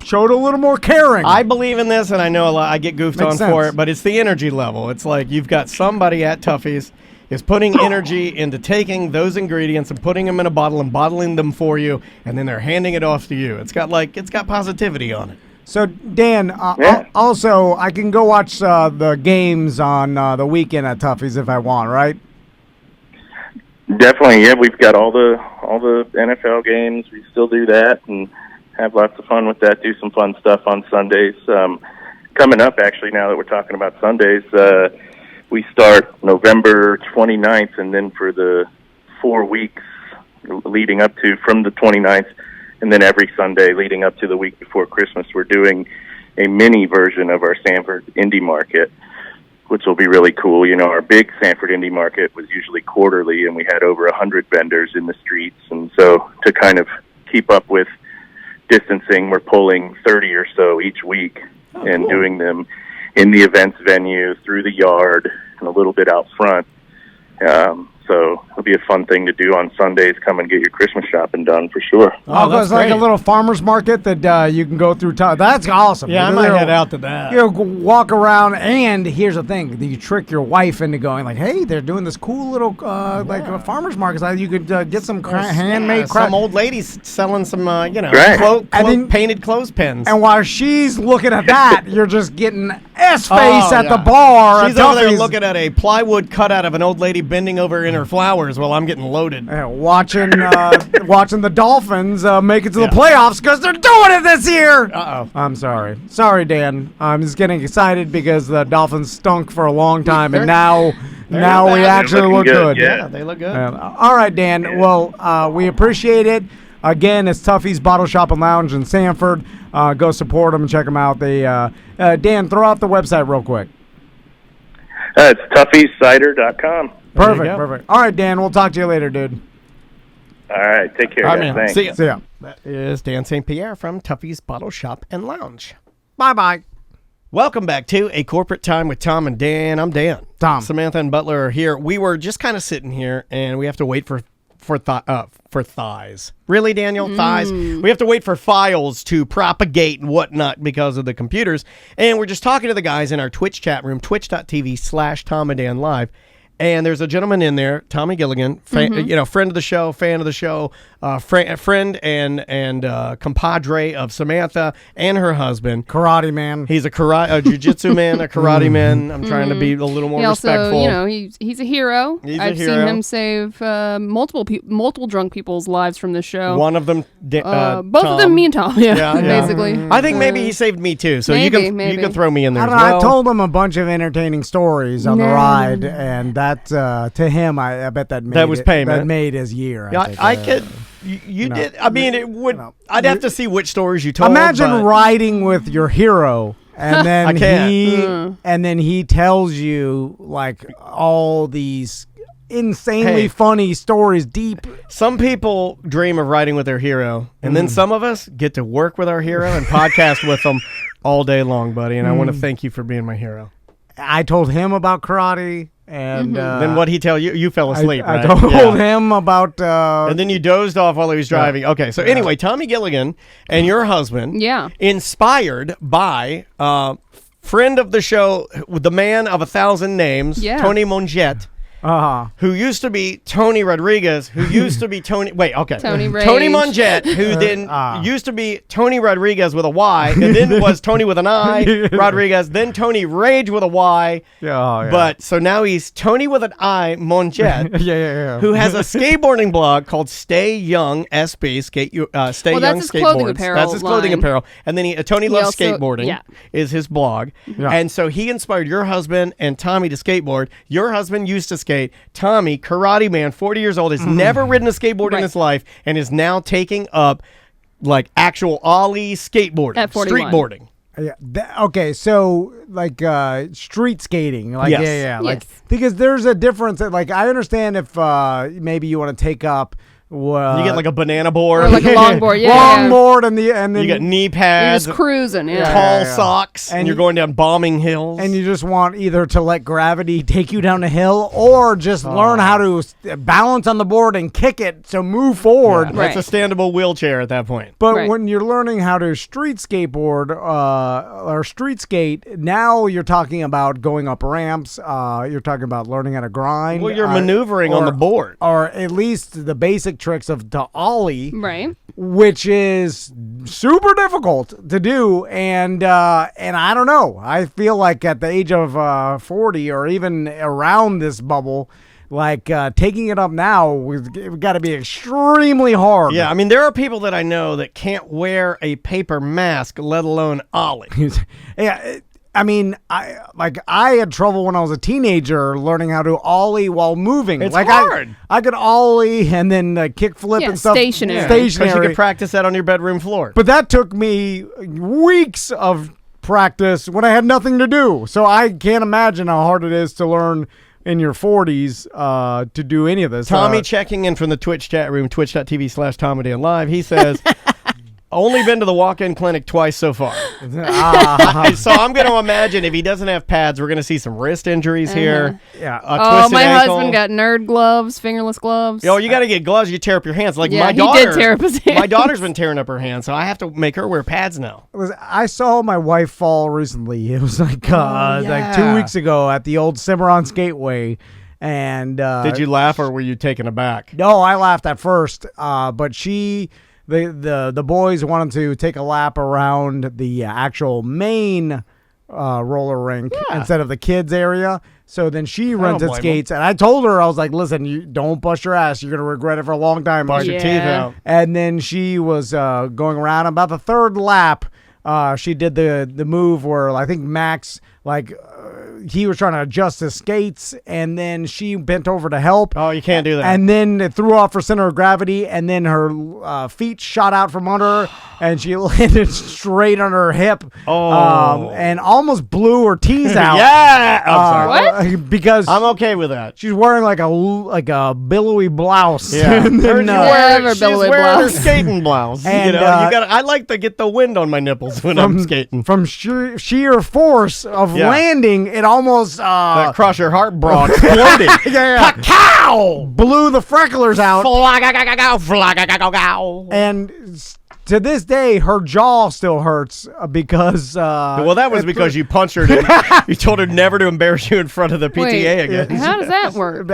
showed a little more caring.
I believe in this, and I know I get goofed on for it, but it's the energy level. It's like you've got somebody at Tuffy's is putting energy into taking those ingredients and putting them in a bottle and bottling them for you, and then they're handing it off to you. It's got positivity on it.
So, Dan, also, I can go watch the games on the weekend at Tuffy's if I want, right?
Definitely, yeah. We've got all the NFL games. We still do that and have lots of fun with that. Do some fun stuff on Sundays. Coming up, actually, now that we're talking about Sundays, we start November 29th, and then for the 4 weeks leading up to from the 29th, and then every Sunday leading up to the week before Christmas, we're doing a mini version of our Sanford Indie Market, which will be really cool. Our big Sanford Indie Market was usually quarterly, and we had over 100 vendors in the streets. And so to kind of keep up with distancing, we're pulling 30 or so each week and doing them in the events venue, through the yard, and a little bit out front. So it'll be a fun thing to do on Sundays. Come and get your Christmas shopping done for sure.
It's like a little farmer's market that you can go through. That's awesome.
Yeah, I might head out to that.
Walk around, and here's the thing: you trick your wife into going like, "Hey, they're doing this cool little a farmer's market. You could get some handmade crap."
Some old ladies selling some painted clothespins.
And while she's looking at that, you're just getting S-face at the bar.
She's over there looking at a plywood cutout of an old lady bending over in her flowers while I'm getting loaded.
Watching the Dolphins make it to the playoffs because they're doing it this year. I'm sorry, Dan. I'm just getting excited because the Dolphins stunk for a long time, and now we actually look good.
Yeah, they look good.
All right, Dan. Well, we appreciate it. Again, it's Tuffy's Bottle Shop and Lounge in Sanford. Go support them and check them out. Dan, throw out the website real quick.
It's Tuffy'sCider.com.
Perfect. All right, Dan, we'll talk to you later, dude.
All right, take care, guys. Thanks.
See ya. That is Dan Saint-Pierre from Tuffy's Bottle Shop and Lounge.
Bye-bye.
Welcome back to A Corporate Time with Tom and Dan. I'm Dan.
Tom.
Samantha and Butler are here. We were just kind of sitting here, and we have to wait for thighs. Really, Daniel? Thighs? We have to wait for files to propagate and whatnot because of the computers. And we're just talking to the guys in our Twitch chat room, twitch.tv/Tom and Dan Live. And there's a gentleman in there, Tommy Gilligan, friend of the show, fan of the show, friend and compadre of Samantha and her husband.
Karate man.
He's a jiu-jitsu man, a karate man. I'm trying to be a little more respectful.
Also, he's a hero. I've seen him save multiple drunk people's lives from this show.
One of them,
both
Tom.
of them, me and Tom. Yeah. Basically.
I think maybe he saved me too. So you can throw me in there.
I told him a bunch of entertaining stories on the ride, and that to him, I bet that
was payment.
That made his year.
I could. You did. I mean, it would. I'd have to see which stories you told.
Imagine riding with your hero, and then he tells you like all these insanely funny stories, deep.
Some people dream of riding with their hero, and then some of us get to work with our hero and podcast with them all day long, buddy. And I want to thank you for being my hero.
I told him about karate, and
then what'd he tell you? You fell asleep, right?
I told him about...
and then you dozed off while he was driving. Okay, so anyway, Tommy Gilligan and your husband, inspired by friend of the show, the man of 1,000 names, Tony Monget, who used to be Tony Rodriguez, who used to be Tony... Wait, okay.
Tony
Monget, who then used to be Tony Rodriguez with a Y, and then was Tony with an I, Rodriguez, then Tony Rage with a Y. But, so now he's Tony with an I, Monget, who has a skateboarding blog called Stay Young SB, Stay Young
that's his
Skateboards.
clothing apparel
That's his clothing
line.
apparel. And then Tony Loves
also-
Skateboarding is his blog. And so he inspired your husband and Tommy to skateboard. Your husband used to skate. Tommy, karate man, 40 years old, has never ridden a skateboard in his life and is now taking up like actual Ollie skateboarding,
At 41.
streetboarding.
Okay, so like street skating, like
Yes.
like because there's a difference. Like I understand if maybe you want to take up.
You get like a banana board,
Or like a longboard,
longboard, and then
you got knee
You're
pads,
just cruising,
tall socks, and you're
you-
going down bombing hills.
and you just want either to let gravity take you down a hill or just learn how to balance on the board and kick it, so move forward.
That's a standable wheelchair at that point.
But when you're learning how to street skateboard or street skate, now you're talking about going up ramps. You're talking about learning how to grind.
Well, you're maneuvering on the board,
or at least the basic tricks of the ollie,
right?
Which is super difficult to do, and I don't know. I feel like at the age of 40 or even around this bubble, like taking it up now, we've got to be extremely hard.
Yeah, I mean, there are people that I know that can't wear a paper mask, let alone ollie.
Yeah, I mean, I had trouble when I was a teenager learning how to ollie while moving.
It's
like
hard.
I could ollie and then kick flip and stuff.
Stationary.
Because you could practice that on your bedroom floor.
But that took me weeks of practice when I had nothing to do. So I can't imagine how hard it is to learn in your 40s to do any of this.
Tommy checking in from the Twitch chat room, twitch.tv/TommyDanLive. He says, only been to the walk-in clinic twice so far. So I'm going to imagine if he doesn't have pads, we're going to see some wrist injuries here.
Yeah.
Oh, my husband got nerd gloves, fingerless gloves.
Oh, you got to get gloves. You tear up your hands. Like
Yeah,
my
he
daughter.
did tear up his hands.
My daughter's been tearing up her hands, so I have to make her wear pads now.
I saw my wife fall recently. It was like 2 weeks ago at the old Cimarron Skateway. And
did you laugh or were you taken aback?
No, I laughed at first. But the boys wanted to take a lap around the actual main roller rink instead of the kids area. So then she rented skates, and I told her, I was like, listen, you don't bust your ass. You're going to regret it for a long time.
Bust your teeth out.
And then she was going around. About the third lap, she did the move where I think Max, he was trying to adjust his skates, and then she bent over to help.
Oh, you can't do that.
And then it threw off her center of gravity, and then her feet shot out from under her, and she landed straight on her hip. And almost blew her tees out.
Yeah. I'm sorry.
Because
I'm okay with that.
She's wearing like a billowy blouse.
Yeah.
And then,
She's wearing her skating blouse.
And,
I like to get the wind on my nipples when I'm skating.
From sheer force of landing, it almost
that cross your heart bra exploded.
Cacao! Blew the frecklers out. And to this day, her jaw still hurts because.
Well, that was because you punched her. You told her never to embarrass you in front of the PTA again.
How does that work?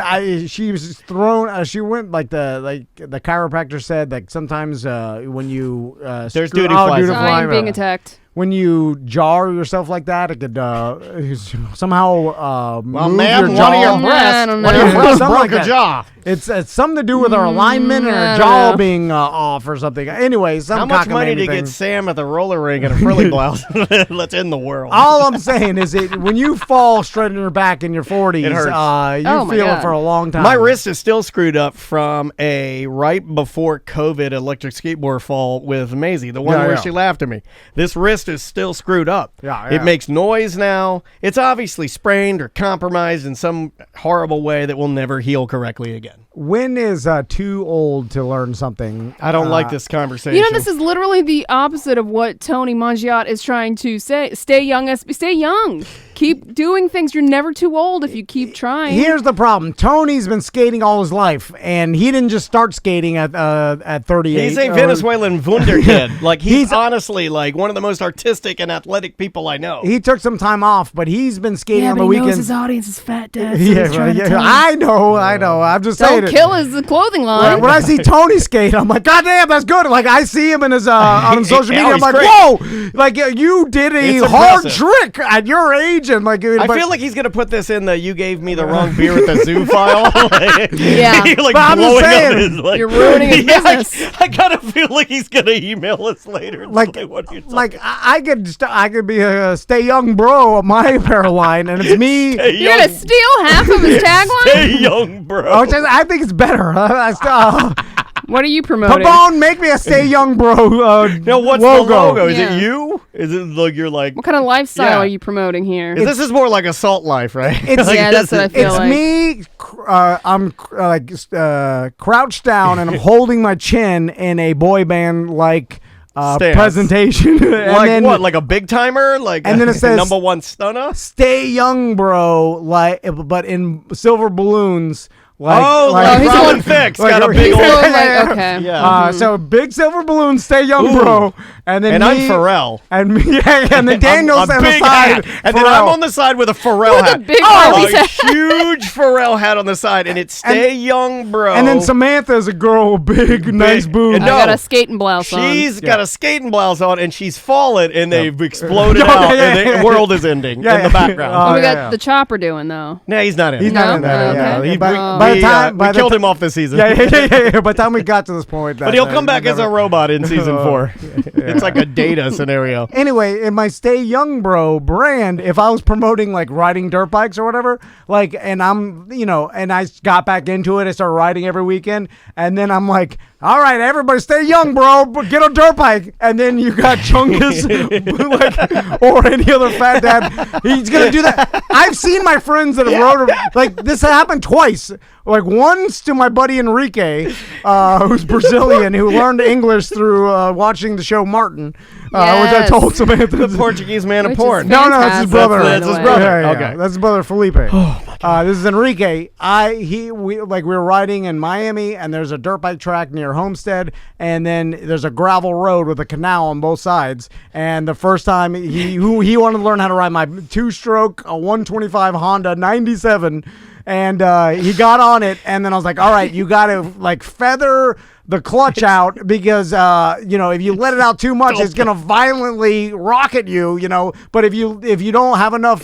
She was thrown. She went like the chiropractor said. Like sometimes when you
there's duty flies.
I'm being attacked.
When you jar yourself like that, it could somehow move
ma'am,
your jaw.
one of your breasts,
Something
broke a jaw.
It's something to do with her alignment and her jaw being off or something. Anyway,
how much money to get Sam at the roller rink in a frilly blouse? Let's end the world.
All I'm saying is when you fall straight on your back in your 40s,
It hurts.
you feel it for a long time.
My wrist is still screwed up from a right before COVID electric skateboard fall with Maisie, the one where she laughed at me. This wrist wrist is still screwed up.
Yeah.
It makes noise now. It's obviously sprained or compromised in some horrible way that will never heal correctly again.
When is too old to learn something?
I don't like this conversation.
You know, this is literally the opposite of what Tony Mangiat is trying to say. Stay young. Stay young. Keep doing things. You're never too old if you keep trying.
Here's the problem. Tony's been skating all his life, and he didn't just start skating at 38.
He's a Venezuelan wunderkid. Like, he's honestly like one of the most artistic and athletic people I know.
He took some time off, but he's been skating on the
he
weekends.
knows his audience is fat dad. So
Yeah, I know. I'm just saying.
Don't kill his clothing line.
When I see Tony skate, I'm like, God damn, that's good. Like, I see him in his on social media. I'm like,
great.
whoa, like you did a
It's
hard
impressive.
trick at your age, and like,
I feel like he's gonna put this in the "you gave me the wrong beer at the zoo" file.
Yeah.
Like
But I'm just
blowing up
saying,
his, like,
you're ruining his
Yeah,
business.
I kind of feel like he's gonna email us later. And say, what are you talking
I could be a stay young bro of my apparel line, and it's me.
You're gonna steal half of his tagline?
Stay young, bro.
Which I think it's better.
What are you promoting?
Pabon, make me a stay young bro
No, what's
logo.
the logo? Is
Yeah.
it you? Is it like you're like?
What kind of lifestyle
Yeah.
are you promoting here?
This is more like Assault Life, right?
It's,
Yeah, that's what I feel
it's
like.
me. I'm crouched down and I'm holding my chin in a boy band like
Stance.
presentation. And
Like
then,
what? Like a big timer? Like
And then it says-
number one stunner?
Stay young, bro. Like, but in silver balloons. Like,
like Robin Thicke got a big
He's
old.
going like, okay.
Yeah.
So big silver balloon, stay young,
Ooh.
bro. And then
And I'm
me,
Pharrell.
And me, and then Daniel's
a
on the
big
side.
hat. And then I'm on the side with a Pharrell
With a
hat.
big
a
Arby's hat.
huge Pharrell hat on the side, and it's "Stay young, bro."
And then Samantha is a girl with big, nice boobs.
I got a skating blouse on.
She's got a skating blouse on, and she's fallen, and they've exploded
Yeah,
out,
yeah,
and
yeah.
the world is ending
Yeah,
in the
yeah.
background.
What we got
yeah.
the chopper doing though?
No, he's not in.
He's
it.
not in there.
No?
Yeah.
Okay.
He-
By the time,
we killed him off this season.
Yeah. By the time we got to this point,
But he'll come back as a robot in season 4. It's like a Data scenario.
Anyway, in my Stay Young Bro brand, if I was promoting like riding dirt bikes or whatever, like, and I'm, and I got back into it, I started riding every weekend, and then I'm like, all right, everybody stay young, bro, but get a dirt bike. And then you got Chungus, like, or any other fat dad. He's going to do that. I've seen my friends that have rode, like, this happened twice. Like, once to my buddy Enrique, who's Brazilian, who learned English through watching the show Martin, which I told Samantha.
The Portuguese man of
Which
porn.
is
No, that's his brother.
That's his brother.
Yeah, yeah,
Okay.
that's his brother Felipe. Oh my God. This is Enrique. We were riding in Miami, and there's a dirt bike track near Homestead, and then there's a gravel road with a canal on both sides. And the first time he wanted to learn how to ride my 2-stroke, a 125 Honda 97. And he got on it, and then I was like, all right, you got to like feather the clutch out because if you let it out too much, it's gonna violently rocket you, But if you don't have enough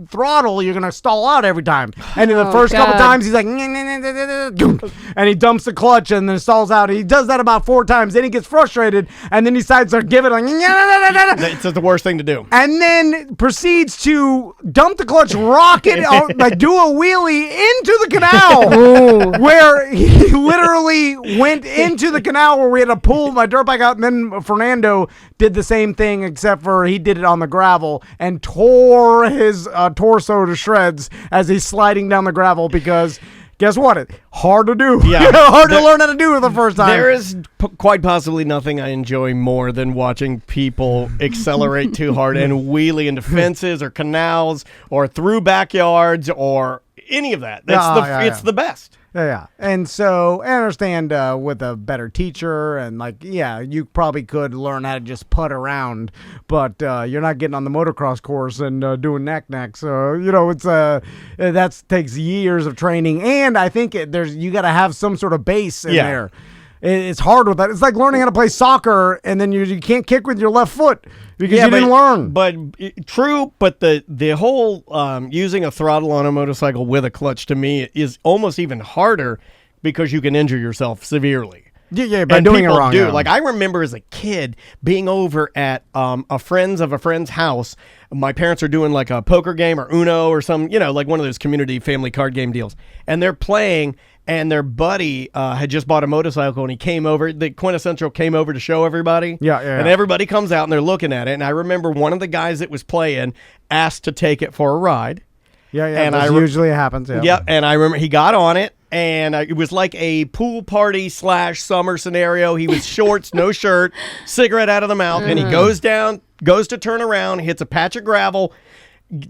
throttle, you're gonna stall out every time. And in the first couple times, he's like, and he dumps the clutch and then stalls out. He does that about 4 times. Then he gets frustrated, and then he decides to give it like,
It's the worst thing to do.
and then proceeds to dump the clutch, rocket, like do a wheelie into the canal, where he literally went into the canal where we had to pull my dirt bike out, and then Fernando did the same thing, except for he did it on the gravel and tore his torso to shreds as he's sliding down the gravel because guess what? Hard to do.
Yeah.
Hard to learn how to do it the first time.
There is quite possibly nothing I enjoy more than watching people accelerate too hard and wheelie into fences or canals or through backyards or any of that. It's the best.
Yeah. And so I understand with a better teacher and you probably could learn how to just putt around, but you're not getting on the motocross course and doing knack-knack. So, it's that takes years of training. And I think you got to have some sort of base in there. It's hard with that. It's like learning how to play soccer and then you can't kick with your left foot because you didn't learn.
True, but the whole using a throttle on a motorcycle with a clutch to me is almost even harder because you can injure yourself severely.
Yeah, by doing it wrong.
Do.
Yeah.
Like I remember as a kid being over at a friend's house. My parents are doing like a poker game or Uno or some, like one of those community family card game deals, and they're playing. and their buddy had just bought a motorcycle, and he came over. The Quintessential came over to show everybody.
Yeah.
And everybody comes out, and they're looking at it. And I remember one of the guys that was playing asked to take it for a ride.
Yeah.
And
This usually happens. Yeah.
Yep. And I remember he got on it, and it was like a pool party / summer scenario. He was shorts, no shirt, cigarette out of the mouth, and he goes to turn around, hits a patch of gravel,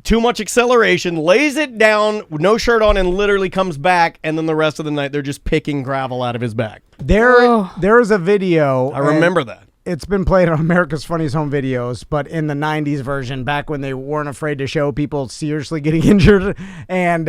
too much acceleration, lays it down, no shirt on, and literally comes back, and then the rest of the night they're just picking gravel out of his back.
There is a video.
I remember that.
It's been played on America's Funniest Home Videos, but in the 90s version, back when they weren't afraid to show people seriously getting injured. And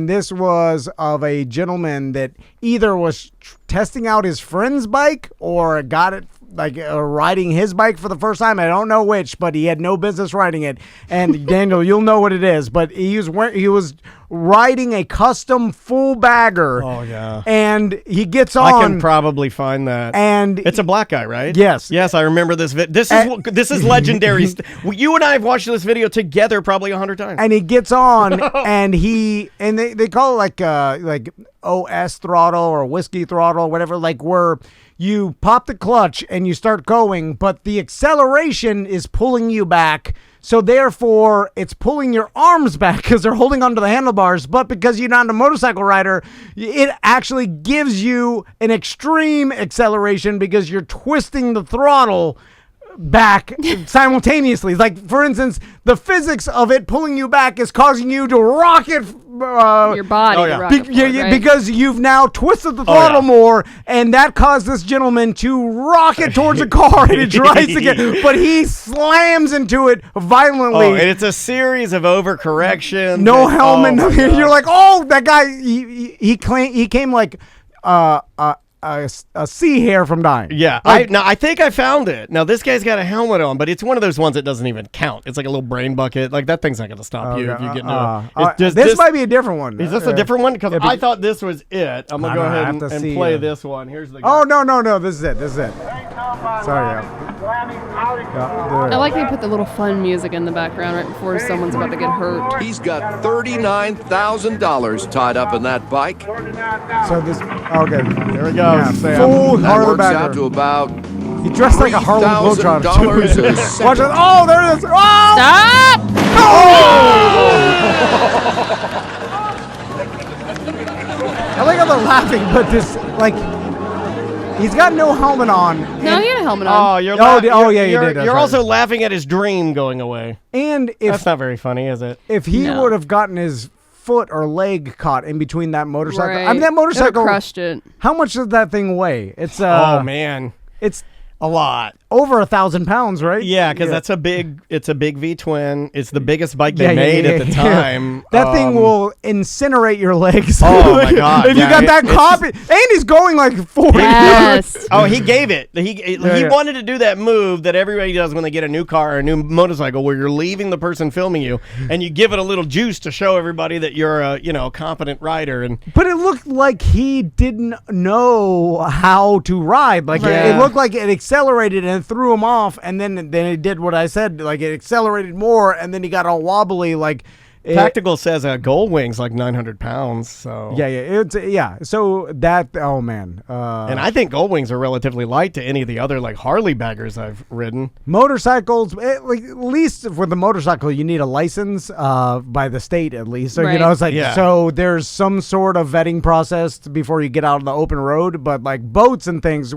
this was of a gentleman that either was testing out his friend's bike or got it riding his bike for the first time. I don't know which, but he had no business riding it. And Daniel, you'll know what it is. But he was riding a custom full bagger.
Oh yeah.
And he gets on.
I can probably find that.
And
it's a black guy, right?
Yes.
Yes, I remember this. This is legendary. You and I have watched this video together probably 100 times.
And he gets on, and they call it like OS throttle or whiskey throttle, whatever. Like where you pop the clutch and you start going, but the acceleration is pulling you back. So therefore, it's pulling your arms back because they're holding onto the handlebars. But because you're not a motorcycle rider, it actually gives you an extreme acceleration because you're twisting the throttle back simultaneously. Like, for instance, the physics of it pulling you back is causing you to rocket
your body. Right?
Because you've now twisted the throttle more, and that caused this gentleman to rocket towards a car, and it tries to get, but he slams into it violently.
Oh, and it's a series of overcorrections.
No helmet. You're like, oh, that guy. He came like a sea hair from dying.
Yeah, I think I found it. Now this guy's got a helmet on, but it's one of those ones that doesn't even count. It's like a little brain bucket. Like that thing's not going to stop you if you get into it.
This might be a different one.
Is this a different one? Because I thought this was it. I'm gonna go ahead and play this one. Here's the guy.
Oh no! This is it. Sorry.
I like they put the little fun music in the background right before someone's about to get hurt.
He's got $39,000 tied up in that bike.
So this. Okay.
Here we go.
Yeah, full Harley
works out
bagger.
to about
He dressed like a Harlem Globetrotter.
$3,000
Watch it. Oh, there it is. Oh!
Stop!
I like how they're laughing, but this, like, he's got no helmet on.
No, he had a helmet on.
Oh, you did. You're also laughing at his dream going away.
And if
that's not very funny, is it?
If he would have gotten his foot or leg caught in between that motorcycle,
Right.
I mean, that motorcycle
crushed it.
How much does that thing weigh? It's
oh man,
it's
a lot.
Over 1,000 pounds, right?
Yeah, because it's a big V twin. It's the biggest bike they made at the time.
That thing will incinerate your legs.
Oh my god!
If you got that copy, and he's going like 40.
Yes.
Oh, he gave it. He wanted to do that move that everybody does when they get a new car or a new motorcycle, where you're leaving the person filming you, and you give it a little juice to show everybody that you're a competent rider. And
but it looked like he didn't know how to ride. Like it looked like it accelerated and threw him off, and then it did what I said. Like it accelerated more, and then he got all wobbly. Like
Tactical says a Gold Wing's like 900 pounds. So
So that man,
and I think Gold Wings are relatively light to any of the other like Harley baggers I've ridden.
Motorcycles, like at least for the motorcycle, you need a license by the state at least. So it's like so there's some sort of vetting process before you get out on the open road. But like boats and things,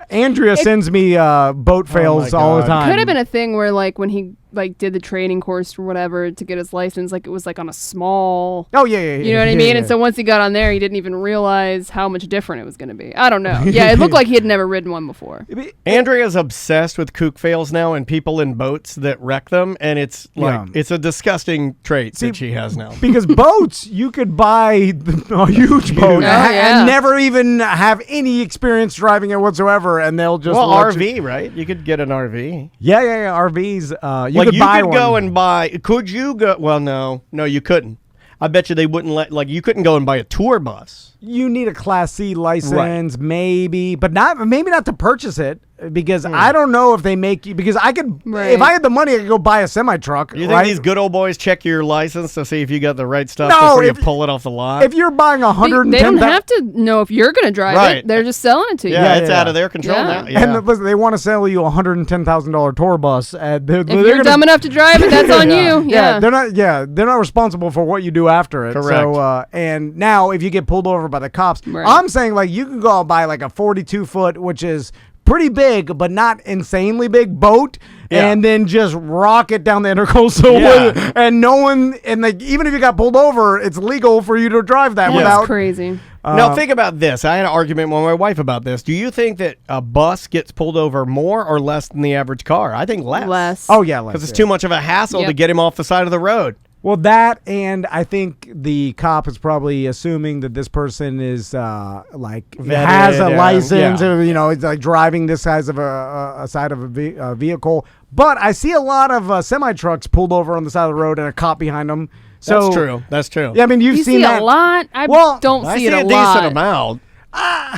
Andrea sends me boat fails all the time.
Could have been a thing where like when he like did the training course or whatever to get his license, like it was like on a small.
Oh yeah.
You know what I mean? And so once he got on there, he didn't even realize how much different it was going to be. I don't know. Yeah, it looked like he had never ridden one before.
Andrea's obsessed with kook fails now and people in boats that wreck them, and it's like it's a disgusting trait that she has now.
Because boats, you could buy a huge boat and never even have any experience driving it whatsoever, and they'll just
RV, right? You could get an RV.
Yeah. RVs.
You could
buy
go
one.
and buy. Could you go? Well, no, you couldn't. I bet you they wouldn't let. Like, you couldn't go and buy a tour bus.
You need a Class C license, maybe, but maybe not to purchase it. because I don't know if they make you, because I could, if I had the money, I could go buy a semi-truck.
You think these good old boys check your license to see if you got the right stuff
No,
before you pull it off the lot?
If you're buying 110,
They don't have to know if you're going to drive it. They're just selling it to you.
Yeah, it's out of their control now. Yeah.
And listen, they want to sell you a $110,000 tour bus.
If you're dumb enough to drive it, that's on you. Yeah.
They're not responsible for what you do after it.
Correct.
So, and now if you get pulled over by the cops, I'm saying like you can go out and buy like a 42-foot, which is pretty big, but not insanely big boat, and then just rock it down the intercoastal, and no one, and like even if you got pulled over, it's legal for you to drive that without.
That's crazy.
Now think about this. I had an argument with my wife about this. Do you think that a bus gets pulled over more or less than the average car? I think less.
Less.
Oh yeah, less.
Because it's too much of a hassle to get him off the side of the road.
Well, that, and I think the cop is probably assuming that this person is like
Vetted,
has a license, or it's like driving this size of a side of a vehicle. But I see a lot of semi trucks pulled over on the side of the road and a cop behind them. So
That's true. That's true.
Yeah, I mean you've seen that
a lot. I don't see it a lot.
Decent amount.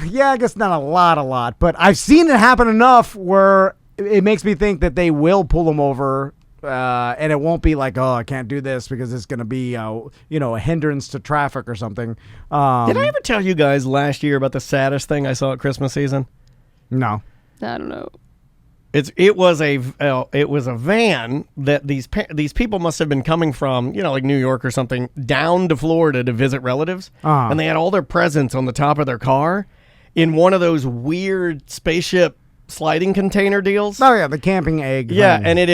Yeah, I guess not a lot, but I've seen it happen enough where it makes me think that they will pull them over. And it won't be like, oh, I can't do this because it's going to be, a hindrance to traffic or something.
Did I ever tell you guys last year about the saddest thing I saw at Christmas season?
No.
I don't know.
It was a van that these people must have been coming from, like New York or something, down to Florida to visit relatives, and they had all their presents on the top of their car in one of those weird spaceship sliding container deals.
Oh yeah, the camping egg.
Yeah,
thing.
and it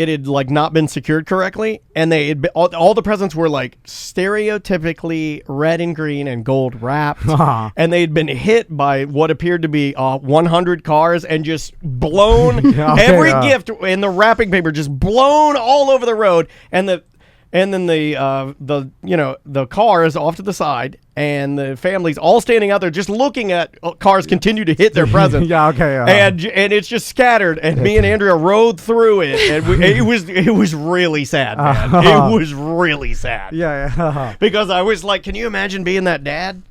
had like not been secured correctly, and they had been, all the presents were like stereotypically red and green and gold wrapped, and they'd been hit by what appeared to be 100 cars and just blown every gift in the wrapping paper just blown all over the road, and then the car is off to the side, and the family's all standing out there just looking at cars continue to hit their presents. And it's just scattered. And me and Andrea rode through it, and it was really sad, man. It was really sad. Because I was like, can you imagine being that dad?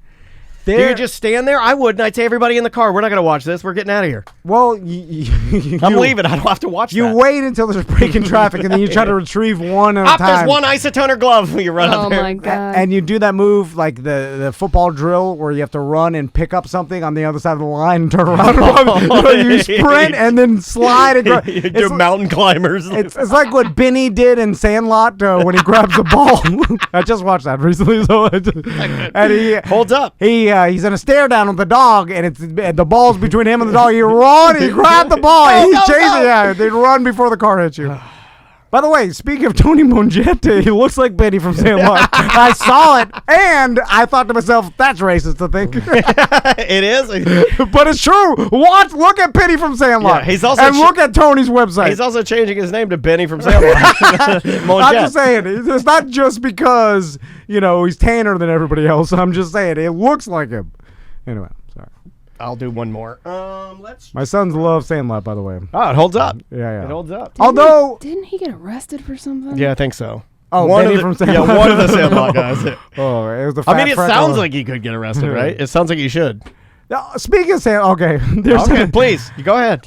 Do you just stand there? I would, and I'd say, everybody in the car, we're not going to watch this. We're getting out of here.
Well,
I'm leaving. I don't have to watch
You
that.
wait until there's breaking traffic, and then you try to retrieve one at a time.
There's one isotoner glove when you run out there.
Oh, my God.
And you do that move like the football drill where you have to run and pick up something on the other side of the line and turn around. You sprint and then slide. And
you do mountain climbers.
It's like what Benny did in Sandlot when he grabs the ball. I just watched that recently. And he
holds up.
He's in a stare down with the dog, and the ball's between him and the dog. He run, he grab the ball, and he chases. Yeah, they run before the car hits you. By the way, speaking of Tony Mongetta, he looks like Benny from Sandlot. I saw it, and I thought to myself, that's racist to think.
It is,
but it's true. Look at Benny from Sandlot.
Yeah, he's also
look at Tony's website.
He's also changing his name to Benny from Sandlot.
I'm just saying, it's not just because he's tanner than everybody else. I'm just saying, it looks like him. Anyway, sorry.
I'll do one more.
My sons love Sandlot, by the way.
Oh, it holds up.
Yeah.
It holds up.
Didn't he get arrested for something?
Yeah, I think so.
Oh,
Benny
from Sandlot.
Yeah, one of the Sandlot guys.
It was the.
I mean, it sounds like he could get arrested, right? It sounds like he should.
Speaking of Sandlot, okay.
Please, you go ahead.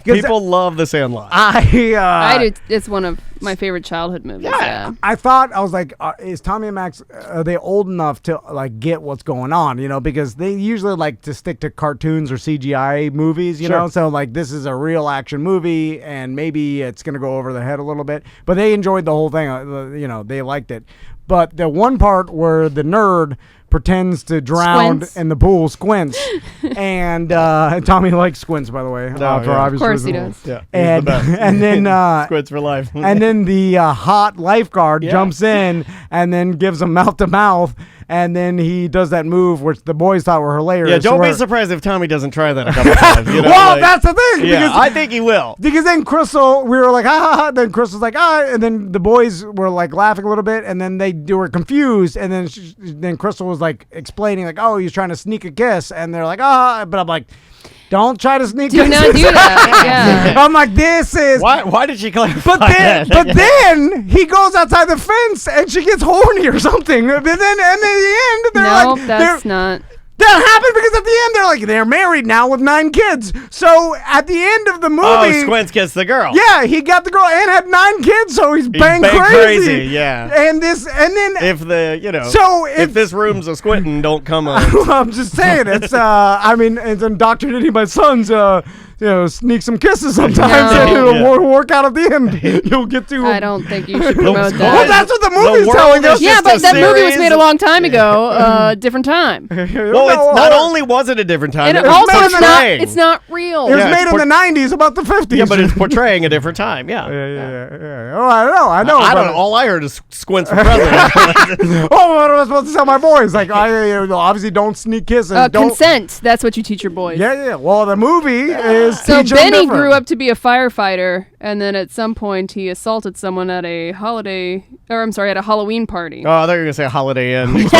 People love the Sandlot.
I do. It's one of my favorite childhood movies. Yeah.
I was like, is Tommy and Max, are they old enough to like get what's going on? Because they usually like to stick to cartoons or CGI movies. You know, so like this is a real action movie, and maybe it's gonna go over the head a little bit. But they enjoyed the whole thing. They liked it. But the one part where the nerd pretends to drown in the pool, Squints, and Tommy likes Squints, by the way. For obvious
of course
reasons.
he does.
Yeah,
and then
Squints for life.
and then the hot lifeguard jumps in and then gives him mouth to mouth, and then he does that move which the boys thought were hilarious.
Yeah, don't be surprised if Tommy doesn't try that a couple times.
Well, that's the thing.
Yeah, I think he will.
Because then Crystal, we were like, ha ha ha. Then Crystal's like, and then the boys were like laughing a little bit, and then they were confused, and then Crystal was like explaining like, oh, he's trying to sneak a kiss, and they're like, but I'm like, don't try to sneak.
Do not do that. Yeah.
I'm like, this is
why did she clarify
But then he goes outside the fence and she gets horny or something. And then in the end, they're That happened because at the end they're married now with 9 kids. So at the end of the movie,
Squints gets the girl.
Yeah, he got the girl and had 9 kids, so he's bang crazy.
Yeah.
And then
if if this room's a squinting, don't come on.
I'm just saying it's it's indoctrinating my sons. Sneak some kisses sometimes, and it'll work out at the end. You'll get to.
I don't think you should promote that.
Well, that's what the movie's telling us.
Yeah, but that movie was made a long time ago. Different time.
Well, not only was it a different time,
and also it's not real.
It was made in the 90s, about the 50s.
Yeah, but it's portraying a different time. Yeah.
Oh, I know.
I don't know. All I heard is Squints for president.
Oh, what am I supposed to tell my boys? Like, obviously don't sneak kisses.
Consent. That's what you teach your boys.
Yeah. Well, the movie is.
So Benny grew up to be a firefighter, and then at some point he assaulted someone at a Halloween party.
Oh, I thought you were gonna say Holiday Inn.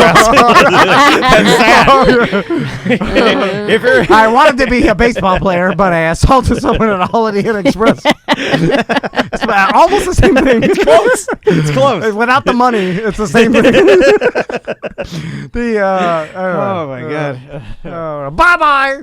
I wanted to be a baseball player, but I assaulted someone at a Holiday Inn Express. It's almost the same thing.
It's close. It's close.
Without the money, it's the same thing.
Oh my god.
Bye bye.